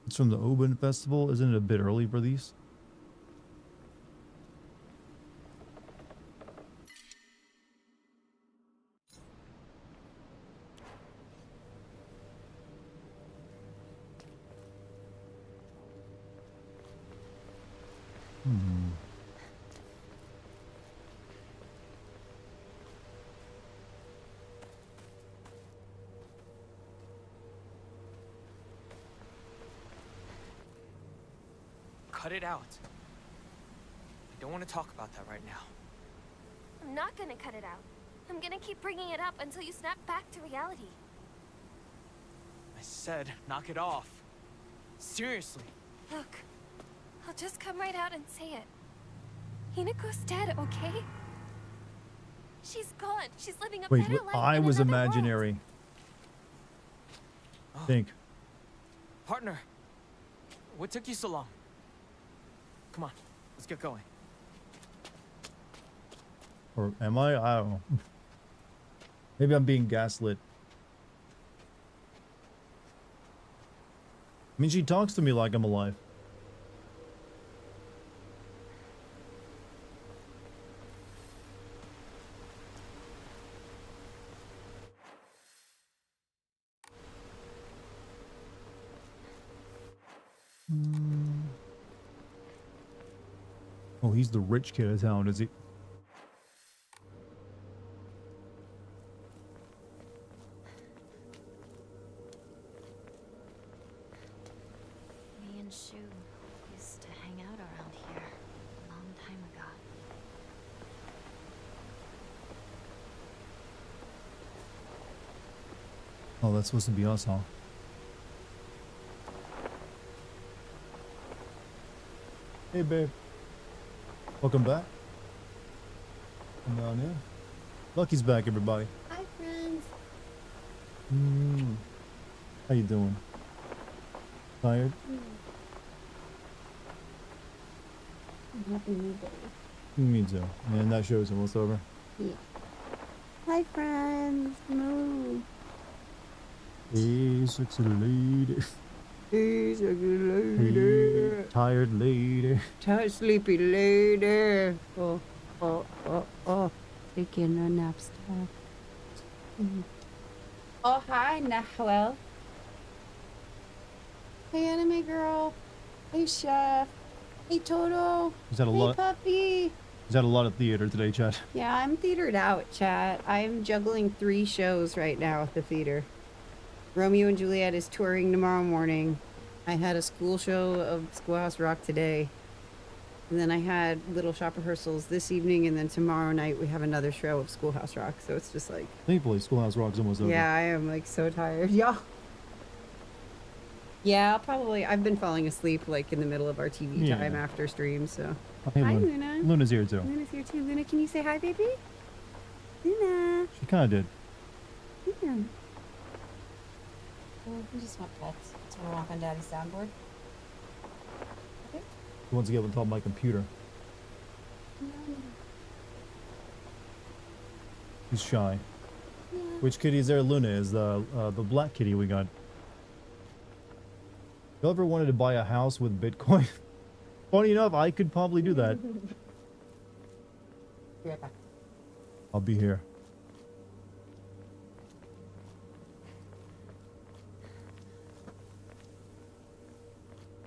It's from the Oban Festival. Isn't it a bit early for these? Cut it out. I don't want to talk about that right now. I'm not gonna cut it out. I'm gonna keep bringing it up until you snap back to reality. I said, knock it off. Seriously. Look, I'll just come right out and say it. Hinako's dead, okay? She's gone. She's living a Wait, better life I in was another imaginary. Oh. Think. Partner, what took you so long? Come on, let's get going. Or am I? I don't know. Maybe I'm being gaslit. I mean, she talks to me like I'm alive. Oh, he's the rich kid of town, is he? Me and Shu used to hang out around here a long time ago. Oh, that's supposed to be us, huh? Hey, babe. Welcome back. Come down here. Lucky's back, everybody. Hi, friends. How you doing? Tired? Happy New Day. Me too. And that shows him what's over. Yeah. Hi, friends. Moo. Hey, sexy lady. He's a good Hey, lady. tired lady. Tired, sleepy lady. Oh, oh, oh, oh. Taking a nap stuff. Oh, hi, Nahwel. Hey, anime girl. Hey, chef. Hey, Toto. Is that a Hey, lot? puppy. Is that a lot of theater today, chat? Yeah, I'm theatered out, chat. I'm juggling 3 shows right now at the theater. Romeo and Juliet is touring tomorrow morning. I had a school show of Schoolhouse Rock today. And then I had little shop rehearsals this evening, and then tomorrow night we have another show of Schoolhouse Rock. So it's just like... Thankfully, Schoolhouse Rock's almost over. Yeah, I am like so tired. Yeah. Yeah, I'll probably... I've been falling asleep like in the middle of our TV time after stream, so... Hey, hi, Luna. Luna. Luna's here, too. Luna's here, too. Luna, can you say hi, baby? Luna. She kind of did. Luna. Well, we just want pets. So we'll walk on Daddy's soundboard. Okay. He wants to get on top of my computer. He's shy. Yeah. Which kitty is there? Luna is the black kitty we got. If you ever wanted to buy a house with Bitcoin? Funny enough, I could probably do that. Be right back. I'll be here.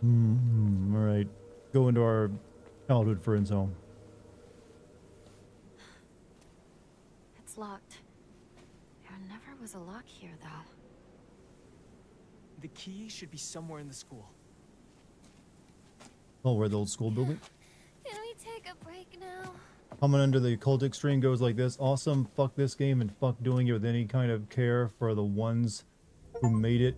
Alright. Go into our childhood friend's home. It's locked. There never was a lock here, though. The key should be somewhere in the school. Oh, where the old school building? Can we take a break now? Coming under the cultic string goes like this. Awesome, fuck this game and fuck doing it with any kind of care for the ones who made it.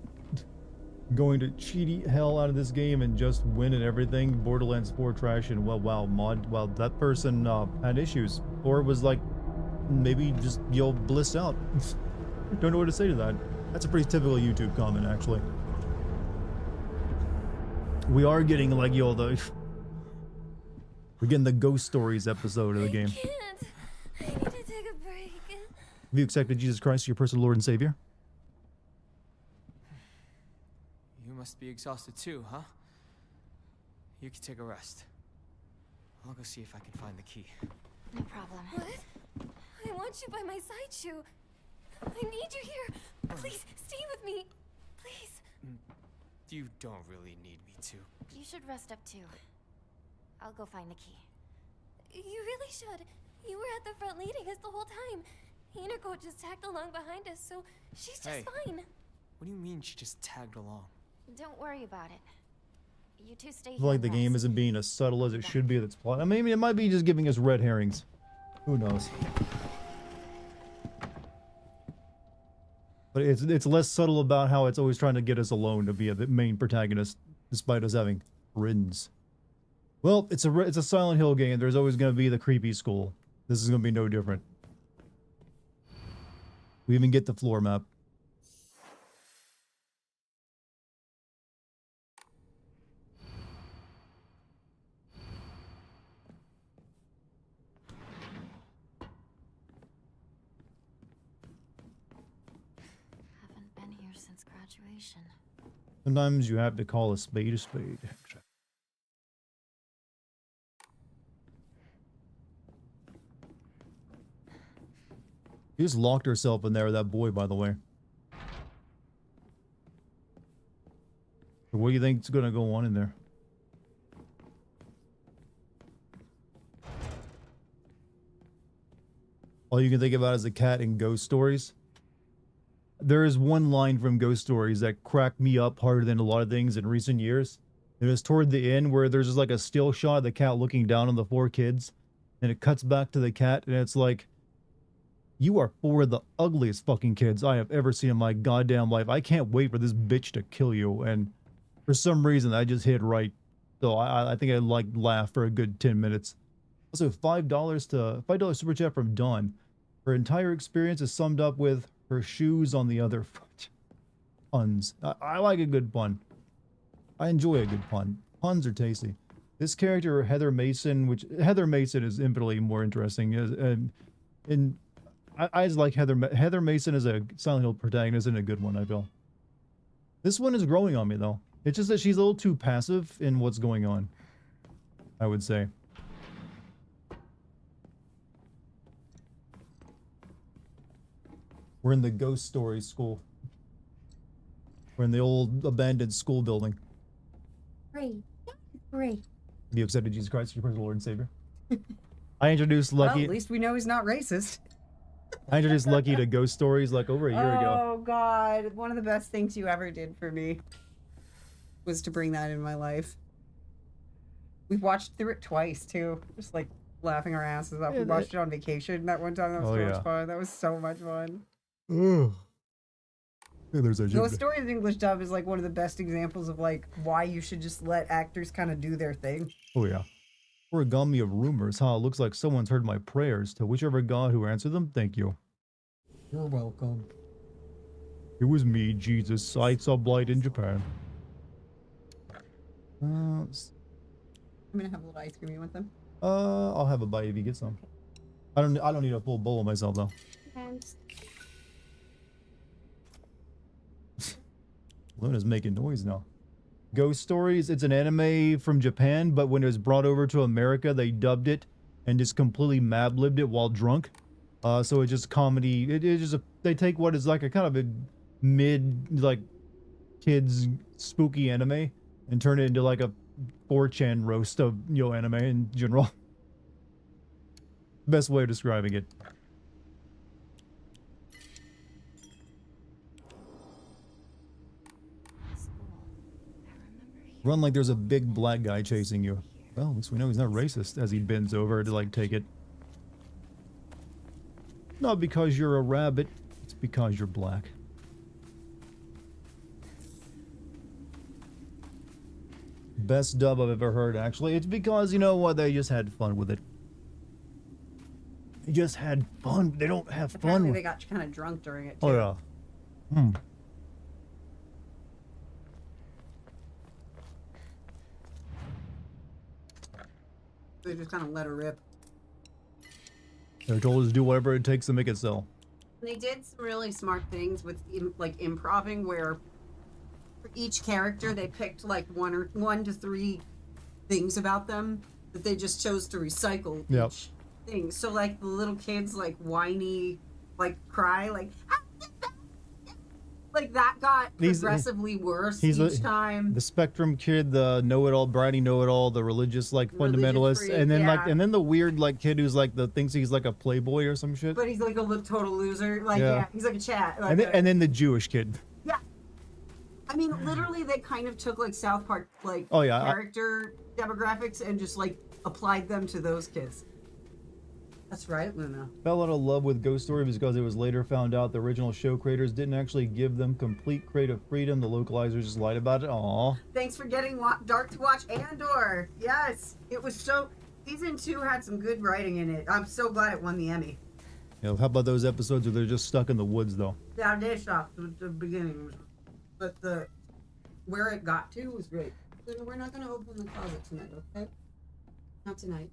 Going to cheaty hell out of this game and just win at everything. Borderlands 4 trash and well, wow, mod. Well, that person had issues. Or was like, maybe just, bliss out. Don't know what to say to that. That's a pretty typical YouTube comment, actually. We are getting like, we're getting the ghost stories episode of the game. I can't. I need to take a break. Have you accepted Jesus Christ as your personal Lord and Savior? You must be exhausted too, huh? You can take a rest. I'll go see if I can find the key. No problem. What? I want you by my side, Shu. I need you here. Please, stay with me. Please. You don't really need me to. You should rest up, too. I'll go find the key. You really should. You were at the front leading us the whole time. Hinako just tagged along behind us, so she's just Hey. fine. What do you mean she just tagged along? Don't worry about it. You two stay I here. feel like the and game rest. isn't being as subtle as it should be with its plot. I mean, it might be just giving us red herrings. Who knows? But it's less subtle about how it's always trying to get us alone to be the main protagonist, despite us having friends. Well, it's a Silent Hill game. There's always going to be the creepy school. This is going to be no different. We even get the floor map. Haven't been here since graduation. Sometimes you have to call a spade a spade. She just locked herself in there with that boy, by the way. What do you think's gonna go on in there? All you can think about is the cat in Ghost Stories. There is one line from Ghost Stories that cracked me up harder than a lot of things in recent years. It was toward the end where there's just like a still shot of the cat looking down on the four kids. And it cuts back to the cat and it's like, you are four of the ugliest fucking kids I have ever seen in my goddamn life. I can't wait for this bitch to kill you. And for some reason, I just hit right. So I think I like laugh for a good 10 minutes. Also, $5 super chat from Dawn. Her entire experience is summed up with her shoes on the other foot. Puns. I like a good pun. I enjoy a good pun. Puns are tasty. This character, Heather Mason, which Heather Mason is infinitely more interesting. I just like Heather Mason as a Silent Hill protagonist and a good one, I feel. This one is growing on me, though. It's just that she's a little too passive in what's going on, I would say. We're in the Ghost Story school. We're in the old abandoned school building. Great. Great. Have you accepted Jesus Christ as your personal Lord and Savior? I introduced Lucky. Well, at least we know he's not racist. I introduced Lucky to ghost stories like over a year ago. Oh God, one of the best things you ever did for me was to bring that in my life. We've watched through it twice too, just like laughing our asses off. Yeah, We watched it on vacation that one time. That was so much fun. That was so much fun. Ugh. Yeah, there's a Ghost Stories in English dub is like one of the best examples of like why you should just let actors kind of do their thing. Oh yeah. Origami of rumors. Huh? Looks like someone's heard my prayers. To whichever god who answered them, thank you. You're welcome. It was me, Jesus. I saw blight in Japan. I'm gonna have a little ice cream. You want them? I'll have a bite if you get some. I don't need a full bowl of myself though. Luna's making noise now. Ghost Stories, it's an anime from Japan, but when it was brought over to America, they dubbed it and just completely mad-libbed it while drunk. So it's just comedy. It's just they take what is like a kind of a mid, like, kids spooky anime and turn it into like a 4chan roast of, you know, anime in general. Best way of describing it. Run like there's a big black guy chasing you. Well, at least we know he's not racist as he bends over to like take it. Not because you're a rabbit, it's because you're black. Best dub I've ever heard, actually. It's because, you know what, they just had fun with it. They just had fun. They don't have Apparently fun. they got kind of drunk during it too. Oh yeah. They just kind of let her rip. They're told to do whatever it takes to make it sell. They did some really smart things with like improving, where for each character they picked like one to three things about them that they just chose to recycle each thing. So like the little kids like whiny, like cry, like that got progressively worse each time. The spectrum kid, the know-it-all, bratty know-it-all, the religious like fundamentalist, freak, and then yeah. and then the weird like kid who's like thinks he's like a playboy or some shit. But he's like a total loser. Like yeah, he's like a chat. Like and then the Jewish kid. Yeah. I mean, literally, they kind of took like South Park like character demographics and just like applied them to those kids. That's right, Luna. Fell out of love with Ghost Story because it was later found out the original show creators didn't actually give them complete creative freedom. The localizers just lied about it. Aww. Thanks for getting Dark to watch Andor. Yes, it was so. Season 2 had some good writing in it. I'm so glad it won the Emmy. You know, how about those episodes where they're just stuck in the woods, though? Yeah, they stopped at the beginning, but where it got to was great. We're not going to open the closet tonight, okay? Not tonight.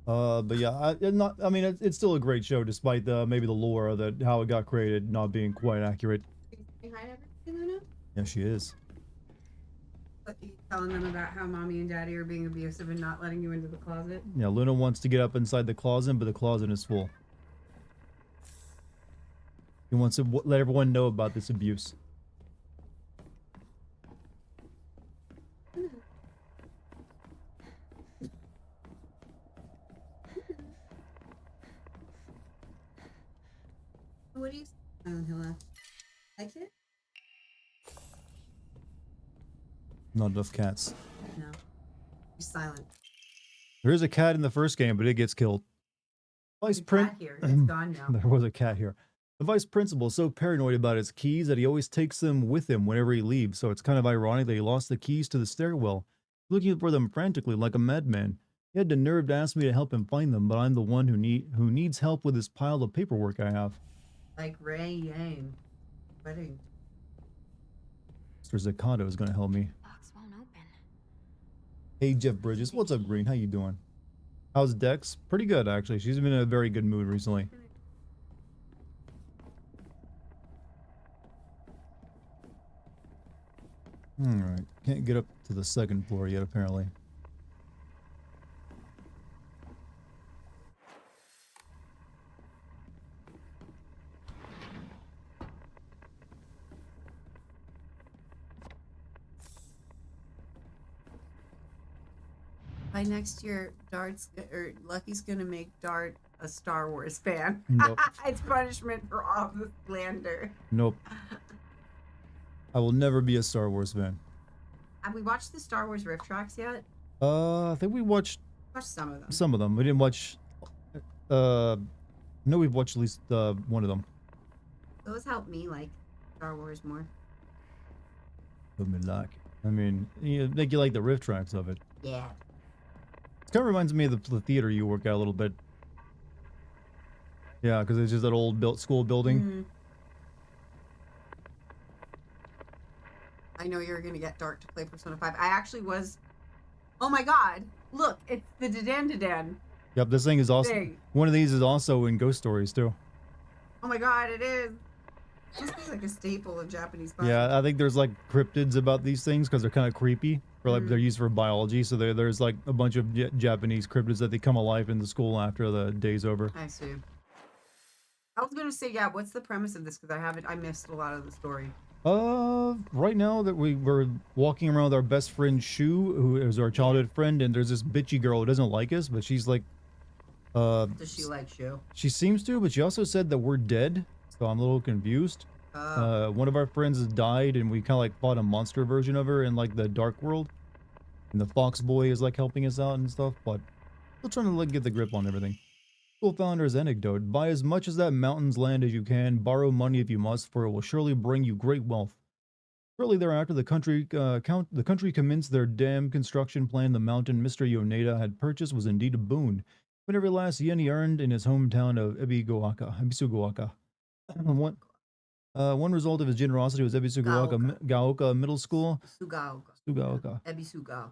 But yeah, I mean, it's still a great show, despite maybe the lore of how it got created not being quite accurate. Saying hi to everybody, Luna? Yeah, she is. Telling them about how mommy and daddy are being abusive and not letting you into the closet. Yeah, Luna wants to get up inside the closet, but the closet is full. He wants to let everyone know about this abuse. What do you... Oh, hello. Like it? Not enough cats. No. He's silent. There is a cat in the first game, but it gets killed. Vice Cat here. It's gone now. There was a cat here. The vice principal is so paranoid about his keys that he always takes them with him whenever he leaves, so it's kind of ironic that he lost the keys to the stairwell, looking for them frantically like a madman. He had the nerve to ask me to help him find them, but I'm the one who needs help with this pile of paperwork I have. Like Ray Yang. Wedding. Mr. Zaccato is going to help me. Box won't open. Hey, Jeff Bridges. What's up, Green? How you doing? How's Dex? Pretty good, actually. She's been in a very good mood recently. Alright. Can't get up to the second floor yet, apparently. By next year, Lucky's gonna make Dart a Star Wars fan. Nope. It's punishment for all the slander. Nope. I will never be a Star Wars fan. Have we watched the Star Wars riff tracks yet? I think we watched Some of them. some of them. We didn't watch. No, we've watched at least one of them. Those help me like Star Wars more. I mean, make you like the riff tracks of it. Yeah. It kind of reminds me of the theater you work at a little bit. Yeah, because it's just that old school building. Mhm. I know you're gonna get Dark to play Persona 5. I actually was. Oh my god! Look, it's the Dadan. Yep, this thing is also Thing. one of these is also in Ghost Stories too. Oh my god, it is. This is like a staple of Japanese fun. Yeah, I think there's like cryptids about these things because they're kind of creepy. Or like they're used for biology, so there's like a bunch of Japanese cryptids that they come alive in the school after the day's over. I see. I was gonna say, yeah. What's the premise of this? Because I missed a lot of the story. Right now that we're walking around with our best friend Shu, who is our childhood friend, and there's this bitchy girl who doesn't like us, but she's like, Does she like Shu? she seems to, but she also said that we're dead, so I'm a little confused. One of our friends has died, and we kind of like fought a monster version of her in like the dark world, and the fox boy is like helping us out and stuff, but still trying to like get the grip on everything. School founder's anecdote: buy as much of that mountain's land as you can, borrow money if you must, for it will surely bring you great wealth. Shortly thereafter, the country commenced their dam construction plan. The mountain Mr. Yoneda had purchased was indeed a boon, but every last yen he earned in his hometown of Ebisugaoka. One result of his generosity was Ebisugaoka Middle School. Sugaoka. Ebisugaoka.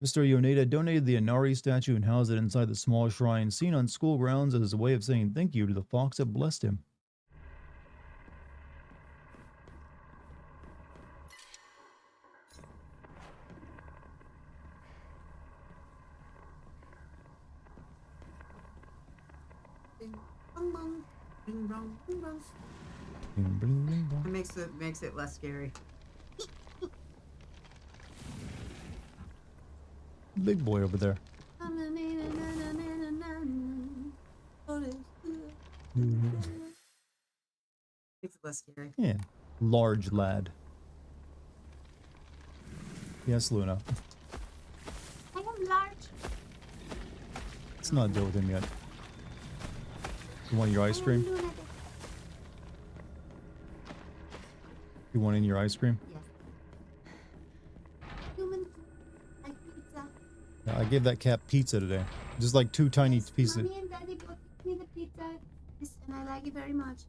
Mr. Yoneda donated the Inari statue and housed it inside the small shrine seen on school grounds as a way of saying thank you to the fox that blessed him. Bing bong, bing bong, bing bong. Bling, bling, bling, bling. It makes it less scary. Big boy over there. Makes it less scary. Yeah, large lad. Yes, Luna. I am large. Let's not deal with him yet. You want your ice cream? You want in your ice cream? Yes. Human, like pizza. Yeah, I gave that cat pizza today. Just like 2 tiny pieces. Mommy and Daddy bought me the pizza, and I like it very much.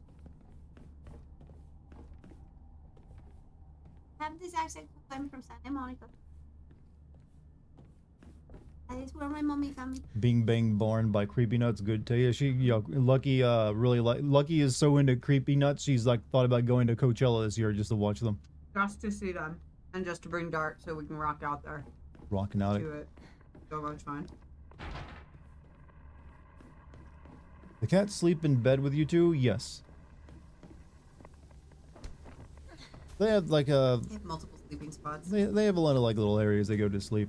Have this accent I'm from Santa Monica. That is where my mommy found me. Bing Bang Barn by Creepy Nuts. Good to you. Lucky, Lucky is so into Creepy Nuts. She's like thought about going to Coachella this year just to watch them. Just to see them, and just to bring Dart so we can rock out there. Rocking out. Do it. So much fun. The cats sleep in bed with you two? Yes. They have like They have multiple sleeping spots. they have a lot of like little areas they go to sleep.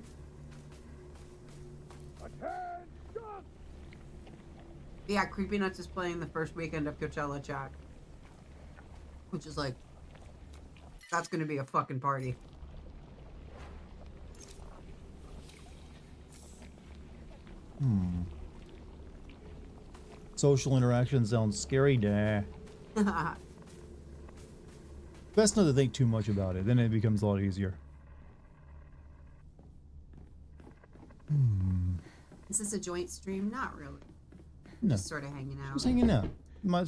Yeah, Creepy Nuts is playing the first weekend of Coachella, Jack. Which is like, that's gonna be a fucking party. Social interaction sounds scary. Nah. Best not to think too much about it, then it becomes a lot easier. Is this a joint stream? Not really. No. Just sort of hanging out. Just hanging out.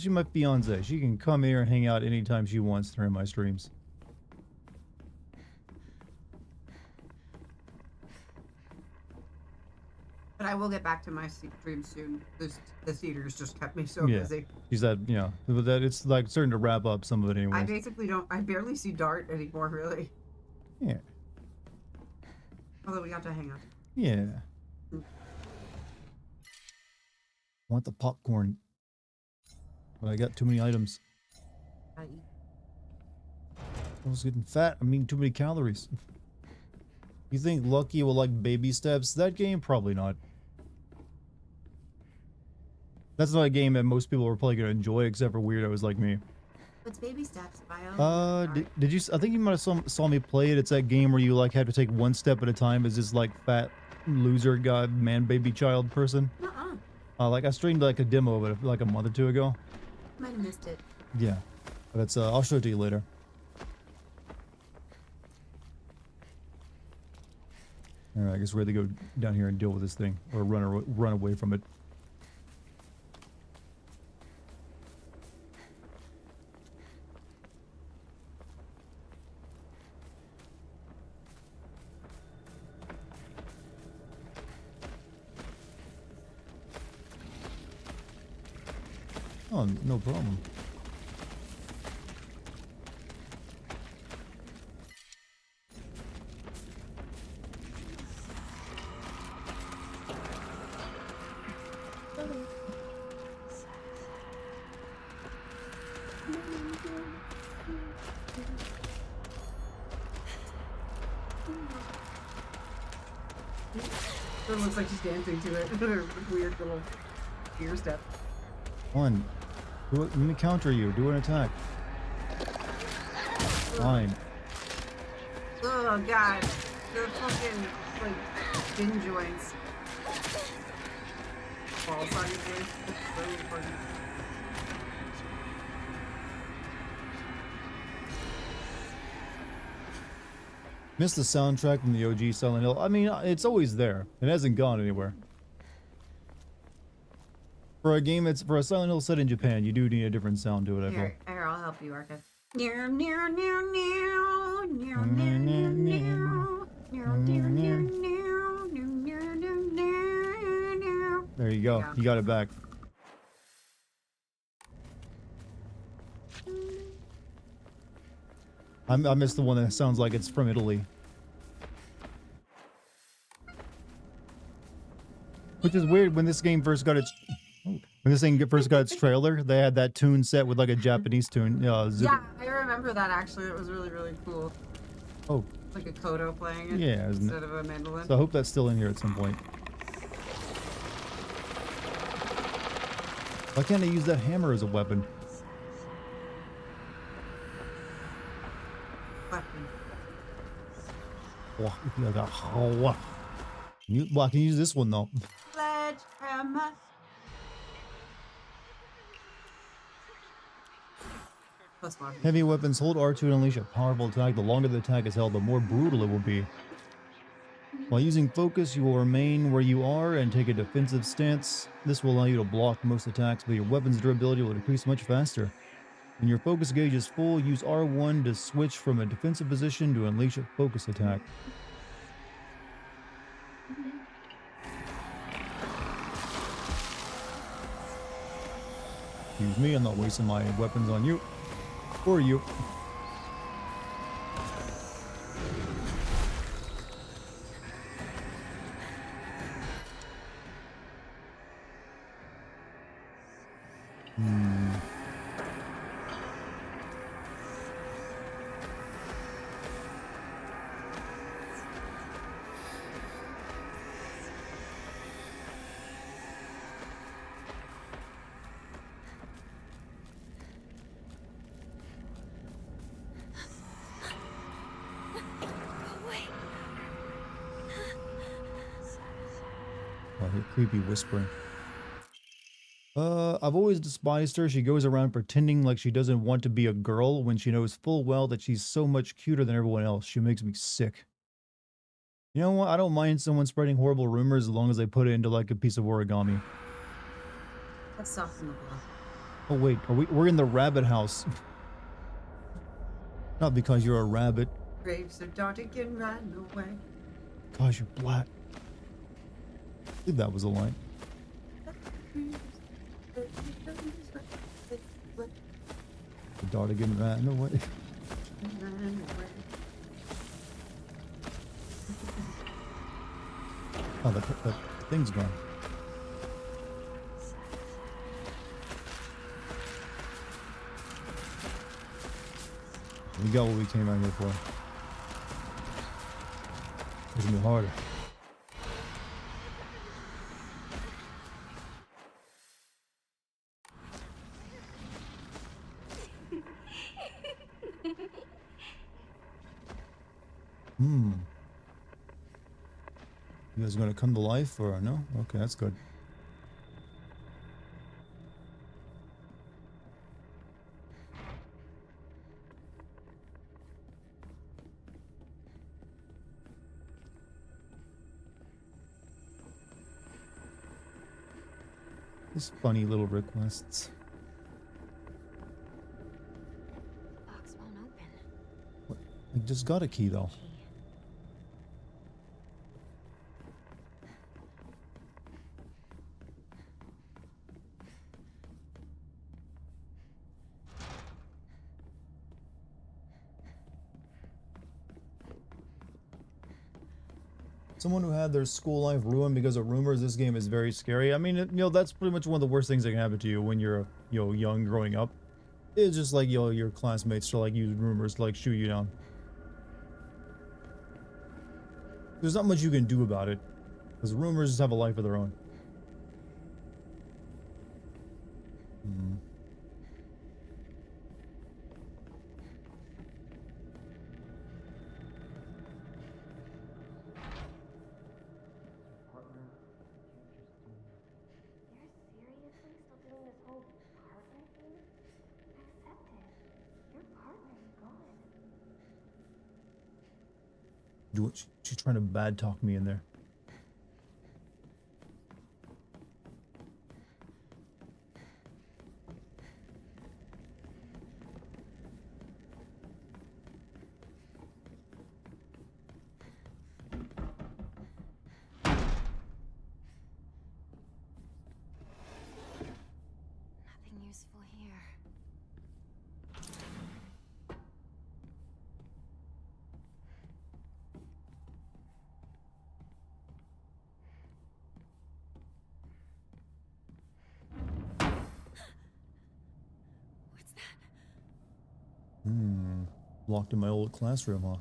She's my fiance. She can come here and hang out anytime she wants during my streams. But I will get back to my stream soon. The theaters just kept me so Yeah. busy. She's that, you know, that it's like starting to wrap up some of it anyway. I barely see Dart anymore, really. Yeah. Although we got to hang out. Yeah. Want the popcorn. But I got too many items. Gotta eat. I was getting fat. I'm eating too many calories. You think Lucky will like baby steps? That game? Probably not. That's not a game that most people are probably gonna enjoy, except for weirdos like me. What's baby steps, bio? Did you? I think you might have saw me play it. It's that game where you like have to take one step at a time as this like fat loser guy, man, baby, child person. Like I streamed like a demo of it like a month or two ago. Might have missed it. Yeah, but it's I'll show it to you later. All right, I guess we're gonna go down here and deal with this thing, or run away from it. Oh, no problem. It looks like she's dancing to it. Weird little ear step. One. Do it, let me counter you. Do an attack. Fine. Oh god. The fucking like skin joints. Balls on your face. It's so important. Missed the soundtrack from the OG Silent Hill. I mean, it's always there. It hasn't gone anywhere. For a game that's for a Silent Hill set in Japan, you do need a different sound to it, I feel. Here, I'll help you, Arca. Near, near, near, near, near, near, near, near, near, near, near, near, near, near. There you go. You got it back. I missed the one that sounds like it's from Italy. Which is weird. When this game first got its trailer, they had that tune set with like a Japanese tune. Yeah, I remember that actually. It was really, really cool. Oh. Like a koto playing it Yeah, instead of a mandolin. So I hope that's still in here at some point. Why can't I use that hammer as a weapon? Well, I can use this one though. Sledgehammer. Heavy weapons hold R2 to unleash a powerful attack. The longer the attack is held, the more brutal it will be. While using focus, you will remain where you are and take a defensive stance. This will allow you to block most attacks, but your weapon's durability will decrease much faster. When your focus gauge is full, use R1 to switch from a defensive position to unleash a focus attack. Excuse me, I'm not wasting my weapons on you. Or you. Creepy whispering. I've always despised her. She goes around pretending like she doesn't want to be a girl when she knows full well that she's so much cuter than everyone else. She makes me sick. You know what? I don't mind someone spreading horrible rumors as long as they put it into like a piece of origami. Let's soften the blow. Oh wait, we're in the rabbit house. Not because you're a rabbit. Graves of Dartigan ran away. Gosh, you're black. I think that was a line. The Dartigan ran away. Oh, the thing's gone. We got what we came out here for. It's gonna be harder. Hmm. You guys gonna come to life or no? Okay, that's good. These funny little requests. Box won't open. What? I just got a key though. Someone who had their school life ruined because of rumors. This game is very scary. I mean, that's pretty much one of the worst things that can happen to you when you're, young growing up. It's just like, your classmates to like use rumors to like shoot you down. There's not much you can do about it, because rumors just have a life of their own. Hmm. You're seriously still doing this whole partner thing? Accept it. Your partner's gone. She's trying to bad talk me in there. Nothing useful here. What's that? Hmm. Locked in my old classroom, huh?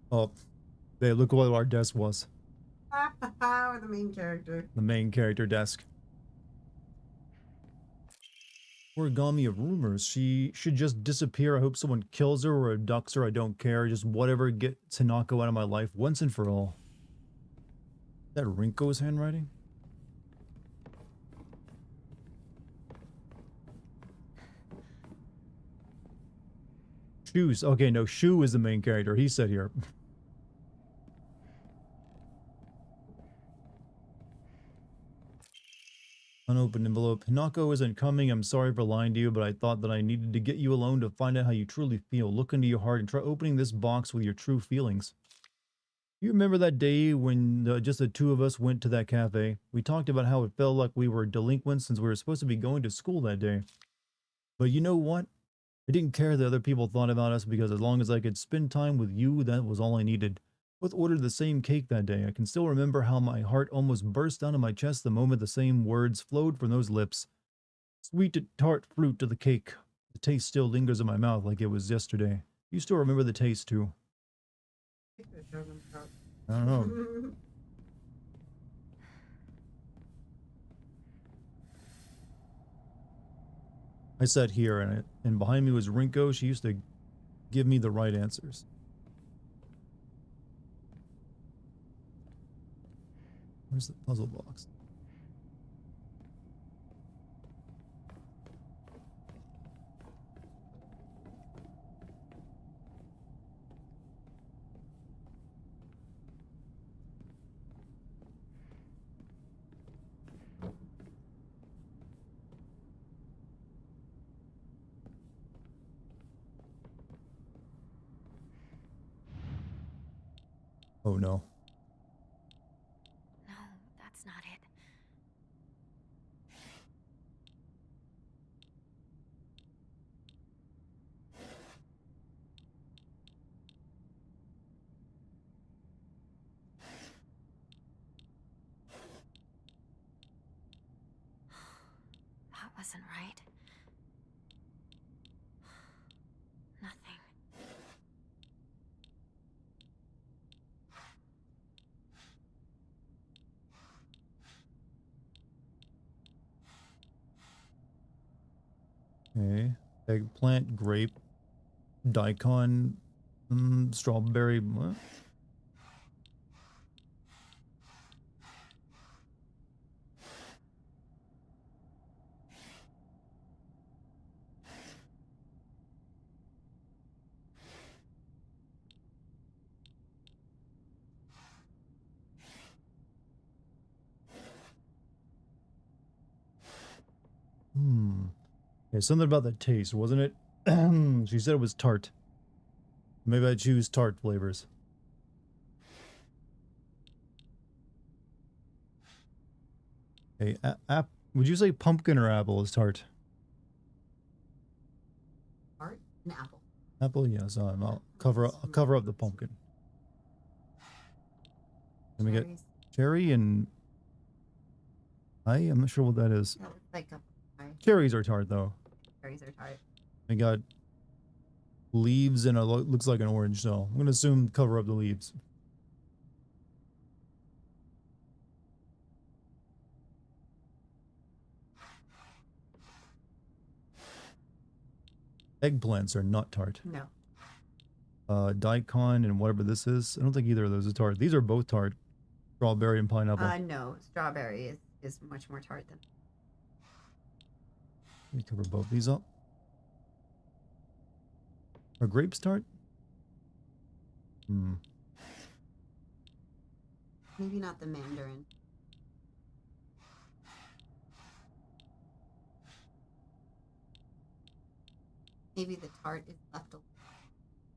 Oh, hey, look what our desk was. Or the main character. The main character desk. Origami of rumors. She should just disappear. I hope someone kills her or abducts her. I don't care. Just whatever, get Tanako out of my life once and for all. Is that Rinko's handwriting? Shoes. Okay, no, Shu is the main character. He said here. Unopened envelope. Hinako isn't coming. I'm sorry for lying to you, but I thought that I needed to get you alone to find out how you truly feel. Look into your heart and try opening this box with your true feelings. You remember that day when just the two of us went to that cafe? We talked about how it felt like we were delinquents since we were supposed to be going to school that day. But you know what? I didn't care that other people thought about us because as long as I could spend time with you, that was all I needed. Both ordered the same cake that day. I can still remember how my heart almost burst down in my chest the moment the same words flowed from those lips. Sweet tart fruit to the cake. The taste still lingers in my mouth like it was yesterday. You still remember the taste too. I don't know. I sat here and behind me was Rinko. She used to give me the right answers. Where's the puzzle box? Oh no. No, that's not it. That wasn't right. Nothing. Okay. Eggplant, grape, daikon, strawberry. What? Okay, something about the taste, wasn't it? She said it was tart. Maybe I choose tart flavors. Okay, would you say pumpkin or apple is tart? Tart and apple. Apple, yes. I'll cover up the pumpkin. Let me get Cherries. cherry and I'm not sure what that is. That looks like a pie. Cherries are tart though. Cherries are tart. I got leaves and it looks like an orange, so I'm gonna assume cover up the leaves. Eggplants are not tart. No. Daikon and whatever this is, I don't think either of those is tart. These are both tart. Strawberry and pineapple. No. Strawberry is much more tart than. Let me cover both these up. Are grapes tart? Maybe not the mandarin. Maybe the tart is left.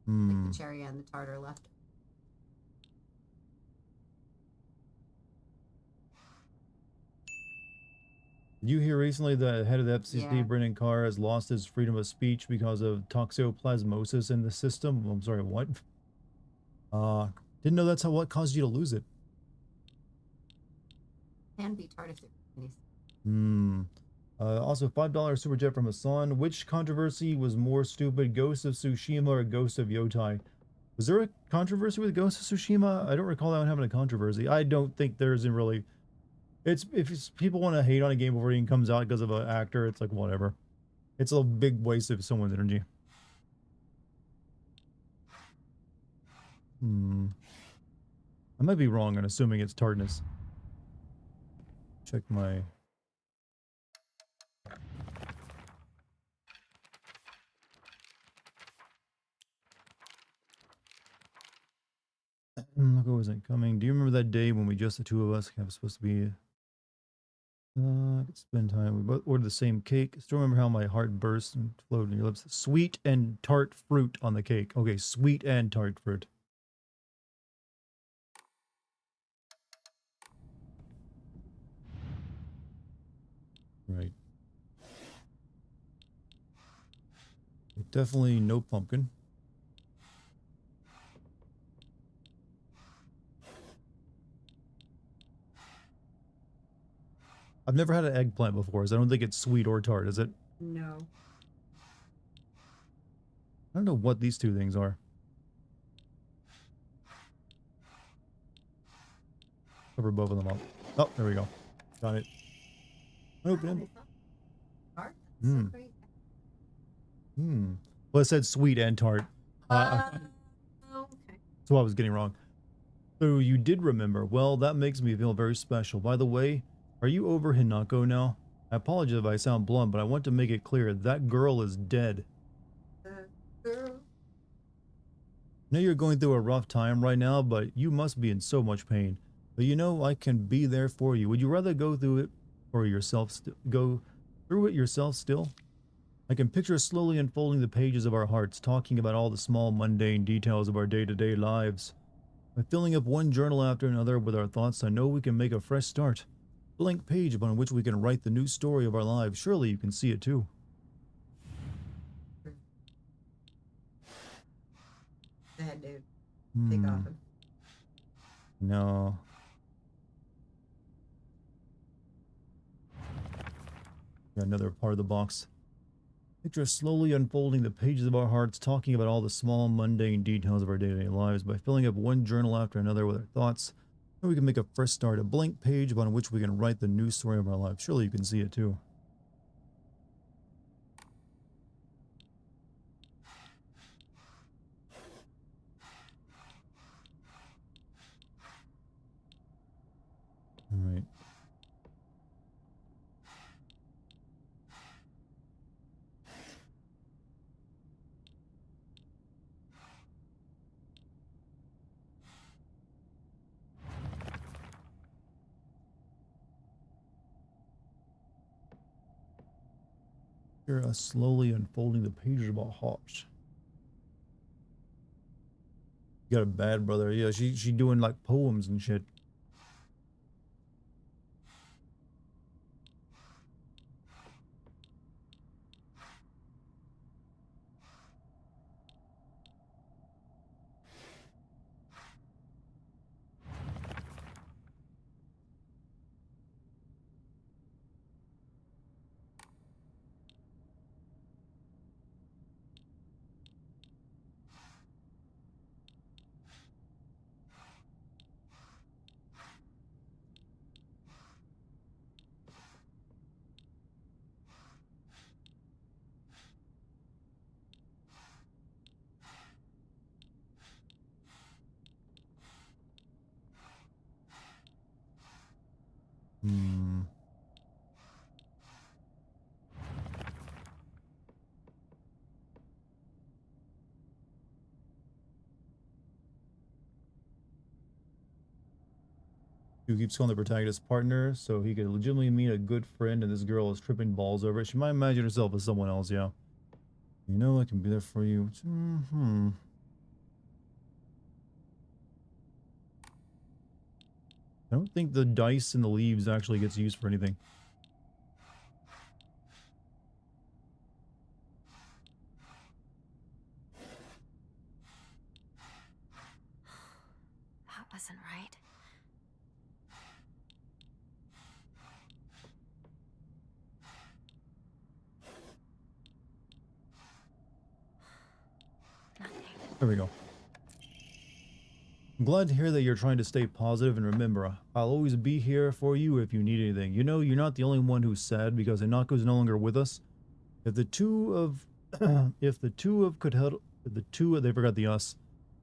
Like the cherry and the tart are left. Did you hear recently the head of the FCC, Yeah. Brendan Carr, has lost his freedom of speech because of toxoplasmosis in the system? I'm sorry, what? Didn't know that's what caused you to lose it. Can be tart if they're. Also, $5 super chat from Hassan. Which controversy was more stupid, Ghost of Tsushima or Ghost of Yotai? Was there a controversy with Ghost of Tsushima? I don't recall that one having a controversy. I don't think there isn't really. If people want to hate on a game before it even comes out because of an actor, it's like whatever. It's a big waste of someone's energy. I might be wrong on assuming it's tartness. Check my. Look, it wasn't coming. Do you remember that day when we just the two of us? I was supposed to be. Could spend time. We both ordered the same cake. Still remember how my heart burst and flowed in your lips. Sweet and tart fruit on the cake. Okay, sweet and tart fruit. Right. Definitely no pumpkin. I've never had an eggplant before, so I don't think it's sweet or tart, is it? No. I don't know what these two things are. Cover both of them up. Oh, there we go. Got it. Open it. Tart? That's so great. Well, it said sweet and tart. Okay. That's what I was getting wrong. So you did remember. Well, that makes me feel very special. By the way, are you over Hinako now? I apologize if I sound blunt, but I want to make it clear that girl is dead. Girl. I know you're going through a rough time right now, but you must be in so much pain. But you know, I can be there for you. Would you rather go through it for yourself? Go through it yourself still? I can picture slowly unfolding the pages of our hearts, talking about all the small, mundane details of our day-to-day lives. By filling up one journal after another with our thoughts, I know we can make a fresh start. Blank page upon which we can write the new story of our lives. Surely you can see it too. Go ahead, dude. Take off him. No. Got another part of the box. Picture us slowly unfolding the pages of our hearts, talking about all the small, mundane details of our day-to-day lives. By filling up one journal after another with our thoughts, we can make a fresh start, a blank page upon which we can write the new story of our lives. Surely you can see it too. You're slowly unfolding the pages of our hearts. You got a bad brother. Yeah, she doing like poems and shit. Hmm. Who keeps calling the protagonist partner so he could legitimately meet a good friend, and this girl is tripping balls over it. She might imagine herself as someone else, yeah. You know I can be there for you. I don't think the dice and the leaves actually gets used for anything. That wasn't right. Nothing. There we go. I'm glad to hear that you're trying to stay positive, and remember, I'll always be here for you if you need anything. You know, you're not the only one who's sad because Hanako's no longer with us. If the two of if the two of could huddle if the two they forgot the us.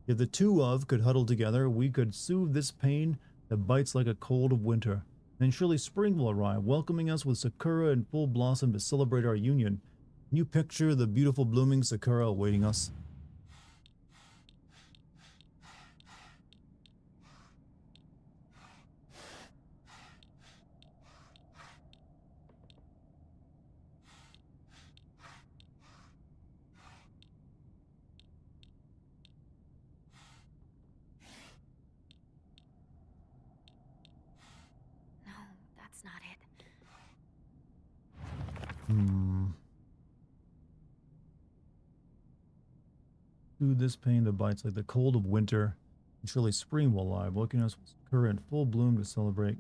If the two of could huddle together, we could soothe this pain that bites like a cold of winter. Then surely spring will arrive, welcoming us with sakura in full blossom to celebrate our union. Can you picture the beautiful blooming sakura awaiting us? No, that's not it. Soothe this pain that bites like the cold of winter. And surely spring will arrive, welcoming us with sakura in full bloom to celebrate.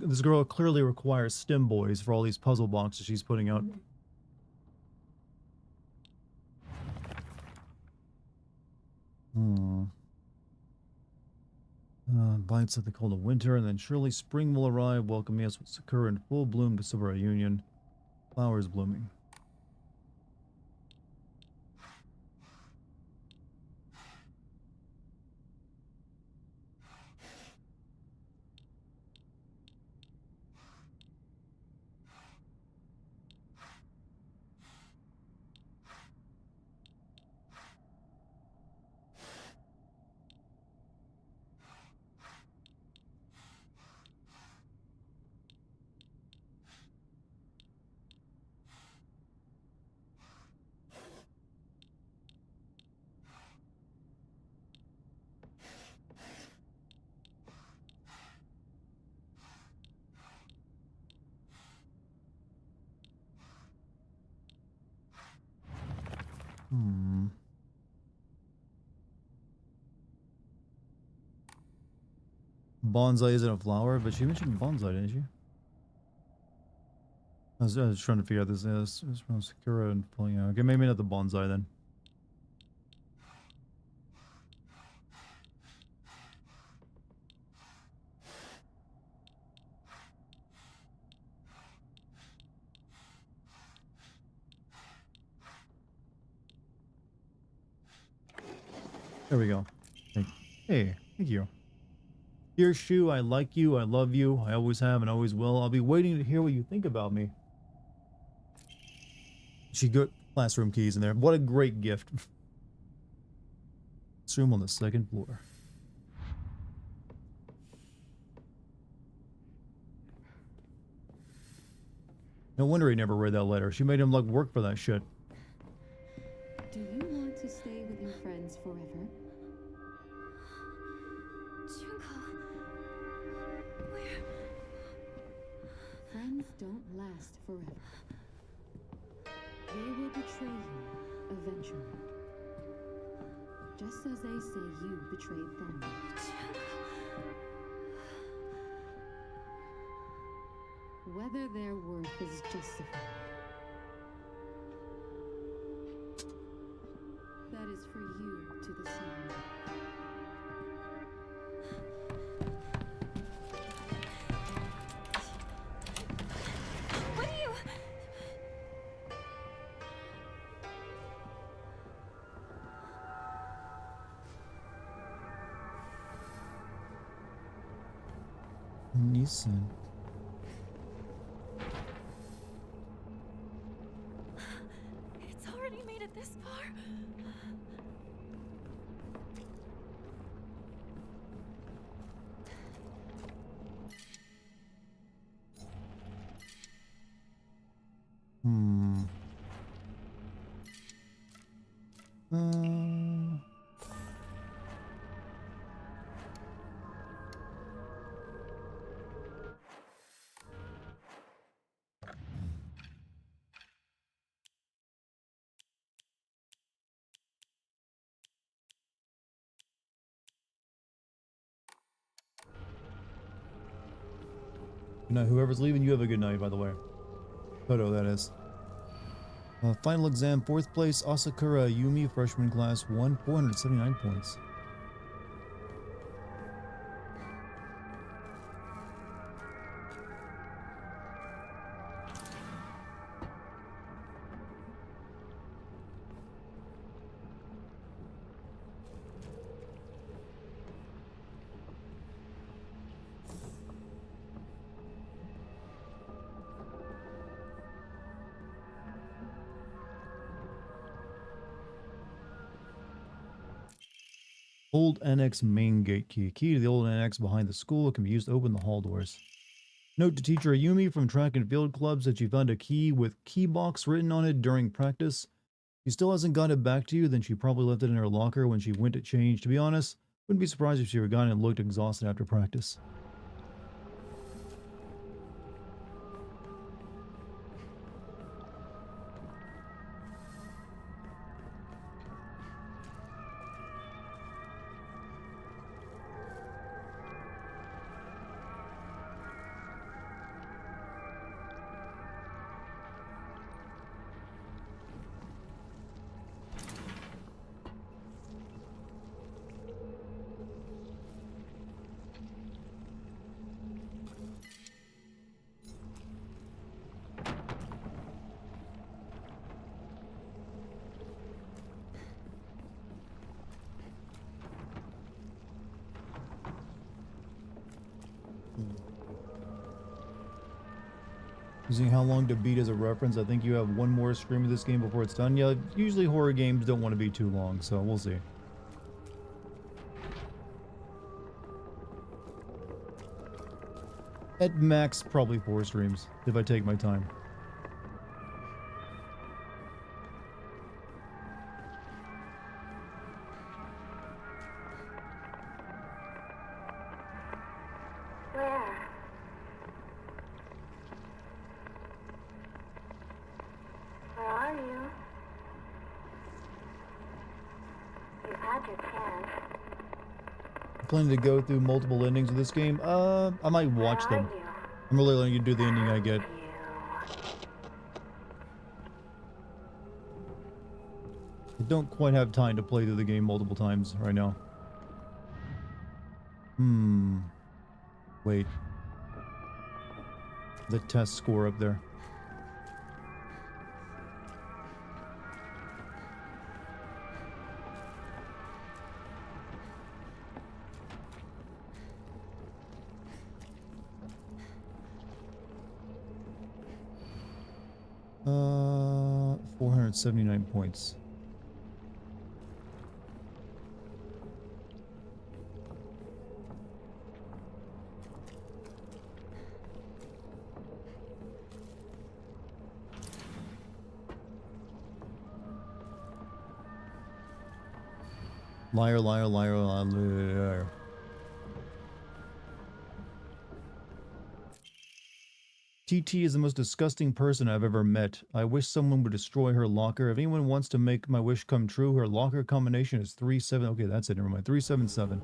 This girl clearly requires stem boys for all these puzzle boxes she's putting out. Bites at the cold of winter, and then surely spring will arrive, welcoming us with sakura in full bloom to celebrate our union. Flowers blooming. Bonsai isn't a flower, but she mentioned bonsai, didn't she? I was trying to figure out this. This is from Sakura and pulling out. Okay, maybe not the bonsai then. There we go. Hey, thank you. Dear Shu, I like you, I love you, I always have and always will. I'll be waiting to hear what you think about me. She got classroom keys in there. What a great gift. This room on the second floor. No wonder he never read that letter. She made him like work for that shit. Do you want to stay with your friends forever? Junko, where? Friends don't last forever. They will betray you eventually. Just as they say you betrayed them. Whether their worth is justified. That is for you to decide. What do you... Nissan. It's already made it this far. Hmm. Good night. Whoever's leaving, you have a good night, by the way. Photo, that is. Final exam, 4th place, Asakura Yumi, freshman class 1, 479 points. Old annex main gate key. Key to the old annex behind the school can be used to open the hall doors. Note to teacher Ayumi from track and field clubs that she found a key with key box written on it during practice. She still hasn't got it back to you, then she probably left it in her locker when she went to change. To be honest, wouldn't be surprised if she forgot and looked exhausted after practice. Using how long to beat as a reference, I think you have one more stream of this game before it's done. Yeah, usually horror games don't want to be too long, so we'll see. At max, probably 4 streams, if I take my time. Where? Where are you? You had your chance. planning to go through multiple endings of this game? I might watch them. I'm really letting you do the ending I get. I don't quite have time to play through the game multiple times right now. Wait. The test score up there. Uh, 479 points. Liar, liar, liar, liar, liar. TT is the most disgusting person I've ever met. I wish someone would destroy her locker. If anyone wants to make my wish come true, her locker combination is 37. Okay, that's it. Never mind. 377.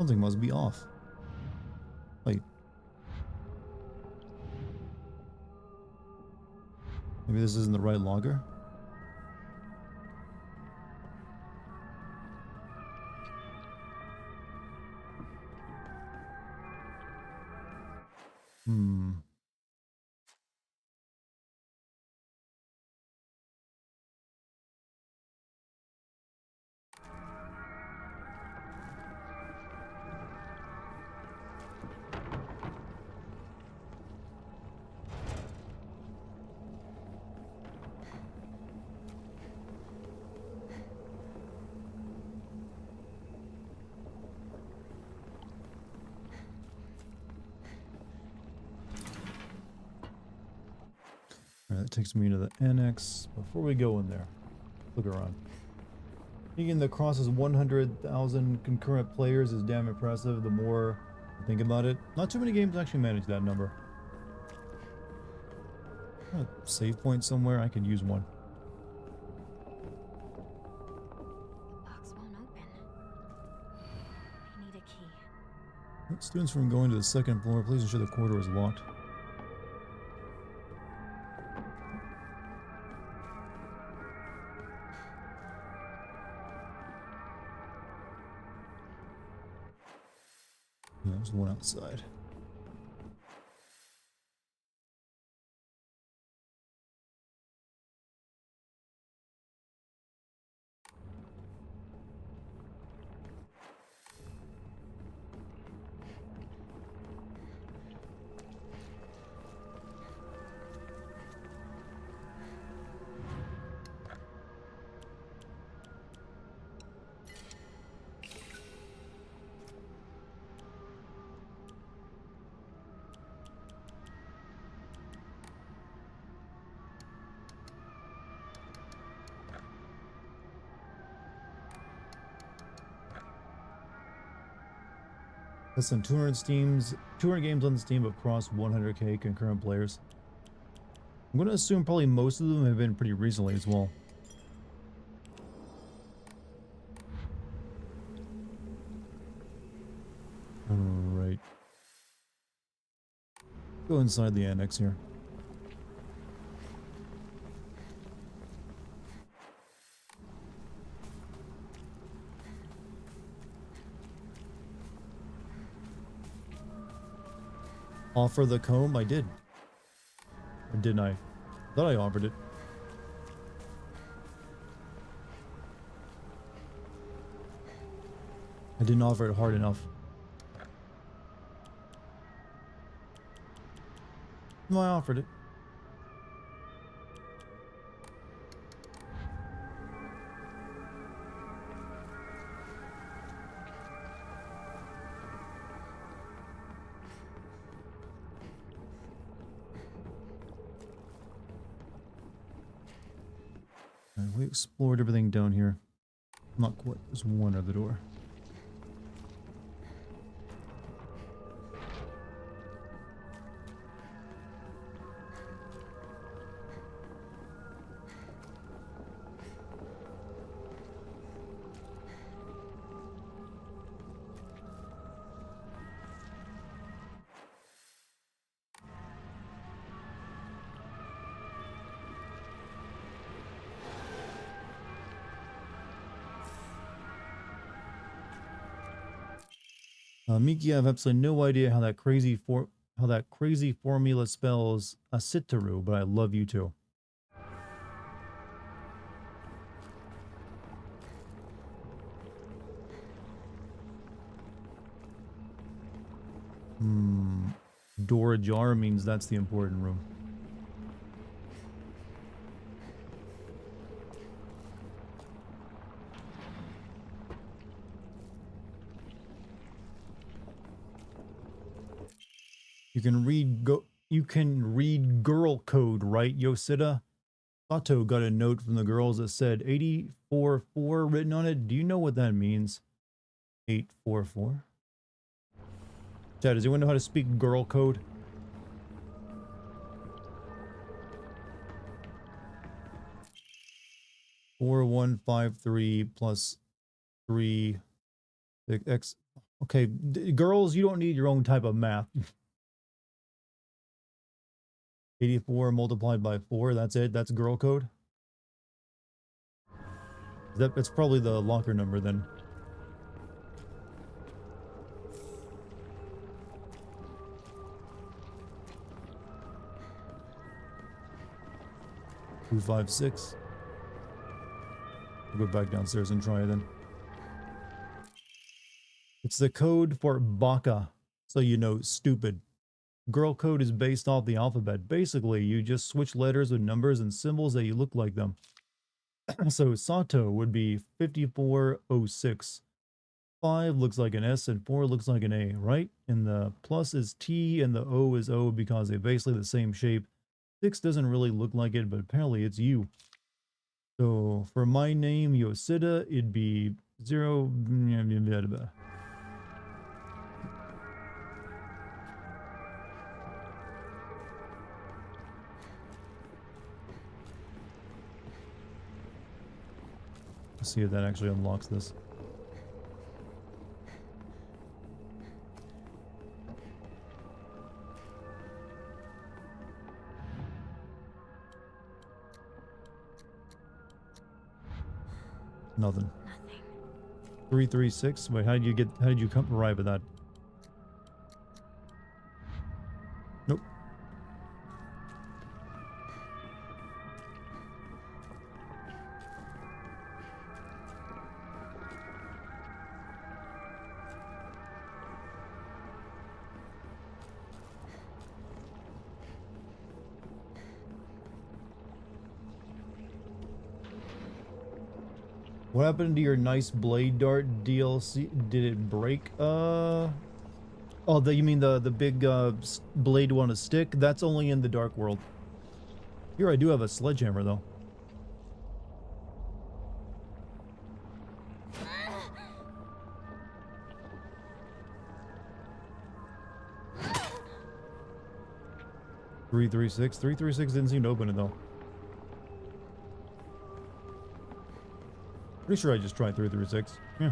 Something must be off. Wait. Maybe this isn't the right logger? That takes me to the annex. Before we go in there, look around. Thinking that crosses 100,000 concurrent players is damn impressive. The more I think about it, not too many games actually manage that number. A save point somewhere, I could use one. The box won't open. I need a key. Students from going to the second floor, please ensure the corridor is locked. There's one outside. Listen, 200 games on Steam have crossed 100k concurrent players. I'm going to assume probably most of them have been pretty recently as well. Alright. Go inside the annex here. Offer the comb? I did. Or didn't I? Thought I offered it. I didn't offer it hard enough. No, I offered it. Alright, we explored everything down here. Not quite. There's one other door. Miki, I have absolutely no idea how that crazy formula spells Asitaru, but I love you too. Door ajar means that's the important room. You can read girl code, right, Yosida? Sato got a note from the girls that said 844 written on it. Do you know what that means? 844? Chad, does anyone know how to speak girl code? (4153 plus 3 x). Okay, girls, you don't need your own type of math. 84 multiplied by 4, that's it? That's girl code? That's probably the locker number then. Two, 5, 6. I'll go back downstairs and try it then. It's the code for baka, so you know, stupid. Girl code is based off the alphabet. Basically, you just switch letters with numbers and symbols that you look like them. So Sato would be 5406. 5 looks like an S and 4 looks like an A, right? And the plus is T and the O is O because they're basically the same shape. 6 doesn't really look like it, but apparently it's you. So for my name, Yosida, it'd be 0. Let's see if that actually unlocks this. Nothing. 336. Wait, how did you arrive at that? Nope. What happened to your nice blade dart DLC? Did it break? Oh, you mean the big blade one to stick? That's only in the Dark World. Here I do have a sledgehammer though. Three, 336 didn't seem to open it though. Pretty sure I just tried 336. Yeah.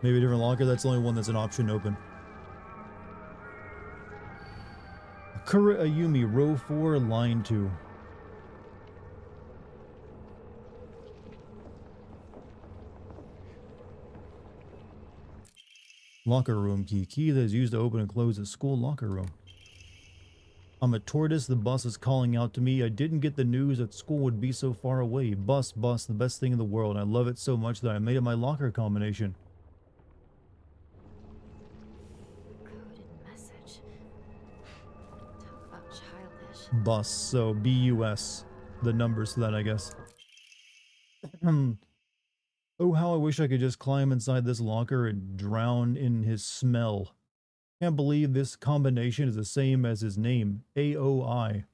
Maybe a different locker. That's the only one that's an option open. Akura Ayumi, row 4, line 2. Locker room key. Key that is used to open and close a school locker room. I'm a tortoise. The bus is calling out to me. I didn't get the news that school would be so far away. Bus, the best thing in the world. I love it so much that I made it my locker combination. Coded message. Talk about childish. Bus, so B-U-S. The numbers for that, I guess. Oh, how I wish I could just climb inside this locker and drown in his smell. Can't believe this combination is the same as his name, AOI.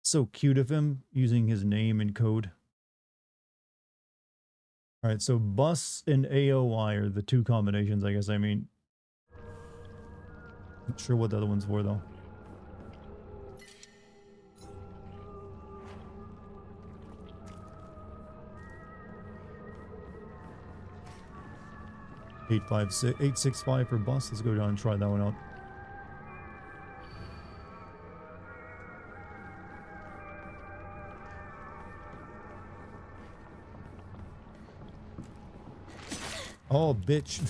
So cute of him, using his name in code. Alright, so bus and AOI are the two combinations, I guess. I mean, not sure what the other one's for, though. $865 for bus. Let's go down and try that one out. Oh, bitch.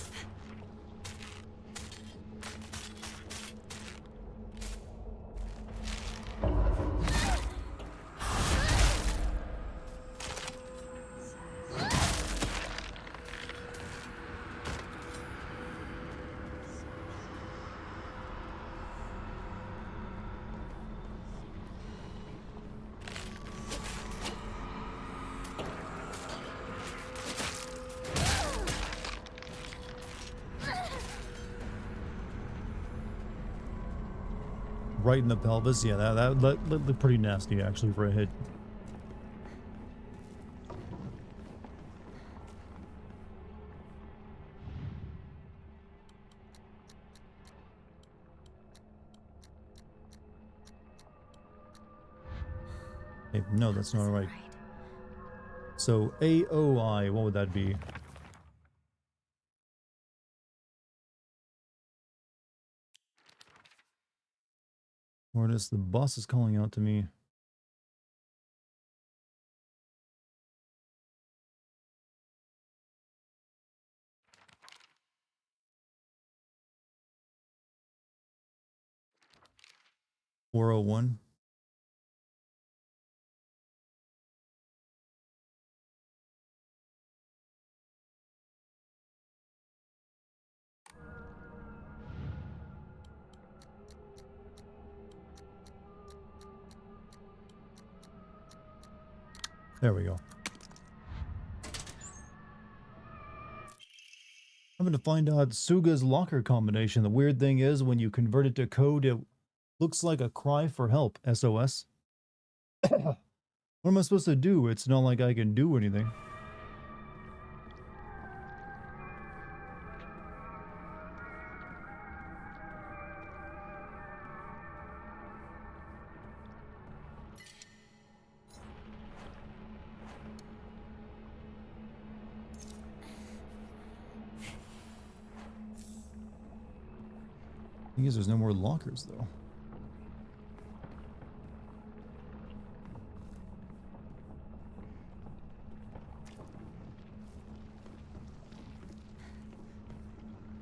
Right in the pelvis. Yeah, that looked pretty nasty actually for a hit. Hey, no, that's not right. So AOI, what would that be? Or is the boss is calling out to me? $401. There we go. I'm going to find out Suga's locker combination. The weird thing is when you convert it to code, it looks like a cry for help. SOS. What am I supposed to do? It's not like I can do anything. I guess there's no more lockers, though.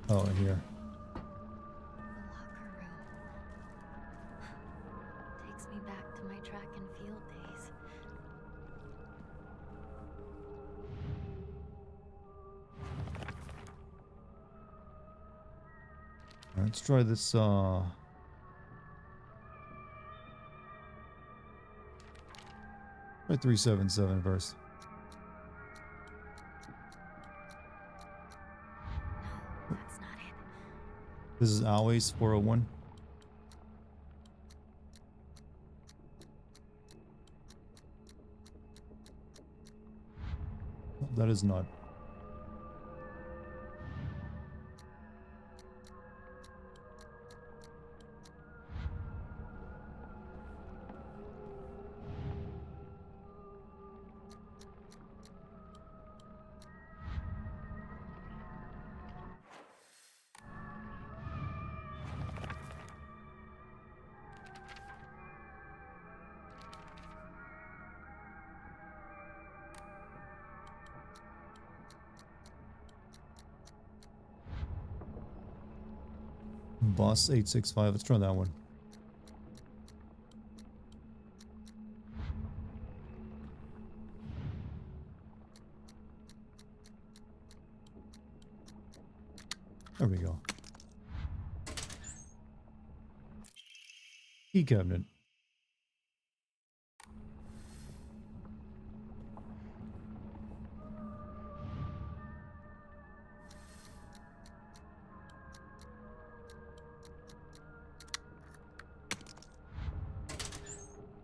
Oh, in here. The locker room. Takes me back to my track and field days. Let's try this, try 377 first. No, that's not it. This is always 401. That is not. boss 865. Let's try that one. There we go. Key cabinet.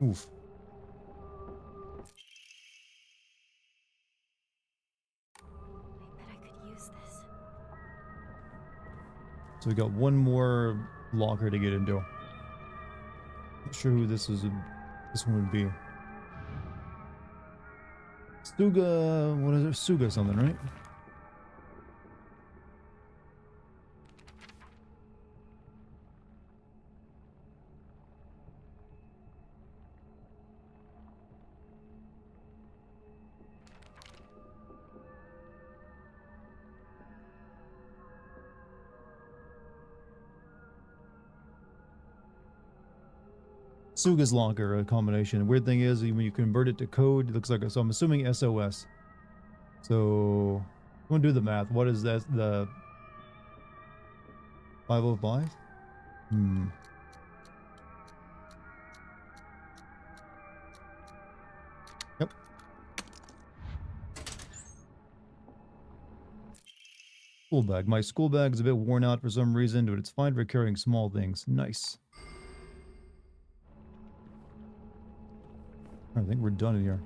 Oof. I bet I could use this. So we got one more locker to get into. Not sure who this is. This one would be. Suga. What is it? Suga something, right? Suga's locker, a combination. Weird thing is, when you convert it to code, it looks like, so I'm assuming SOS. So, I'm gonna do the math. What is that? The 505? Yep. School bag. My school bag is a bit worn out for some reason, but it's fine for carrying small things. Nice. I think we're done here.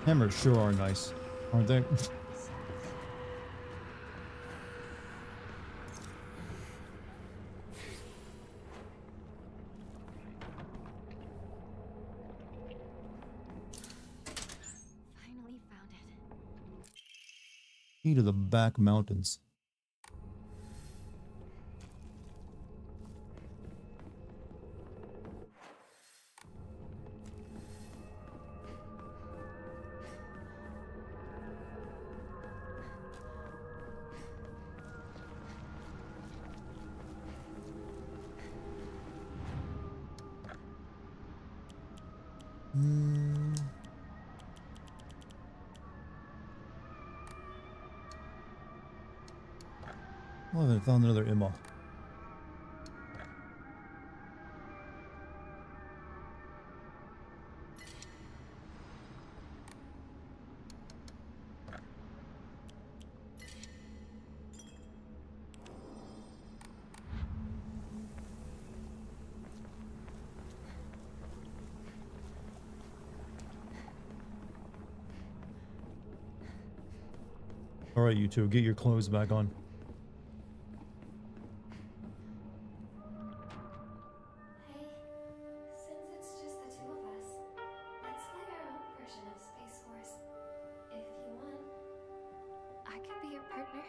Hammers sure are nice, aren't they? Finally found it. Key to the back mountains. Oh, I haven't found another Imma. All right, you two, get your clothes back on. Hey, since it's just the two of us, let's play our own version of Space Force. If you want, I could be your partner.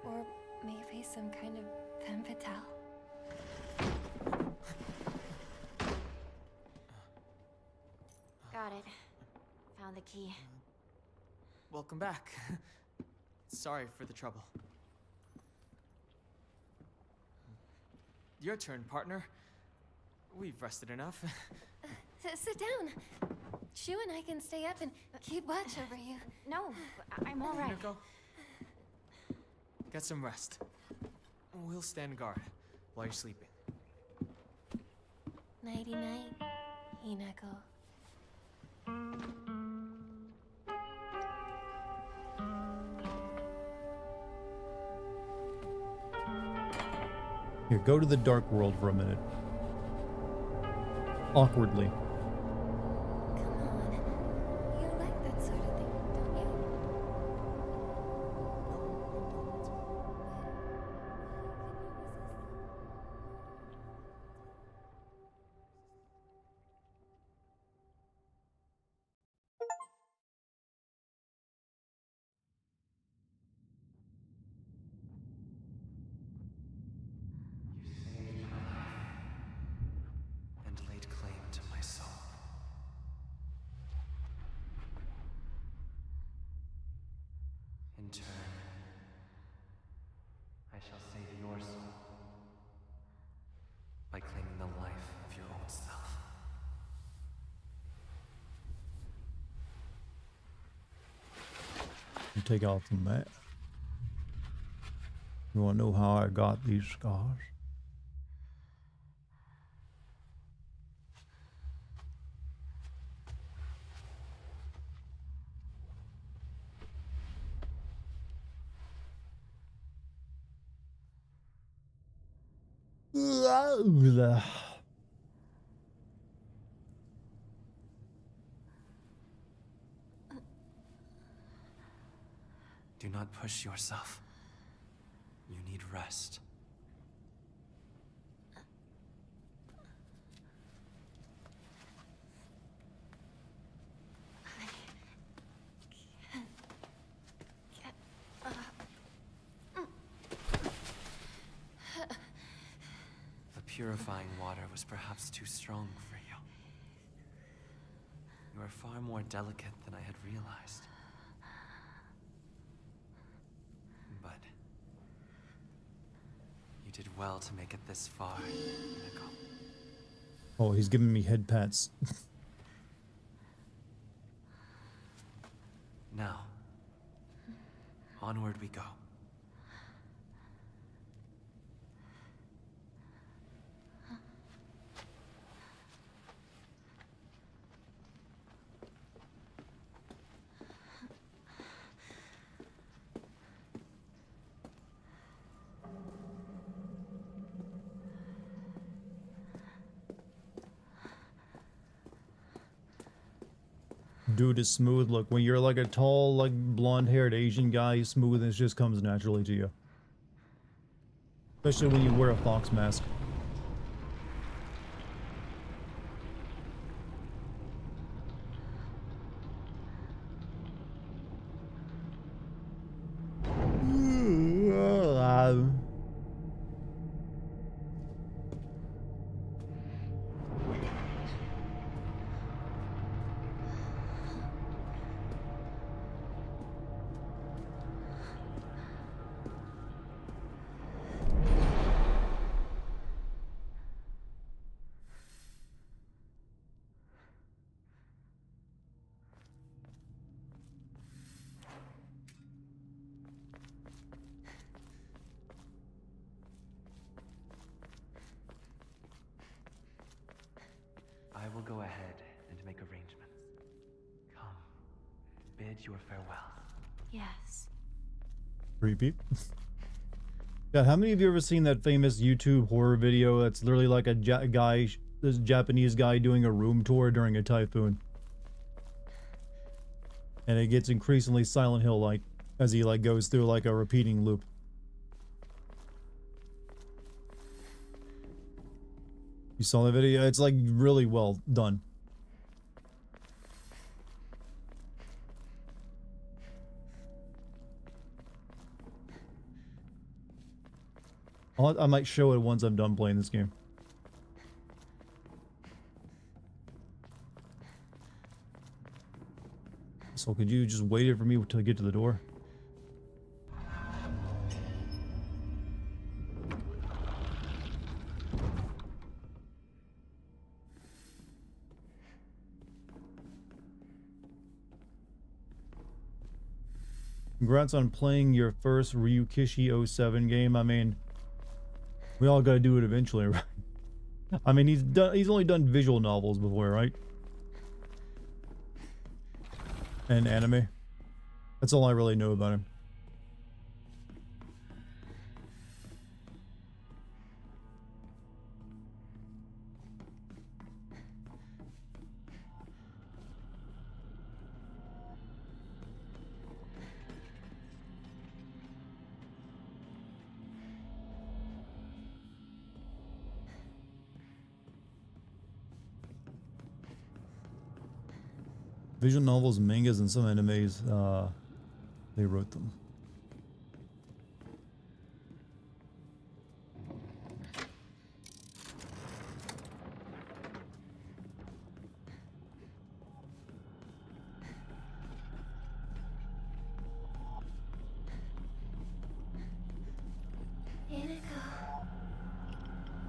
Or maybe some kind of femme fatale. Got it. Found the key. Welcome back. Sorry for the trouble. Your turn, partner. We've rested enough. Sit down. Shu and I can stay up and keep watch over you. No, I'm all right. Go. Get some rest. We'll stand guard while you're sleeping. Nighty night, Hinako. Here, go to the dark world for a minute. Awkwardly. Come on. You like that sort of thing, don't you? And laid claim to my soul. In turn, I shall save your soul by claiming the life of your own self. You take off the mat. You wanna know how I got these scars? Do not push yourself. You need rest. The purifying water was perhaps too strong for you. You are far more delicate than I had realized. But you did well to make it this far, Hinako. Oh, he's giving me head pats. Now, onward we go. Dude is smooth. Look, when you're like a tall, like blonde-haired Asian guy, smoothness just comes naturally to you. Especially when you wear a fox mask. I will go ahead and make arrangements. Come, bid your farewell. Yes. Creepy. God, how many of you ever seen that famous YouTube horror video that's literally like a this Japanese guy doing a room tour during a typhoon? And it gets increasingly Silent Hill-like as he like goes through like a repeating loop. You saw the video? It's like really well done. I might show it once I'm done playing this game. So could you just wait it for me till I get to the door? Congrats on playing your first Ryukishi 07 game. I mean, We all gotta do it eventually, right? I mean, he's only done visual novels before, right? And anime. That's all I really know about him. Visual novels, mangas, and some animes, they wrote them. Iniko,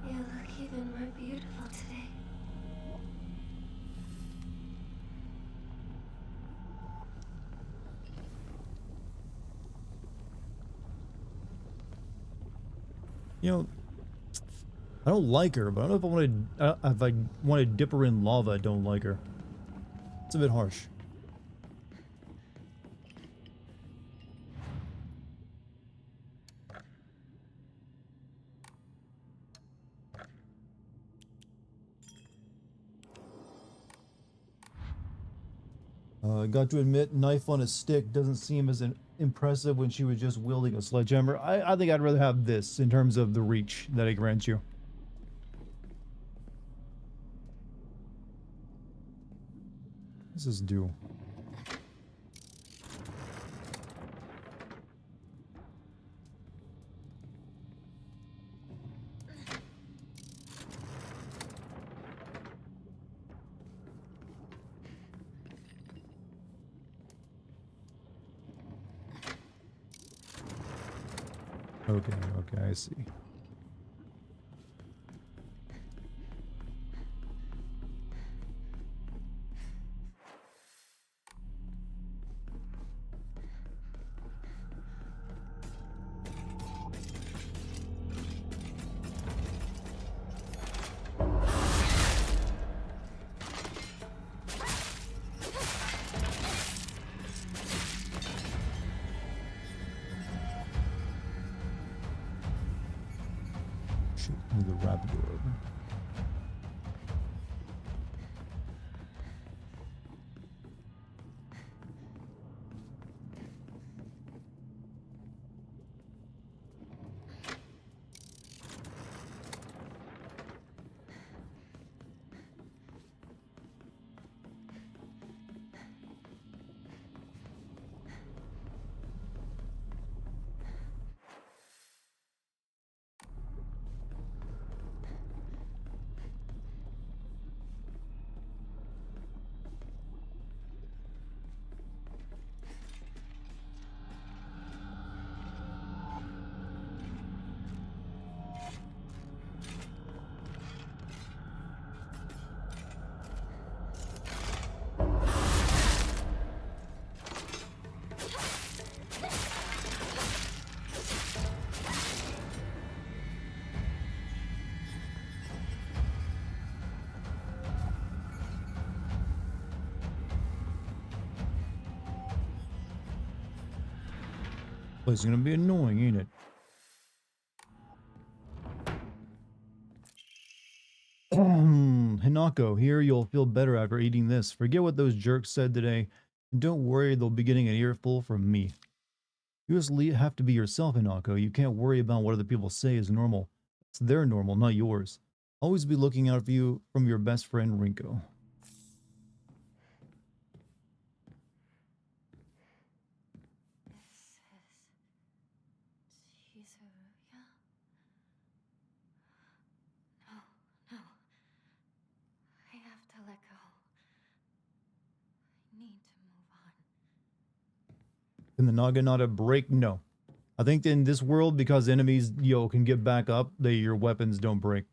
you look even more beautiful today. You know, I don't like her, but I don't know if I want to dip her in lava. I don't like her. It's a bit harsh. I got to admit, knife on a stick doesn't seem as impressive when she was just wielding a sledgehammer. I think I'd rather have this in terms of the reach that it grants you. What does this do? Okay, I see. The rapid orb. It's gonna be annoying, ain't it? Hinako, here you'll feel better after eating this. Forget what those jerks said today, and don't worry, they'll be getting an earful from me. You just have to be yourself, Hinako. You can't worry about what other people say is normal. It's their normal, not yours. Always be looking out for you from your best friend, Rinko. Can the Naga not a break? No. I think in this world, because enemies, can get back up, your weapons don't break.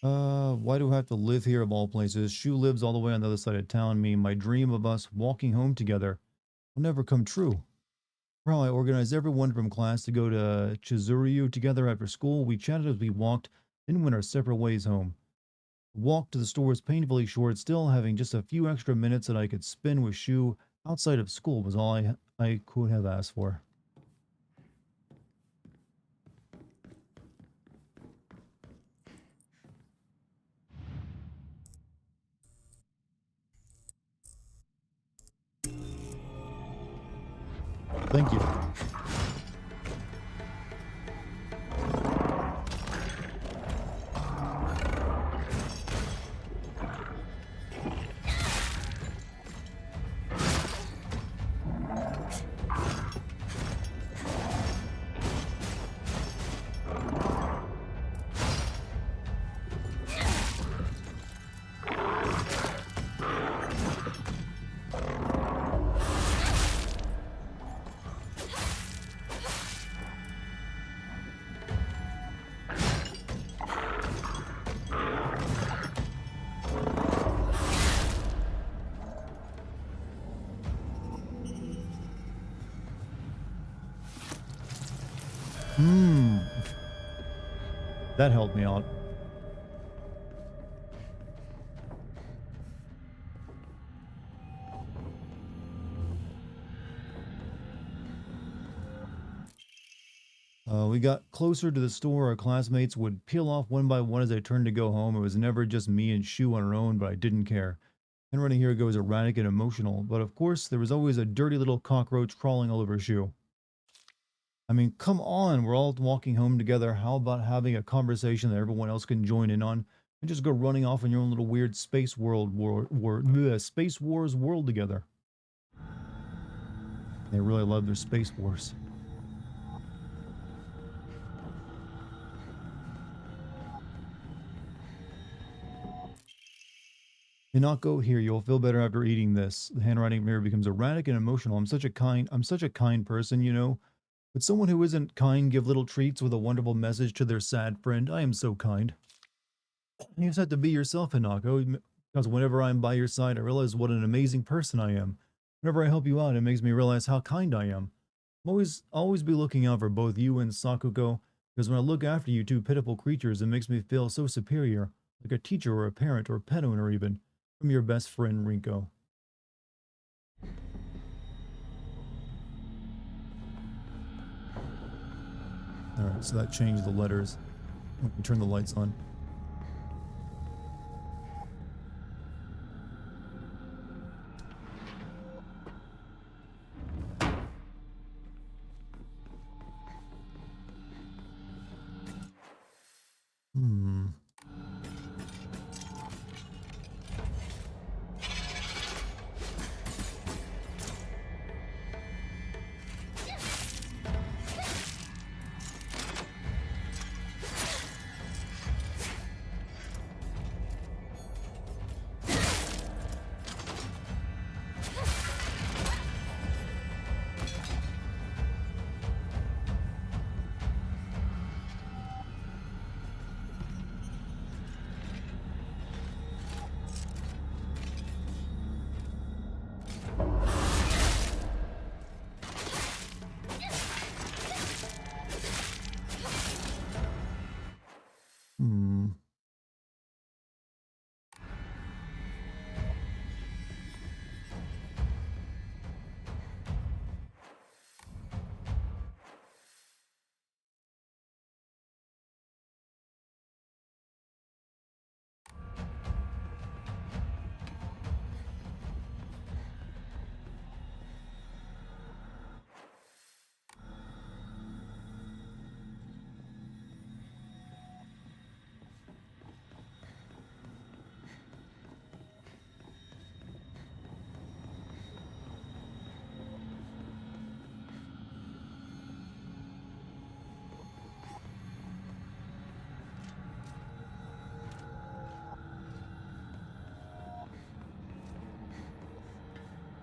Why do I have to live here of all places? Shu lives all the way on the other side of town. Me, my dream of us walking home together will never come true. Well, I organized everyone from class to go to Chizuryu together after school. We chatted as we walked, then went our separate ways home. The walk to the store was painfully short, still having just a few extra minutes that I could spend with Shu outside of school was all I could have asked for. Thank you. That helped me out. We got closer to the store. Our classmates would peel off one by one as I turned to go home. It was never just me and Shu on our own, but I didn't care. And running here goes erratic and emotional, but of course there was always a dirty little cockroach crawling all over Shu. I mean, come on, we're all walking home together. How about having a conversation that everyone else can join in on and just go running off in your own little weird space Space Wars world together. They really love their Space Wars. Do not go here. You'll feel better after eating this. The handwriting mirror becomes erratic and emotional. I'm such a kind person, you know. Would someone who isn't kind give little treats with a wonderful message to their sad friend? I am so kind. You just have to be yourself, Hinako, because whenever I'm by your side, I realize what an amazing person I am. Whenever I help you out, it makes me realize how kind I am. Always be looking out for both you and Sakuko, because when I look after you two pitiful creatures, it makes me feel so superior, like a teacher or a parent or a pet owner even. From your best friend, Rinko. Alright, so that changed the letters. Let me turn the lights on.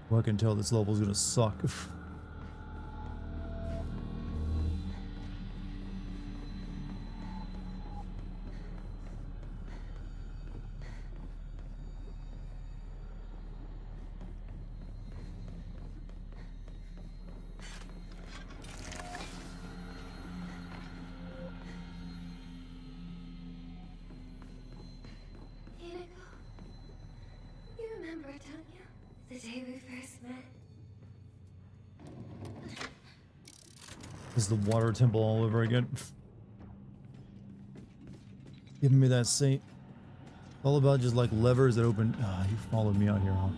Well, I can tell this level's gonna suck. day we first met. This is the water temple all over again. Giving me that same... All about just like levers that open... Ah, you followed me out here, huh?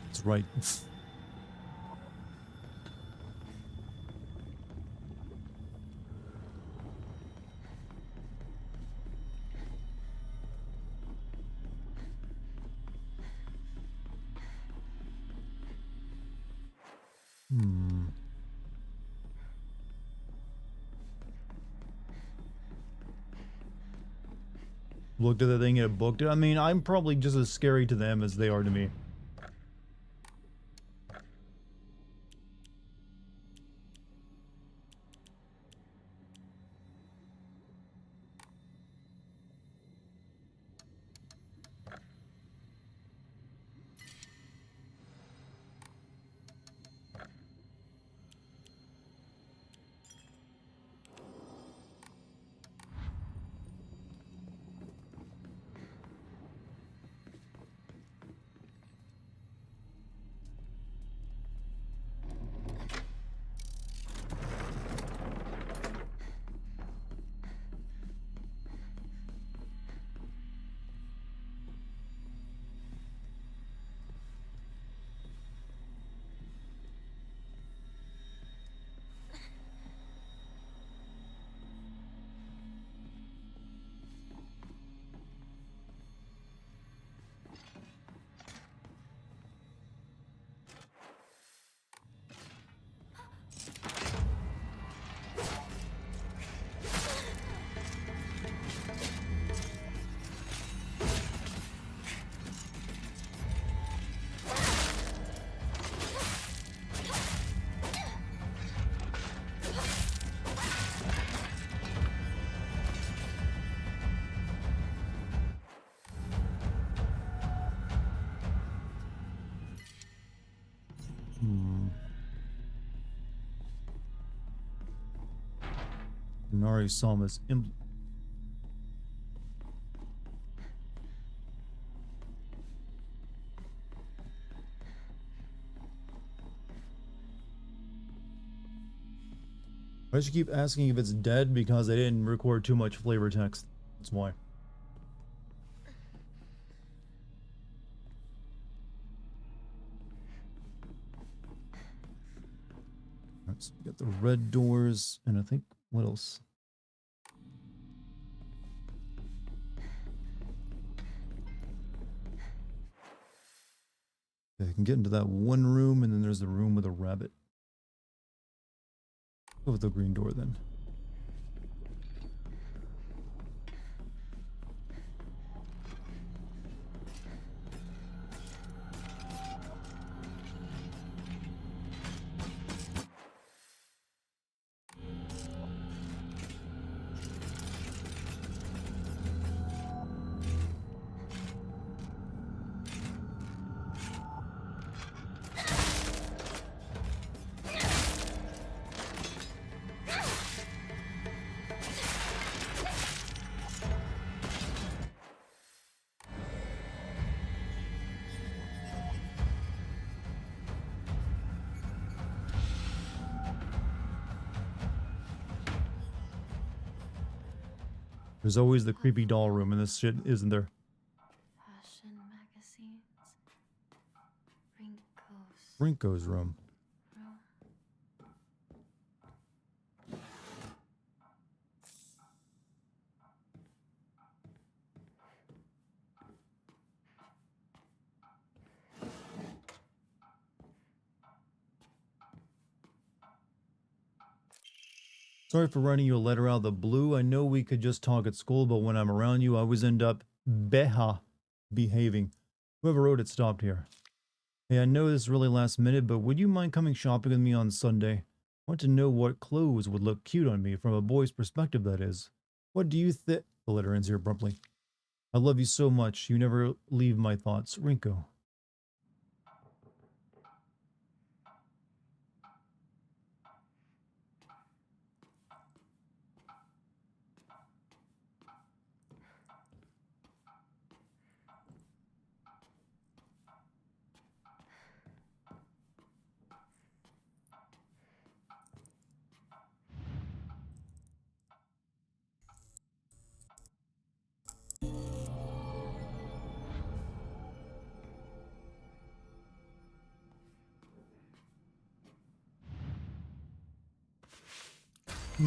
That's right. Looked at the thing and booked it. I mean, I'm probably just as scary to them as they are to me. Nari Salma's I should keep asking if it's dead because I didn't record too much flavor text. That's why. Alright, so we got the red doors, and I think, what else? Okay, I can get into that one room, and then there's the room with a rabbit. Go with the green door then. There's always the creepy doll room in this shit, isn't there? Fashion magazines. Rinko's room. Sorry for writing you a letter out of the blue. I know we could just talk at school, but when I'm around you, I always end up behaving. Whoever wrote it stopped here. Hey, I know this is really last minute, but would you mind coming shopping with me on Sunday? I want to know what clothes would look cute on me, from a boy's perspective, that is. What do you think? The letter ends here abruptly. I love you so much. You never leave my thoughts. Rinko. I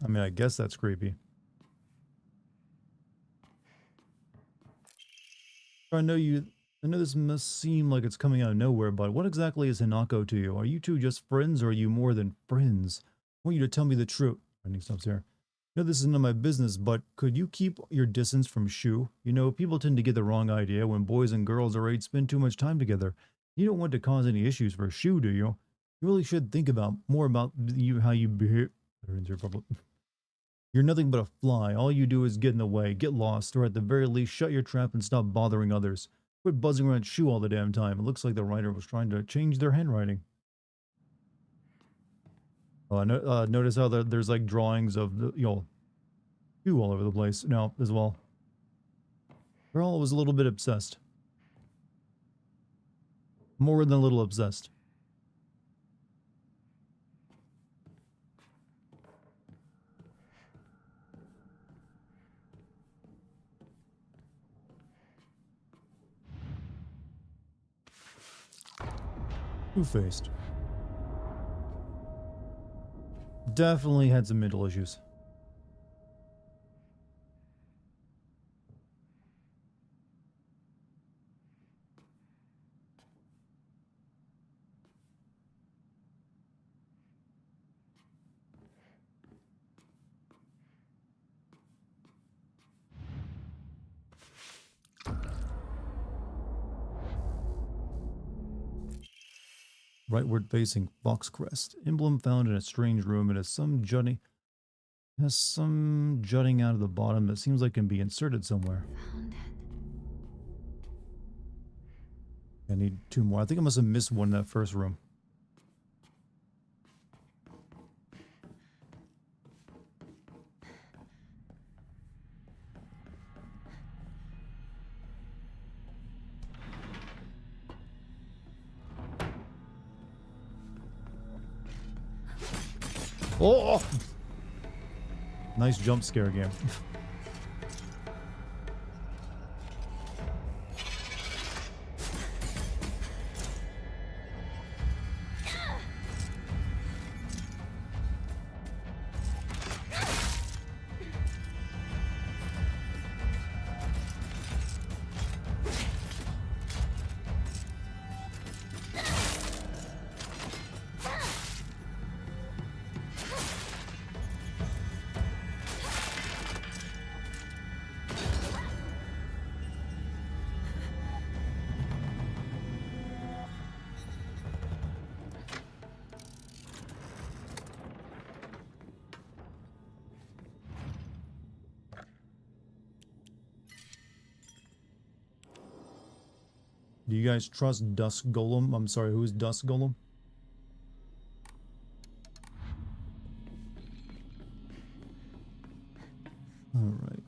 mean, I guess that's creepy. I know this must seem like it's coming out of nowhere, but what exactly is Hinako to you? Are you two just friends, or are you more than friends? I want you to tell me the truth. Running stops here. I know this is none of my business, but could you keep your distance from Shu? You know, people tend to get the wrong idea when boys and girls our age spend too much time together. You don't want to cause any issues for Shu, do you? You really should think more about how you behave. You're nothing but a fly. All you do is get in the way, get lost, or at the very least shut your trap and stop bothering others. Quit buzzing around Shu all the damn time. It looks like the writer was trying to change their handwriting. Notice how there's like drawings of the, Shu all over the place now as well. Girl was a little bit obsessed. More than a little obsessed. Two-faced. Definitely had some mental issues. Rightward facing Foxcrest. Emblem found in a strange room. It has some jutting out of the bottom that seems like it can be inserted somewhere. Found it. I need two more. I think I must have missed one in that first room. Oh! Nice jump scare game. Do you guys trust Dusk Golem? I'm sorry, who's Dusk Golem? Alright.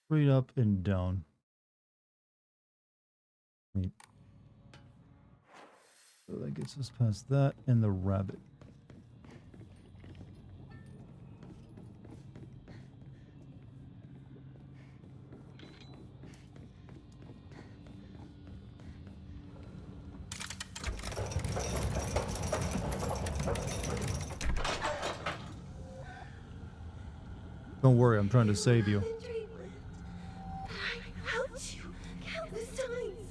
Straight up and down. Wait. So that gets us past that and the rabbit. Don't worry, I'm trying to save you. I helped you countless times.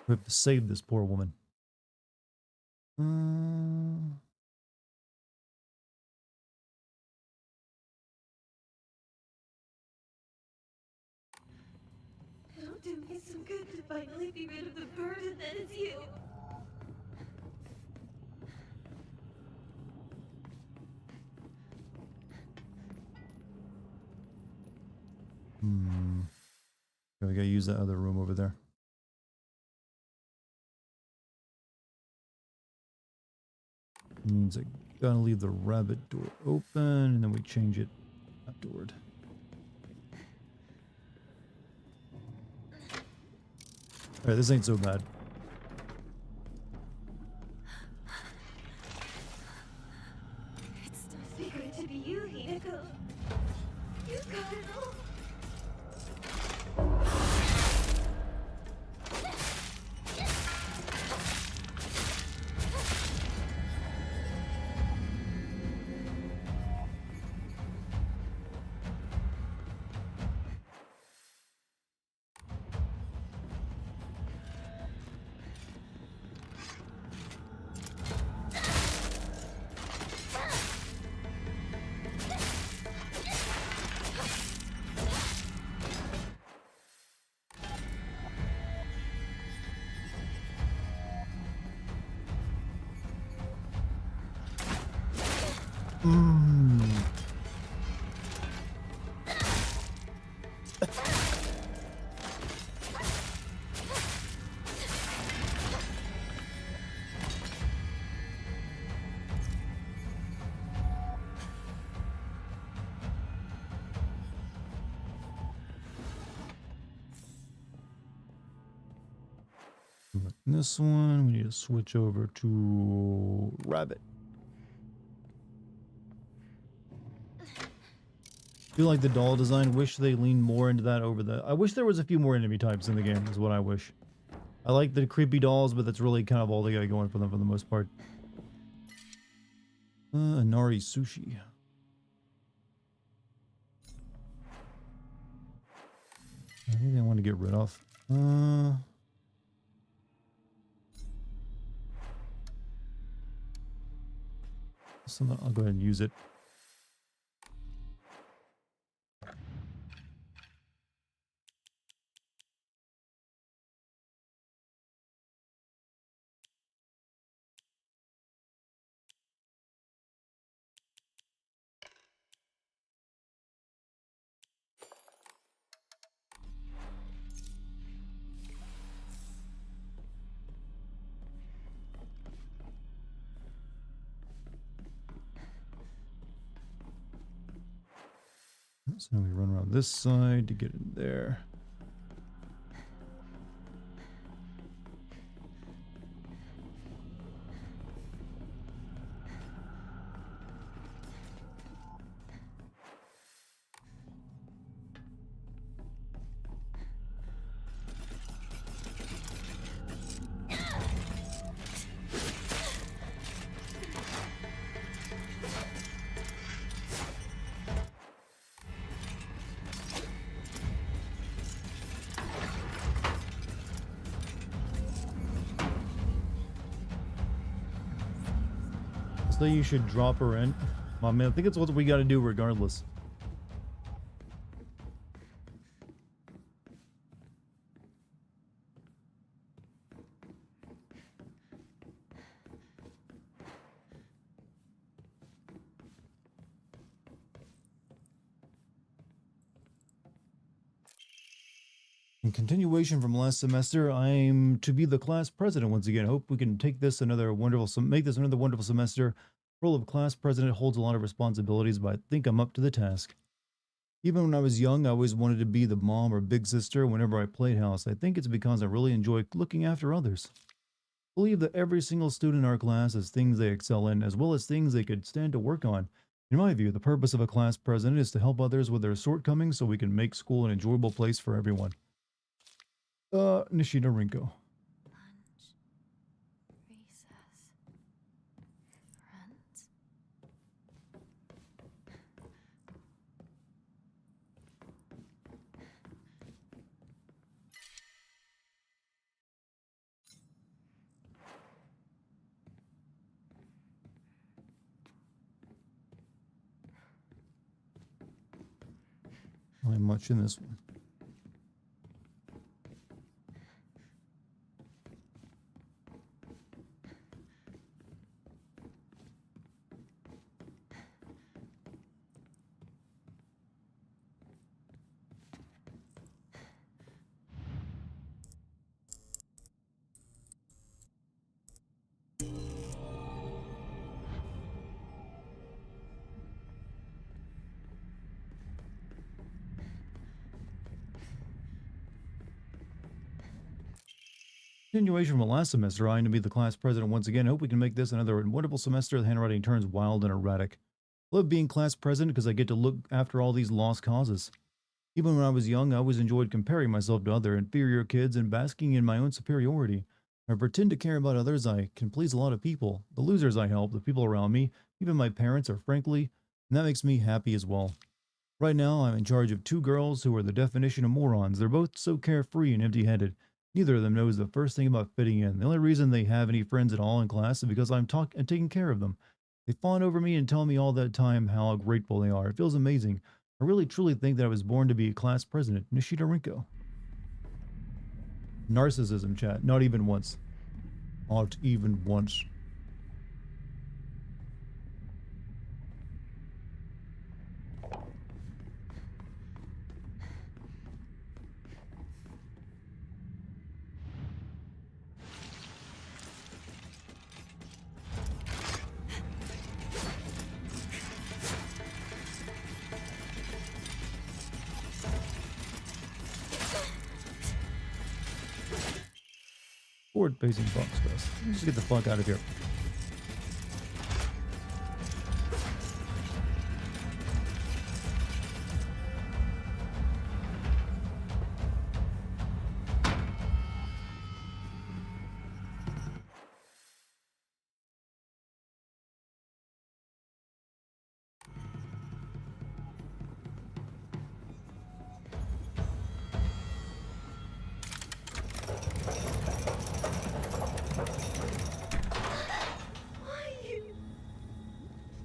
We have to save this poor woman. It'll do me some good to finally be rid of the burden that is you. Okay, we gotta use that other room over there. Means I gotta leave the rabbit door open and then we change it afterward. Alright, this ain't so bad. It's no secret to be you, Hinako. You got it all. This one, we need to switch over to Rabbit. Feel like the doll design, wish they leaned more into that over the... I wish there was a few more enemy types in the game, is what I wish. I like the creepy dolls, but that's really kind of all they got going for them for the most part. Inari Sushi. I think I want to get rid of. I'll go ahead and use it. So now we run around this side to get in there. So you should drop her in. I mean, I think it's what we got to do regardless. In continuation from last semester, I'm to be the class president once again. Hope we can take this another wonderful, make this another wonderful semester. Role of class president holds a lot of responsibilities, but I think I'm up to the task. Even when I was young, I always wanted to be the mom or big sister whenever I played house. I think it's because I really enjoy looking after others. I believe that every single student in our class has things they excel in, as well as things they could stand to work on. In my view, the purpose of a class president is to help others with their shortcomings so we can make school an enjoyable place for everyone. Nishida Rinko. Lunch. Recess. Friends. Not much in this one. Continuation from last semester, I am to be the class president once again. I hope we can make this another wonderful semester. The handwriting turns wild and erratic. I love being class president because I get to look after all these lost causes. Even when I was young, I always enjoyed comparing myself to other inferior kids and basking in my own superiority. I pretend to care about others. I can please a lot of people. The losers I help, the people around me, even my parents, are frankly, and that makes me happy as well. Right now, I'm in charge of two girls who are the definition of morons. They're both so carefree and empty-headed. Neither of them knows the first thing about fitting in. The only reason they have any friends at all in class is because I'm taking care of them. They fawn over me and tell me all that time how grateful they are. It feels amazing. I really truly think that I was born to be a class president. Nishida Rinko. Narcissism, chat. Not even once. Not even once. Forward-facing progress. Let's get the fuck out of here.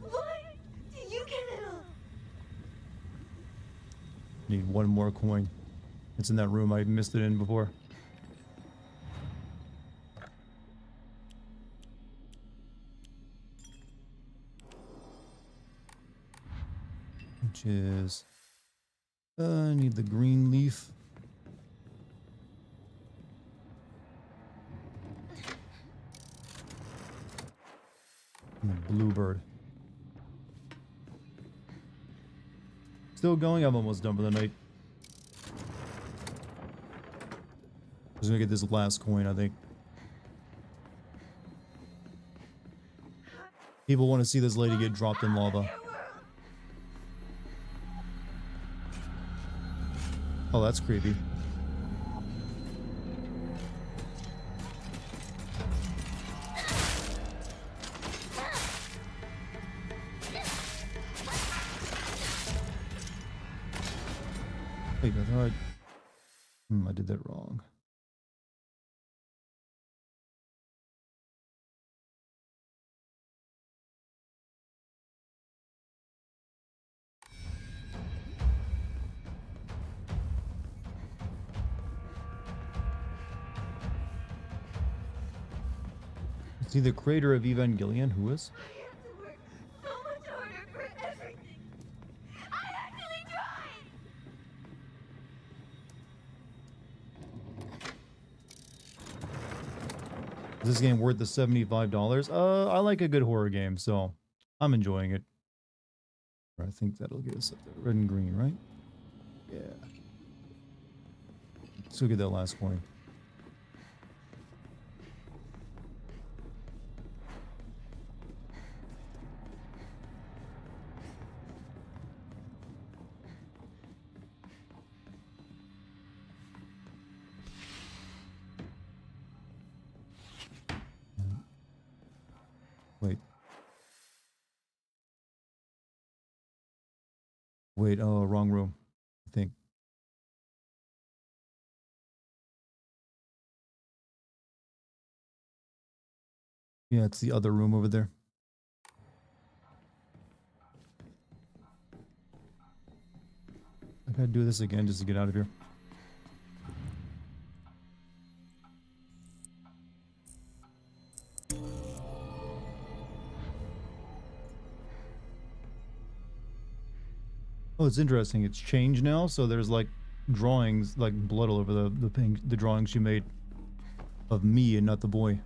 Why do you get it all? Need one more coin. It's in that room I missed it in before. Which is... I need the green leaf. And the bluebird. Still going? I'm almost done for the night. Just gonna get this last coin, I think. People want to see this lady get dropped in lava. Oh, that's creepy. Wait, I thought I did that wrong. See the creator of Evangelion, who is? I have to work so much harder for everything. I actually tried. Is this game worth the $75? I like a good horror game, so I'm enjoying it. I think that'll get us up there. Red and green, right? Yeah. Let's go get that last coin. Wait. Wait, oh, wrong room, I think. Yeah, it's the other room over there. I gotta do this again just to get out of here. Oh, it's interesting. It's changed now, so there's like drawings, like blood all over the drawings she made of me and not the boy.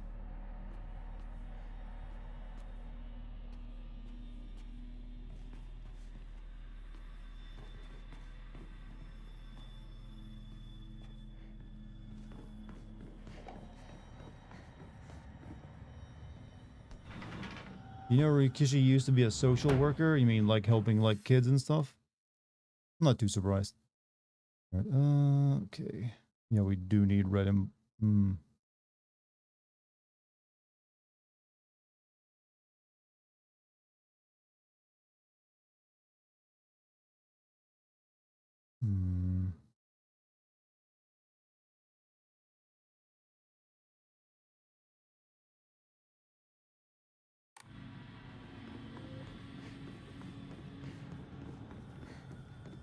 You know, Rikishi used to be a social worker? You mean like helping like kids and stuff? I'm not too surprised. All right, okay. Yeah, we do need red and...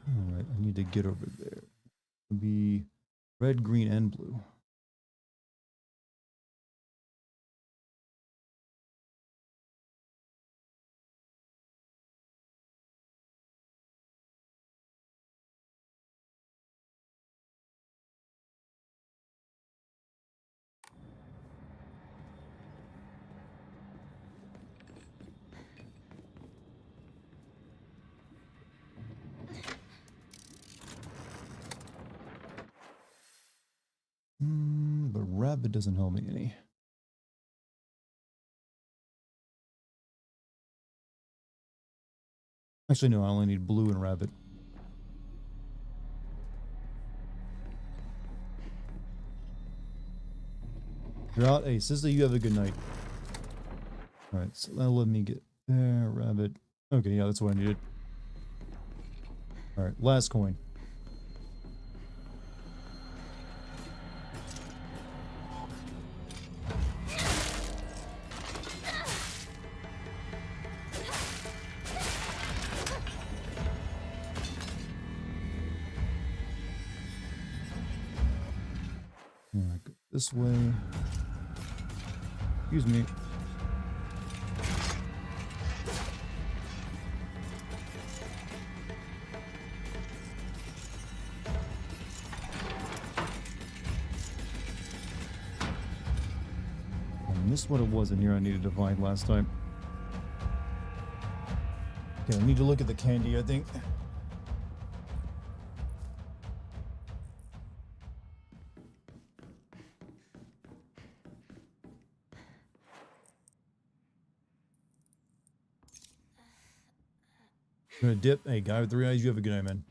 Alright, I need to get over there. It'll be red, green, and blue. rabbit doesn't help me any. Actually, no, I only need blue and rabbit. You're out. Hey, sister, you have a good night. Alright, so that'll let me get there, rabbit. Okay, yeah, that's what I needed. Alright, last coin. Alright, go this way. Excuse me. I missed what it was in here I needed to find last time. Okay, I need to look at the candy, I think. Gonna dip. Hey, guy with 3 eyes, you have a good night, man.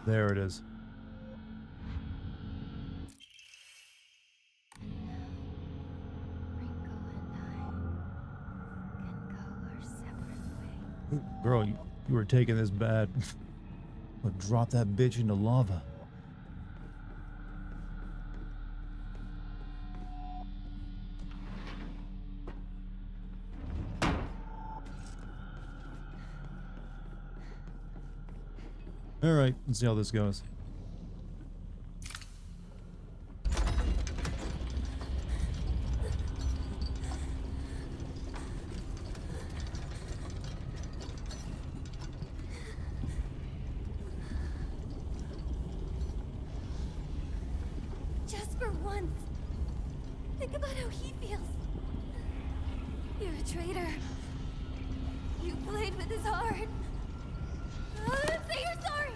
There it is. Girl, you were taking this bad. But drop that bitch into lava. All right, let's see how this goes. Just for once, think about how he feels. You're a traitor. You played with his heart. Say you're sorry.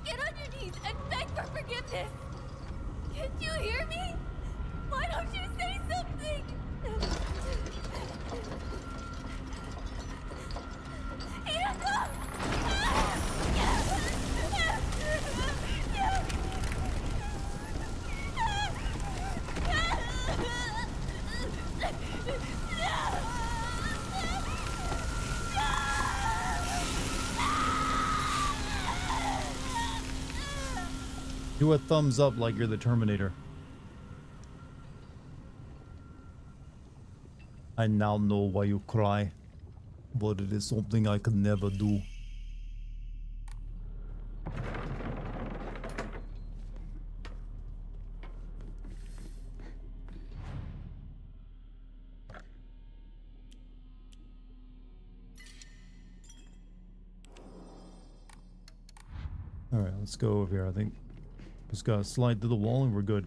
Get on your knees and beg for forgiveness. Can't you hear me? Why don't you say something? Do a thumbs up like you're the Terminator. I now know why you cry, but it is something I could never do. Alright, let's go over here, I think. Just gotta slide through the wall and we're good.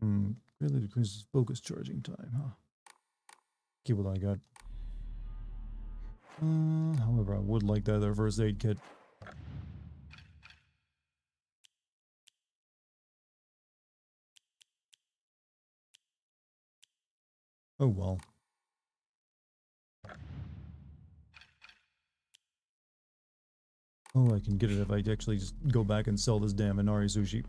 Really decreases focus charging time, huh? Keep what I got. However, I would like that other first aid kit. Oh well. Oh, I can get it if I actually just go back and sell this damn Inari sushi.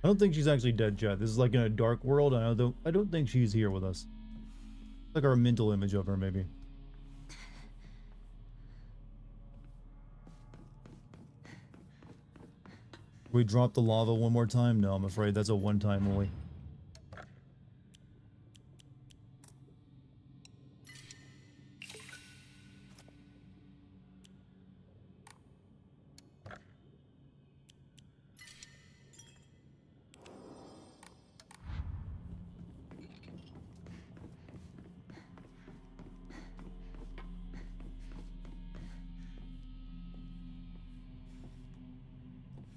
I don't think she's actually dead yet. This is like in a dark world, and I don't think she's here with us. Like our mental image of her, maybe. We drop the lava one more time? No, I'm afraid that's a one-time only.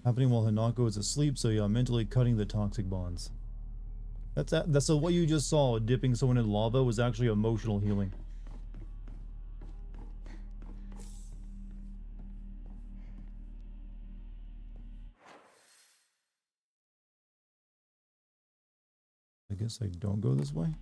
Happening while Hanako is asleep, so yeah, mentally cutting the toxic bonds. That's so what you just saw, dipping someone in lava, was actually emotional healing. I guess I don't go this way.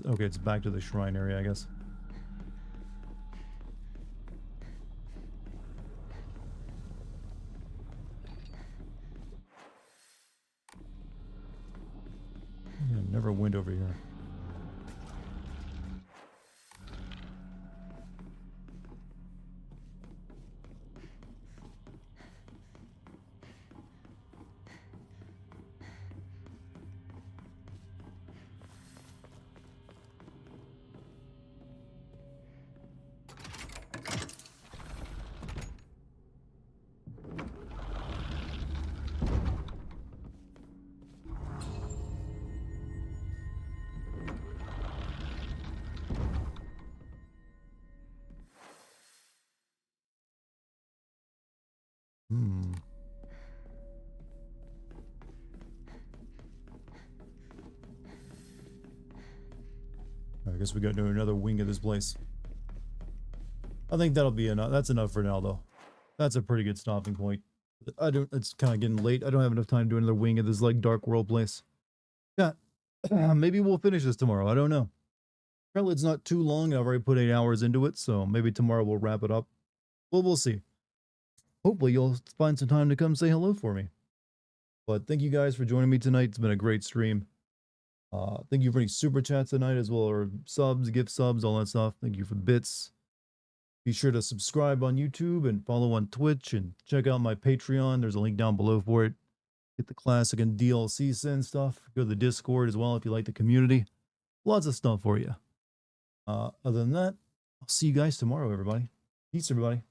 Okay, it's back to the shrine area, I guess. Yeah, never went over here. I guess we got to do another wing of this place. I think that'll be enough. That's enough for now, though. That's a pretty good stopping point. It's kind of getting late. I don't have enough time to do another wing of this, like, dark world place. Yeah. Maybe we'll finish this tomorrow. I don't know. Apparently it's not too long. I've already put 8 hours into it, so maybe tomorrow we'll wrap it up. Well, we'll see. Hopefully you'll find some time to come say hello for me. But thank you guys for joining me tonight. It's been a great stream. Thank you for any super chats tonight as well, or subs, gift subs, all that stuff. Thank you for the bits. Be sure to subscribe on YouTube and follow on Twitch and check out my Patreon. There's a link down below for it. Get the classic and DLC send stuff. Go to the Discord as well if you like the community. Lots of stuff for you. Other than that, I'll see you guys tomorrow, everybody. Peace, everybody.